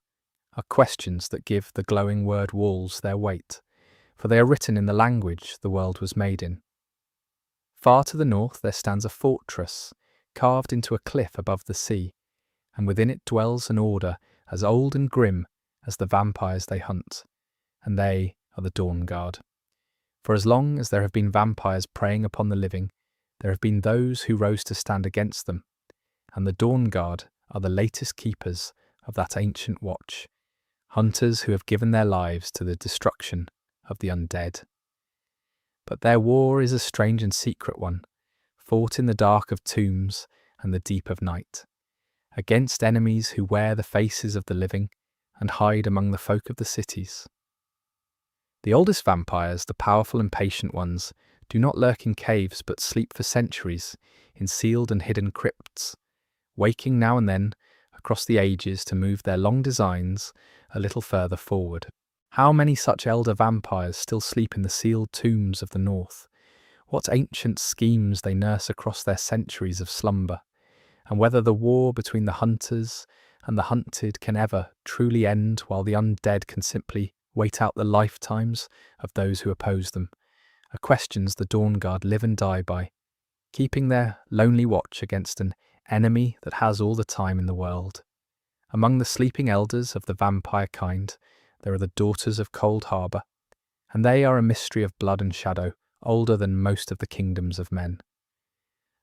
are questions that give the glowing word walls their weight, for they are written in the language the world was made in. Far to the north there stands a fortress, carved into a cliff above the sea, and within it dwells an order as old and grim as the vampires they hunt, and they are the Dawn Guard. For as long as there have been vampires preying upon the living, there have been those who rose to stand against them, and the Dawn Guard are the latest keepers of that ancient watch, hunters who have given their lives to the destruction of the undead. But their war is a strange and secret one, fought in the dark of tombs and the deep of night, against enemies who wear the faces of the living and hide among the folk of the cities. The oldest vampires, the powerful and patient ones, do not lurk in caves but sleep for centuries in sealed and hidden crypts, waking now and then across the ages to move their long designs a little further forward. How many such elder vampires still sleep in the sealed tombs of the north? What ancient schemes they nurse across their centuries of slumber, and whether the war between the hunters and the hunted can ever truly end while the undead can simply wait out the lifetimes of those who oppose them, are questions the Dawn Guard live and die by, keeping their lonely watch against an enemy that has all the time in the world. Among the sleeping elders of the vampire kind, there are the Daughters of Cold Harbour, and they are a mystery of blood and shadow, older than most of the kingdoms of men.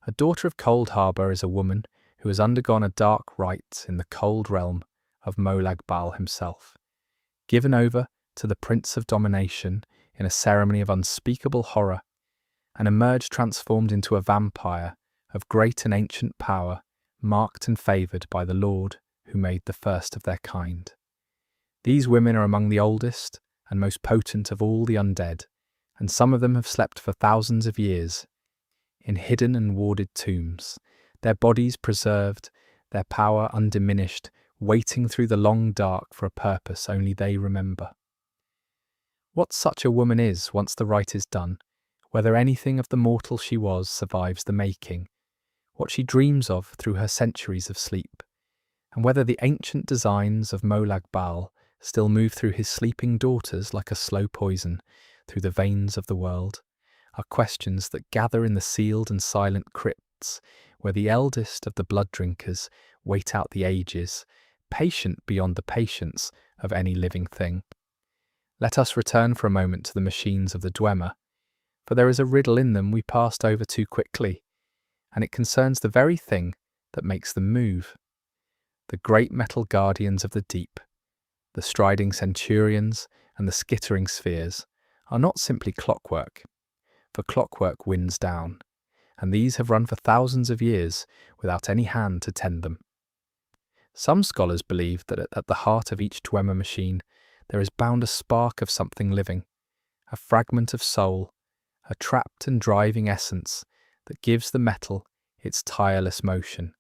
A Daughter of Cold Harbour is a woman who has undergone a dark rite in the cold realm of Molag Bal himself, given over to the Prince of Domination in a ceremony of unspeakable horror, and emerged transformed into a vampire of great and ancient power, marked and favoured by the Lord who made the first of their kind. These women are among the oldest and most potent of all the undead, and some of them have slept for thousands of years in hidden and warded tombs, their bodies preserved, their power undiminished, waiting through the long dark for a purpose only they remember. What such a woman is once the rite is done, whether anything of the mortal she was survives the making, what she dreams of through her centuries of sleep, and whether the ancient designs of Molag Bal still move through his sleeping daughters like a slow poison through the veins of the world, are questions that gather in the sealed and silent crypts, where the eldest of the blood drinkers wait out the ages, patient beyond the patience of any living thing. Let us return for a moment to the machines of the Dwemer, for there is a riddle in them we passed over too quickly, and it concerns the very thing that makes them move. The great metal guardians of the deep, the striding centurions and the skittering spheres, are not simply clockwork, for clockwork winds down, and these have run for thousands of years without any hand to tend them. Some scholars believe that at the heart of each Dwemer machine there is bound a spark of something living, a fragment of soul, a trapped and driving essence that gives the metal its tireless motion,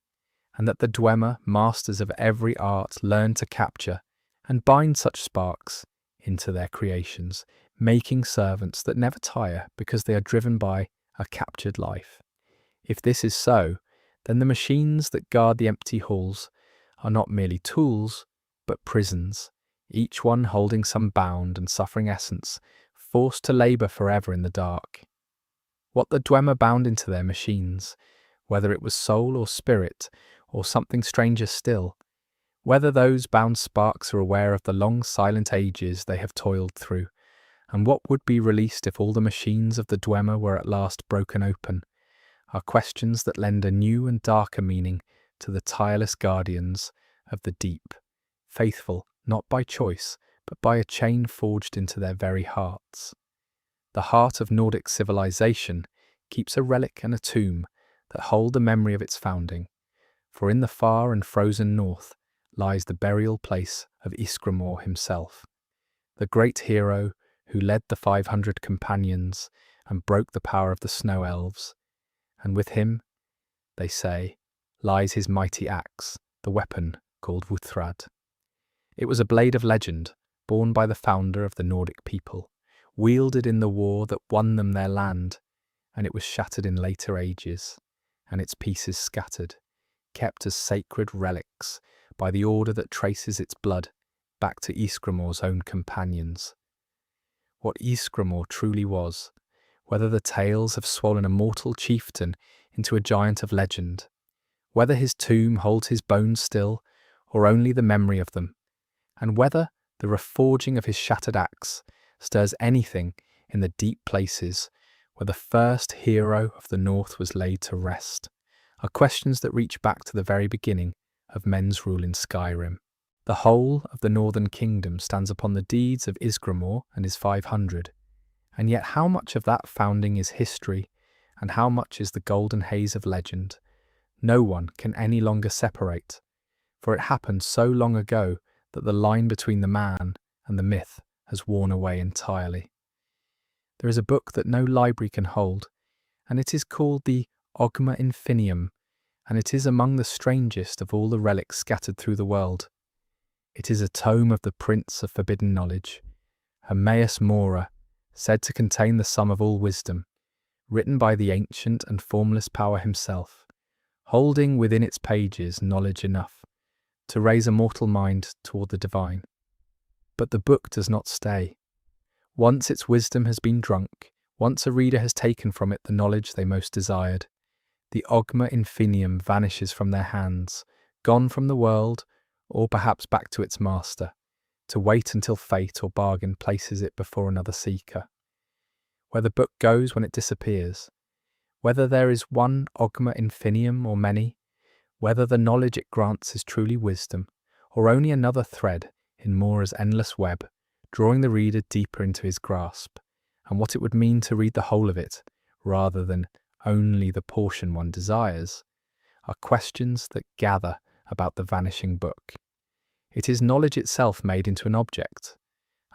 and that the Dwemer, masters of every art, learn to capture and bind such sparks into their creations, making servants that never tire because they are driven by a captured life. If this is so, then the machines that guard the empty halls are not merely tools, but prisons, each one holding some bound and suffering essence, forced to labour forever in the dark. What the Dwemer bound into their machines, whether it was soul or spirit, or something stranger still, whether those bound sparks are aware of the long silent ages they have toiled through, and what would be released if all the machines of the Dwemer were at last broken open, are questions that lend a new and darker meaning to the tireless guardians of the deep, faithful not by choice, but by a chain forged into their very hearts. The heart of Nordic civilization keeps a relic and a tomb that hold the memory of its founding, for in the far and frozen north lies the burial place of Ysgramor himself, the great hero who led the 500 companions and broke the power of the Snow Elves, and with him, they say, lies his mighty axe, the weapon called Wuthrad. It was a blade of legend, borne by the founder of the Nordic people, wielded in the war that won them their land, and it was shattered in later ages, and its pieces scattered, kept as sacred relics by the order that traces its blood back to Ysgramor's own companions. What Ysgramor truly was, whether the tales have swollen a mortal chieftain into a giant of legend, whether his tomb holds his bones still, or only the memory of them, and whether the reforging of his shattered axe stirs anything in the deep places where the first hero of the North was laid to rest, are questions that reach back to the very beginning of men's rule in Skyrim. The whole of the Northern Kingdom stands upon the deeds of Ysgramor and his 500, and yet how much of that founding is history, and how much is the golden haze of legend, no one can any longer separate, for it happened so long ago that the line between the man and the myth has worn away entirely. There is a book that no library can hold, and it is called the Ogma Infinium, and it is among the strangest of all the relics scattered through the world. It is a tome of the Prince of Forbidden Knowledge, Hermaeus Mora, said to contain the sum of all wisdom, written by the ancient and formless power himself, holding within its pages knowledge enough to raise a mortal mind toward the divine. But the book does not stay. Once its wisdom has been drunk, once a reader has taken from it the knowledge they most desired, the Ogma Infinium vanishes from their hands, gone from the world, or perhaps back to its master, to wait until fate or bargain places it before another seeker. Where the book goes when it disappears, whether there is one Ogma Infinium or many, whether the knowledge it grants is truly wisdom, or only another thread in Mora's endless web, drawing the reader deeper into his grasp, and what it would mean to read the whole of it, rather than only the portion one desires, are questions that gather about the vanishing book. It is knowledge itself made into an object,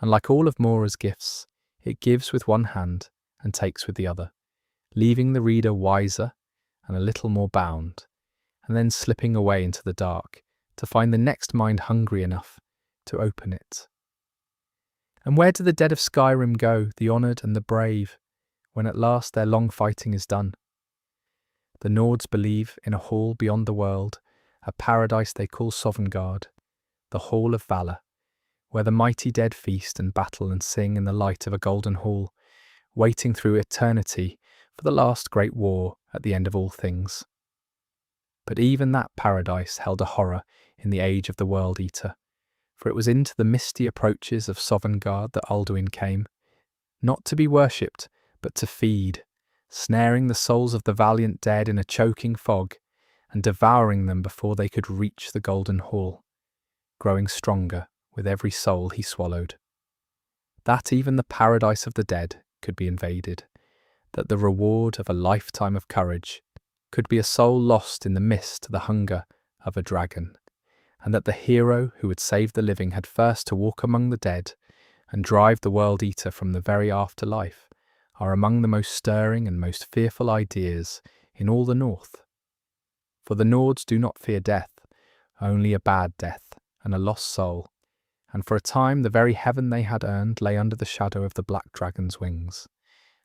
and like all of Mora's gifts, it gives with one hand and takes with the other, leaving the reader wiser and a little more bound, and then slipping away into the dark to find the next mind hungry enough to open it. And where do the dead of Skyrim go, the honoured and the brave, when at last their long fighting is done? The Nords believe in a hall beyond the world, a paradise they call Sovngarde, the Hall of Valour, where the mighty dead feast and battle and sing in the light of a golden hall, waiting through eternity for the last great war at the end of all things. But even that paradise held a horror in the age of the World Eater, for it was into the misty approaches of Sovngarde that Alduin came, not to be worshipped, but to feed, snaring the souls of the valiant dead in a choking fog, and devouring them before they could reach the golden hall, growing stronger with every soul he swallowed. That even the paradise of the dead could be invaded, that the reward of a lifetime of courage could be a soul lost in the mist to the hunger of a dragon, and that the hero who would save the living had first to walk among the dead and drive the World Eater from the very afterlife, are among the most stirring and most fearful ideas in all the North. For the Nords do not fear death, only a bad death and a lost soul, and for a time the very heaven they had earned lay under the shadow of the black dragon's wings,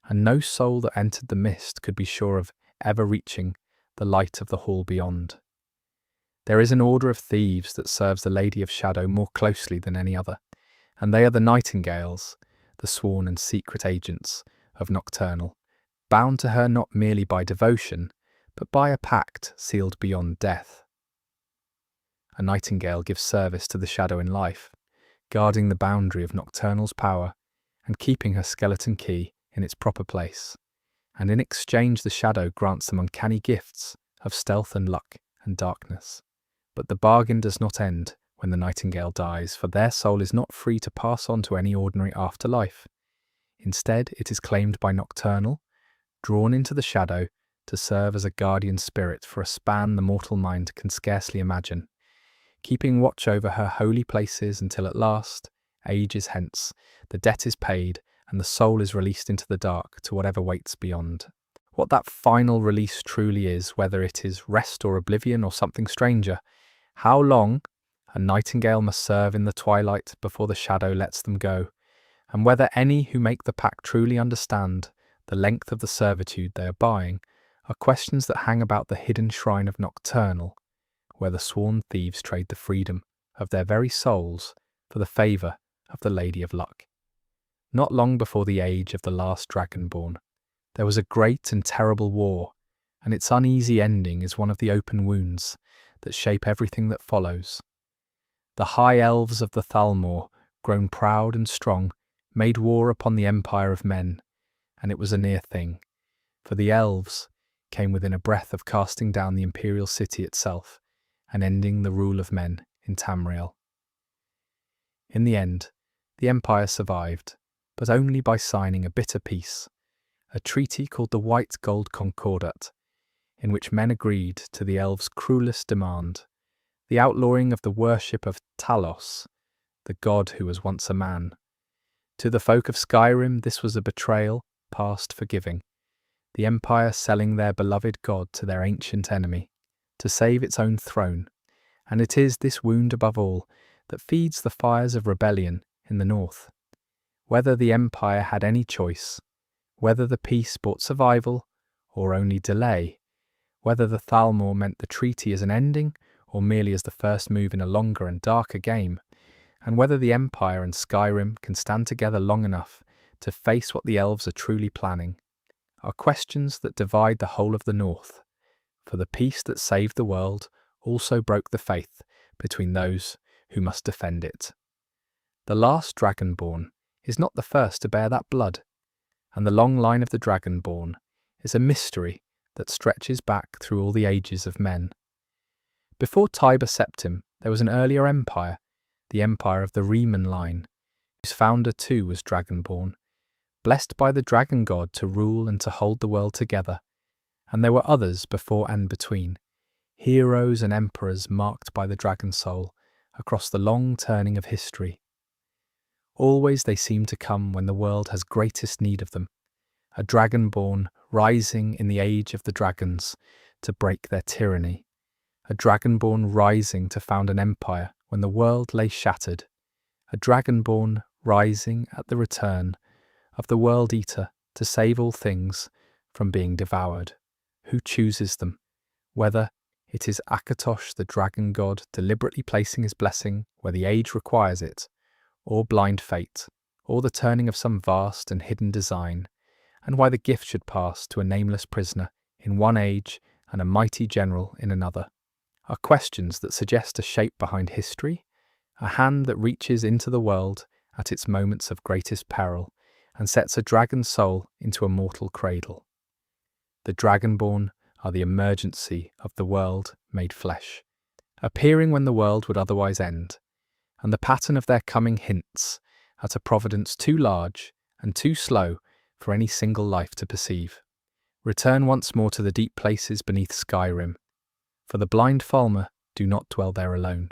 and no soul that entered the mist could be sure of ever reaching the light of the hall beyond. There is an order of thieves that serves the Lady of Shadow more closely than any other, and they are the Nightingales, the sworn and secret agents of Nocturnal, bound to her not merely by devotion, but by a pact sealed beyond death. A nightingale gives service to the Shadow in life, guarding the boundary of Nocturnal's power and keeping her skeleton key in its proper place, and in exchange the Shadow grants them uncanny gifts of stealth and luck and darkness. But the bargain does not end when the nightingale dies, for their soul is not free to pass on to any ordinary afterlife. Instead, it is claimed by Nocturnal, drawn into the Shadow to serve as a guardian spirit for a span the mortal mind can scarcely imagine, keeping watch over her holy places until at last, ages hence, the debt is paid and the soul is released into the dark to whatever waits beyond. What that final release truly is, whether it is rest or oblivion or something stranger, how long a nightingale must serve in the twilight before the Shadow lets them go, and whether any who make the pact truly understand the length of the servitude they are buying, are questions that hang about the hidden shrine of Nocturnal, where the sworn thieves trade the freedom of their very souls for the favour of the Lady of Luck. Not long before the age of the last Dragonborn, there was a great and terrible war, and its uneasy ending is one of the open wounds that shape everything that follows. The high elves of the Thalmor, grown proud and strong, made war upon the empire of men, and it was a near thing, for the elves came within a breath of casting down the imperial city itself and ending the rule of men in Tamriel. In the end, the empire survived, but only by signing a bitter peace, a treaty called the White Gold Concordat, in which men agreed to the elves' cruelest demand, the outlawing of the worship of Talos, the god who was once a man. To the folk of Skyrim, this was a betrayal past forgiving, the empire selling their beloved god to their ancient enemy, to save its own throne, and it is this wound above all that feeds the fires of rebellion in the north. Whether the empire had any choice, whether the peace brought survival or only delay, whether the Thalmor meant the treaty as an ending or merely as the first move in a longer and darker game, and whether the empire and Skyrim can stand together long enough to face what the elves are truly planning, are questions that divide the whole of the north, for the peace that saved the world also broke the faith between those who must defend it. The last Dragonborn is not the first to bear that blood, and the long line of the Dragonborn is a mystery that stretches back through all the ages of men. Before Tiber Septim, there was an earlier empire, the empire of the Riemann line, whose founder too was Dragonborn, blessed by the dragon god to rule and to hold the world together, and there were others before and between, heroes and emperors marked by the dragon soul across the long turning of history. Always they seem to come when the world has greatest need of them, a dragonborn rising in the age of the dragons to break their tyranny, a dragonborn rising to found an empire when the world lay shattered, a dragonborn rising at the return of the World Eater to save all things from being devoured. Who chooses them? Whether it is Akatosh, the dragon god, deliberately placing his blessing where the age requires it, or blind fate, or the turning of some vast and hidden design, and why the gift should pass to a nameless prisoner in one age and a mighty general in another, are questions that suggest a shape behind history, a hand that reaches into the world at its moments of greatest peril and sets a dragon soul into a mortal cradle. The Dragonborn are the emergency of the world made flesh, appearing when the world would otherwise end, and the pattern of their coming hints at a providence too large and too slow for any single life to perceive. Return once more to the deep places beneath Skyrim, for the blind Thalmor do not dwell there alone,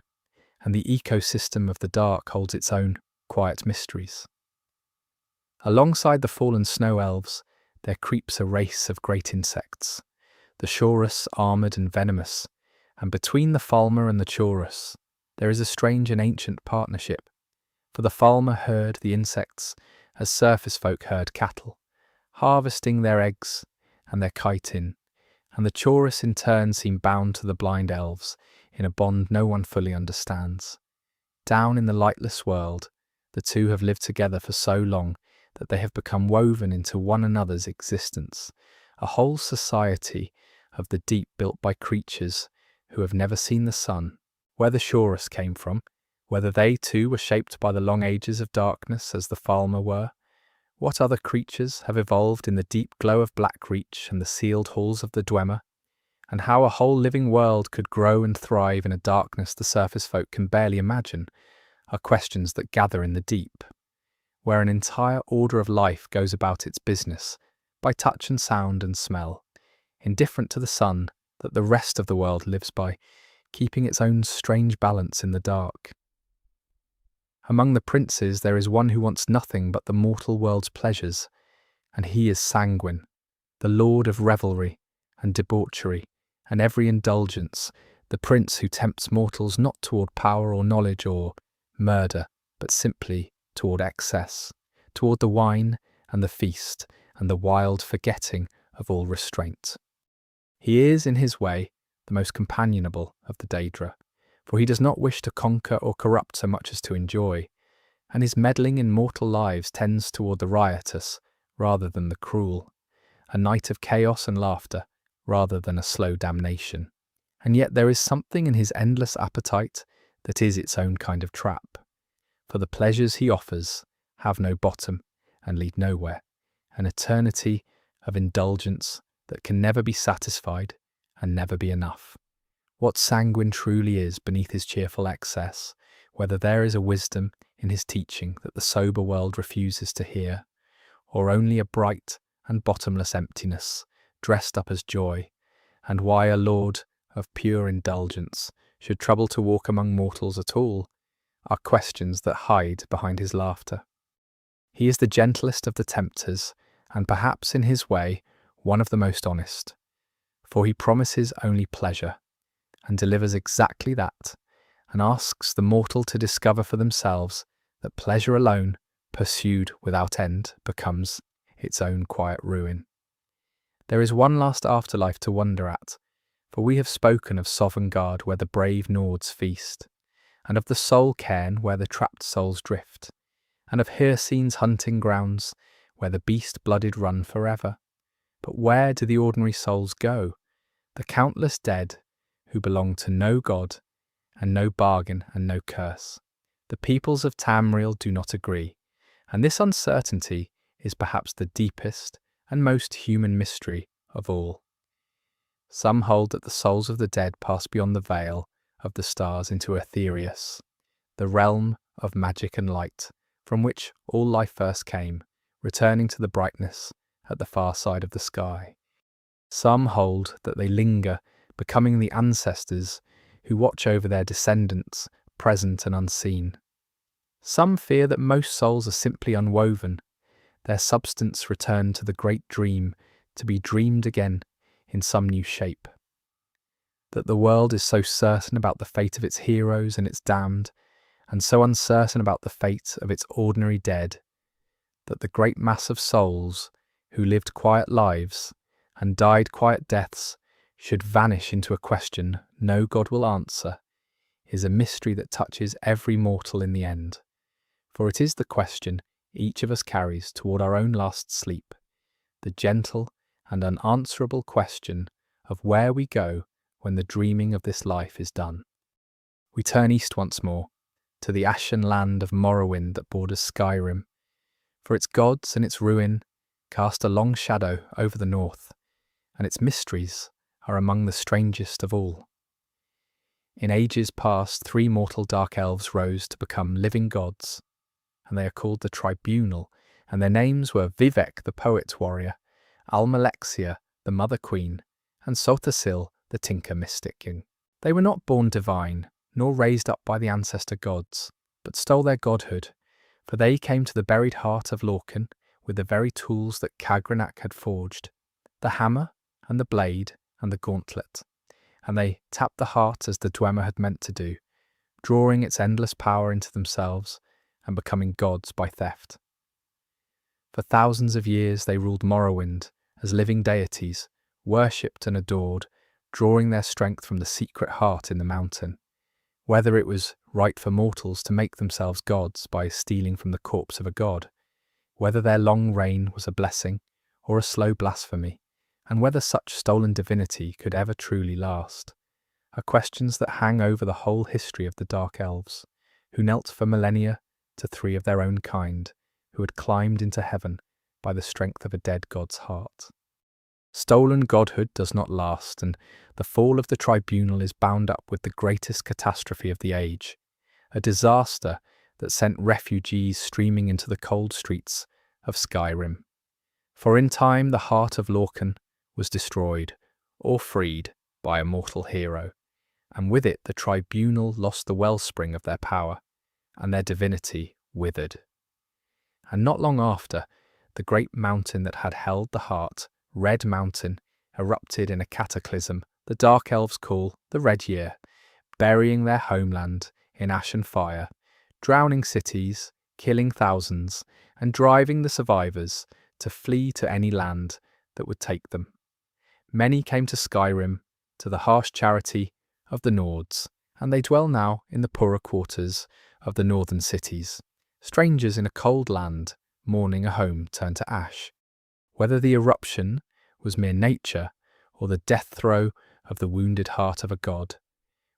and the ecosystem of the dark holds its own quiet mysteries. Alongside the fallen Snow Elves, there creeps a race of great insects, the Chorus armoured and venomous, and between the Thalmor and the Chorus there is a strange and ancient partnership, for the Thalmor herd the insects as surface folk herd cattle, harvesting their eggs and their chitin, and the Chorus in turn seem bound to the blind elves in a bond no one fully understands. Down in the lightless world, the two have lived together for so long that they have become woven into one another's existence, a whole society of the deep built by creatures who have never seen the sun. Where the Chorus came from, whether they too were shaped by the long ages of darkness as the Thalmor were, what other creatures have evolved in the deep glow of Blackreach and the sealed halls of the Dwemer, and how a whole living world could grow and thrive in a darkness the surface folk can barely imagine, are questions that gather in the deep, where an entire order of life goes about its business, by touch and sound and smell, indifferent to the sun that the rest of the world lives by, keeping its own strange balance in the dark. Among the princes there is one who wants nothing but the mortal world's pleasures, and he is Sanguine, the lord of revelry and debauchery and every indulgence, the prince who tempts mortals not toward power or knowledge or murder, but simply toward excess, toward the wine and the feast and the wild forgetting of all restraint. He is, in his way, the most companionable of the Daedra, for he does not wish to conquer or corrupt so much as to enjoy, and his meddling in mortal lives tends toward the riotous rather than the cruel, a night of chaos and laughter, rather than a slow damnation. And yet there is something in his endless appetite that is its own kind of trap. For the pleasures he offers have no bottom and lead nowhere, an eternity of indulgence that can never be satisfied and never be enough. What sanguine truly is beneath his cheerful excess, whether there is a wisdom in his teaching that the sober world refuses to hear, or only a bright and bottomless emptiness dressed up as joy, and why a lord of pure indulgence should trouble to walk among mortals at all, are questions that hide behind his laughter. He is the gentlest of the tempters, and perhaps in his way one of the most honest, for he promises only pleasure, and delivers exactly that, and asks the mortal to discover for themselves that pleasure alone, pursued without end, becomes its own quiet ruin. There is one last afterlife to wonder at, for we have spoken of Sovngarde where the brave Nords feast, and of the soul cairn where the trapped souls drift, and of Hircine's hunting grounds where the beast-blooded run forever. But where do the ordinary souls go, the countless dead who belong to no god and no bargain and no curse? The peoples of Tamriel do not agree, and this uncertainty is perhaps the deepest and most human mystery of all. Some hold that the souls of the dead pass beyond the veil of the stars into Aetherius, the realm of magic and light, from which all life first came, returning to the brightness at the far side of the sky. Some hold that they linger, becoming the ancestors who watch over their descendants, present and unseen. Some fear that most souls are simply unwoven, their substance returned to the great dream, to be dreamed again in some new shape. That the world is so certain about the fate of its heroes and its damned, and so uncertain about the fate of its ordinary dead, that the great mass of souls who lived quiet lives and died quiet deaths should vanish into a question no god will answer, is a mystery that touches every mortal in the end. For it is the question each of us carries toward our own last sleep, the gentle and unanswerable question of where we go when the dreaming of this life is done. We turn east once more, to the ashen land of Morrowind that borders Skyrim, for its gods and its ruin cast a long shadow over the north, and its mysteries are among the strangest of all. In ages past, 3 mortal dark elves rose to become living gods, and they are called the Tribunal, and their names were Vivek the poet warrior, Almalexia the mother queen, and Sothasil the tinker mystic king. They were not born divine, nor raised up by the ancestor gods, but stole their godhood, for they came to the buried heart of Lorcan with the very tools that Kagrenak had forged, the hammer and the blade and the gauntlet, and they tapped the heart as the Dwemer had meant to do, drawing its endless power into themselves and becoming gods by theft. For thousands of years they ruled Morrowind as living deities, worshipped and adored, drawing their strength from the secret heart in the mountain. Whether it was right for mortals to make themselves gods by stealing from the corpse of a god, whether their long reign was a blessing or a slow blasphemy, and whether such stolen divinity could ever truly last, are questions that hang over the whole history of the Dark Elves, who knelt for millennia to 3 of their own kind, who had climbed into heaven by the strength of a dead god's heart. Stolen godhood does not last, and the fall of the Tribunal is bound up with the greatest catastrophe of the age, a disaster that sent refugees streaming into the cold streets of Skyrim. For in time the heart of Lorcan was destroyed, or freed, by a mortal hero, and with it the Tribunal lost the wellspring of their power, and their divinity withered. And not long after, the great mountain that had held the heart, Red Mountain, erupted in a cataclysm the Dark Elves call the Red Year, burying their homeland in ash and fire, drowning cities, killing thousands, and driving the survivors to flee to any land that would take them. Many came to Skyrim, to the harsh charity of the Nords, and they dwell now in the poorer quarters of the northern cities, strangers in a cold land, mourning a home turned to ash. Whether the eruption was mere nature, or the death throe of the wounded heart of a god.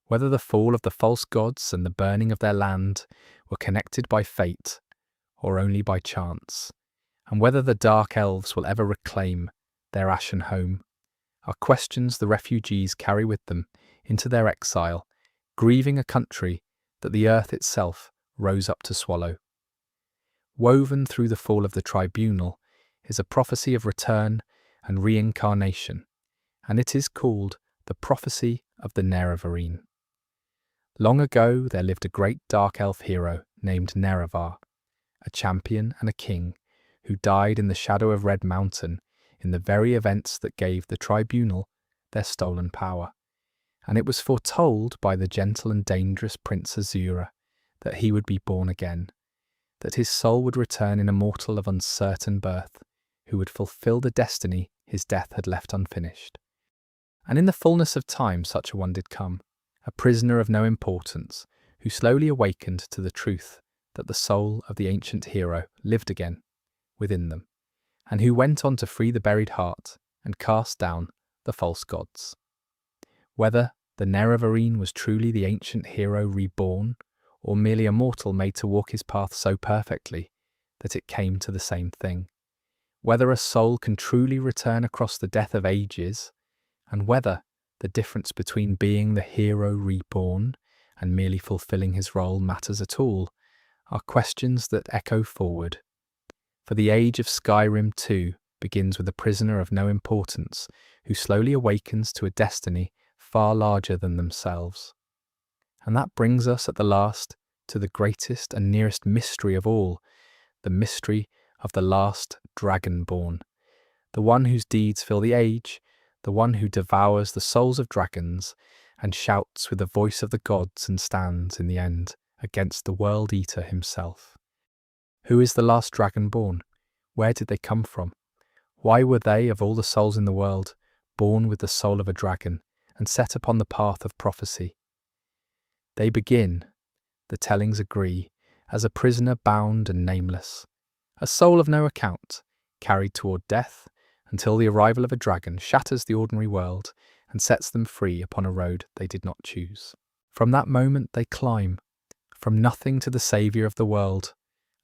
Whether the fall of the false gods and the burning of their land were connected by fate or only by chance, and whether the Dark Elves will ever reclaim their ashen home, are questions the refugees carry with them into their exile, grieving a country that the earth itself rose up to swallow. Woven through the fall of the tribunal is a prophecy of return and reincarnation, and it is called the prophecy of the Nerevarine. Long ago there lived a great dark elf hero named Nerevar, a champion and a king, who died in the shadow of Red Mountain in the very events that gave the tribunal their stolen power. And it was foretold by the gentle and dangerous Prince Azura that he would be born again, that his soul would return in a mortal of uncertain birth, who would fulfill the destiny his death had left unfinished. And in the fullness of time such a one did come, a prisoner of no importance, who slowly awakened to the truth that the soul of the ancient hero lived again within them, and who went on to free the buried heart and cast down the false gods. Whether the Nerevarine was truly the ancient hero reborn, or merely a mortal made to walk his path so perfectly that it came to the same thing, whether a soul can truly return across the death of ages, and whether the difference between being the hero reborn and merely fulfilling his role matters at all, are questions that echo forward. For the age of Skyrim too begins with a prisoner of no importance who slowly awakens to a destiny far larger than themselves. And that brings us at the last to the greatest and nearest mystery of all, the mystery of the last Dragonborn, the one whose deeds fill the age, the one who devours the souls of dragons and shouts with the voice of the gods and stands, in the end, against the World Eater himself. Who is the last Dragonborn? Where did they come from? Why were they, of all the souls in the world, born with the soul of a dragon and set upon the path of prophecy? They begin, the tellings agree, as a prisoner bound and nameless, a soul of no account, carried toward death, until the arrival of a dragon shatters the ordinary world and sets them free upon a road they did not choose. From that moment they climb, from nothing to the saviour of the world,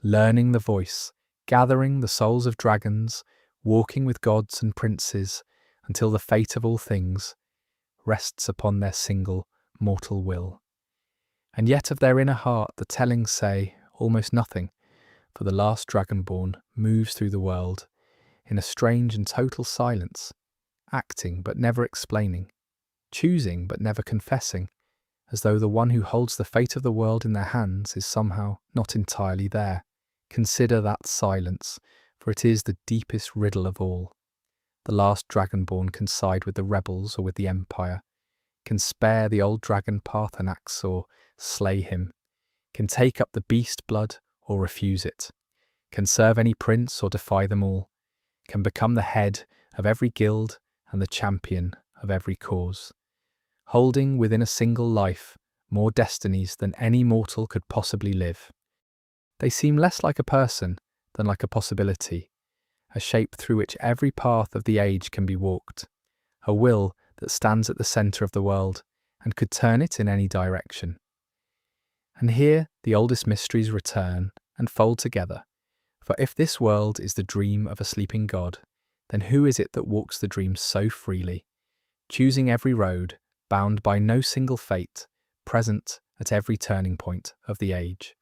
learning the voice, gathering the souls of dragons, walking with gods and princes, until the fate of all things rests upon their single mortal will. And yet of their inner heart the tellings say almost nothing, for the last Dragonborn moves through the world in a strange and total silence, acting but never explaining, choosing but never confessing, as though the one who holds the fate of the world in their hands is somehow not entirely there. Consider that silence, for it is the deepest riddle of all. The last Dragonborn can side with the rebels or with the Empire, can spare the old dragon Parthenax or slay him, can take up the beast blood or refuse it, can serve any prince or defy them all, can become the head of every guild and the champion of every cause, holding within a single life more destinies than any mortal could possibly live. They seem less like a person than like a possibility, a shape through which every path of the age can be walked, a will that stands at the centre of the world and could turn it in any direction. And here the oldest mysteries return and fold together. For if this world is the dream of a sleeping god, then who is it that walks the dream so freely, choosing every road, bound by no single fate, present at every turning point of the age?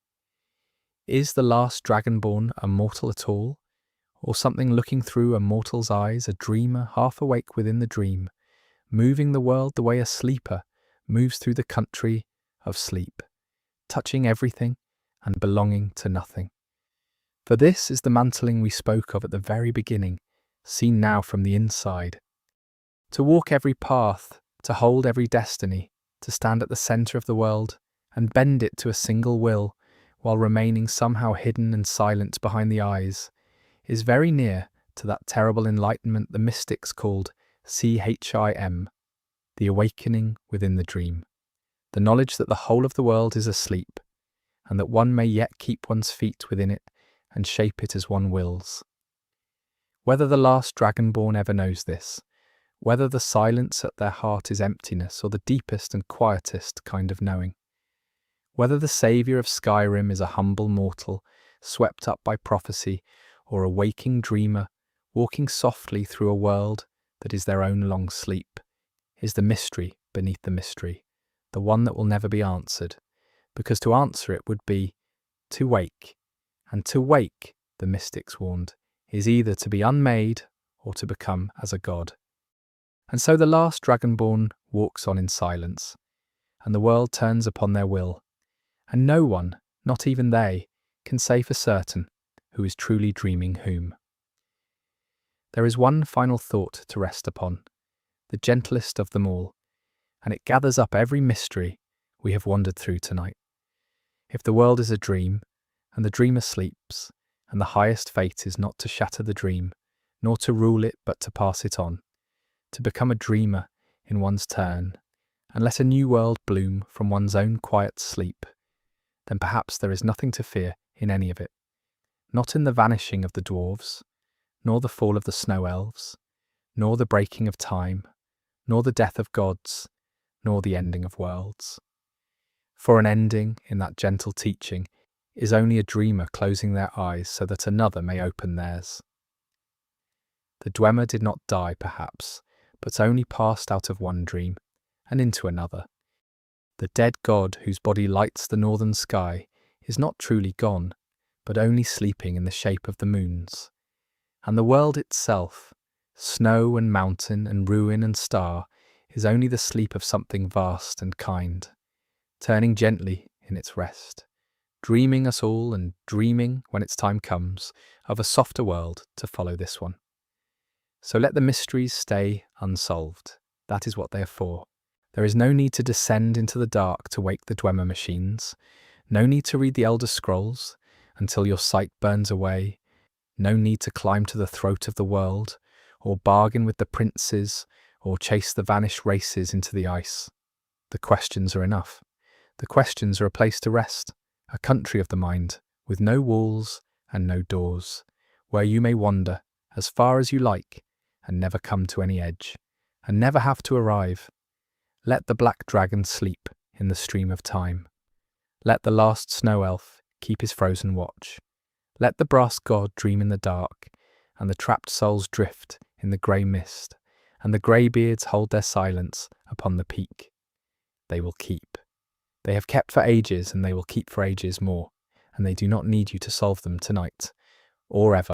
Is the last Dragonborn a mortal at all, or something looking through a mortal's eyes, a dreamer half awake within the dream, moving the world the way a sleeper moves through the country of sleep, touching everything and belonging to nothing? For this is the mantling we spoke of at the very beginning, seen now from the inside. To walk every path, to hold every destiny, to stand at the centre of the world and bend it to a single will, while remaining somehow hidden and silent behind the eyes, is very near to that terrible enlightenment the mystics called CHIM, the awakening within the dream, the knowledge that the whole of the world is asleep, and that one may yet keep one's feet within it and shape it as one wills. Whether the last Dragonborn ever knows this, whether the silence at their heart is emptiness or the deepest and quietest kind of knowing, whether the saviour of Skyrim is a humble mortal, swept up by prophecy, or a waking dreamer, walking softly through a world that is their own long sleep, is the mystery beneath the mystery, the one that will never be answered, because to answer it would be to wake, and to wake, the mystics warned, is either to be unmade or to become as a god. And so the last dragonborn walks on in silence, and the world turns upon their will, and no one, not even they, can say for certain who is truly dreaming whom. There is one final thought to rest upon, the gentlest of them all, and it gathers up every mystery we have wandered through tonight. If the world is a dream, and the dreamer sleeps, and the highest fate is not to shatter the dream, nor to rule it but to pass it on, to become a dreamer in one's turn, and let a new world bloom from one's own quiet sleep, then perhaps there is nothing to fear in any of it. Not in the vanishing of the dwarves, nor the fall of the Snow Elves, nor the breaking of time, nor the death of gods, nor the ending of worlds. For an ending, in that gentle teaching, is only a dreamer closing their eyes so that another may open theirs. The Dwemer did not die, perhaps, but only passed out of one dream and into another. The dead god whose body lights the northern sky is not truly gone, but only sleeping in the shape of the moons. And the world itself, snow and mountain and ruin and star, is only the sleep of something vast and kind, turning gently in its rest, dreaming us all and dreaming, when its time comes, of a softer world to follow this one. So let the mysteries stay unsolved. That is what they are for. There is no need to descend into the dark to wake the Dwemer machines, no need to read the Elder Scrolls until your sight burns away, no need to climb to the throat of the world, or bargain with the princes, or chase the vanished races into the ice. The questions are enough. The questions are a place to rest, a country of the mind, with no walls and no doors, where you may wander as far as you like, and never come to any edge, and never have to arrive. Let the black dragon sleep in the stream of time. Let the last snow elf keep his frozen watch. Let the brass god dream in the dark, and the trapped souls drift in the grey mist, and the greybeards hold their silence upon the peak. They will keep. They have kept for ages, and they will keep for ages more, and they do not need you to solve them tonight, or ever.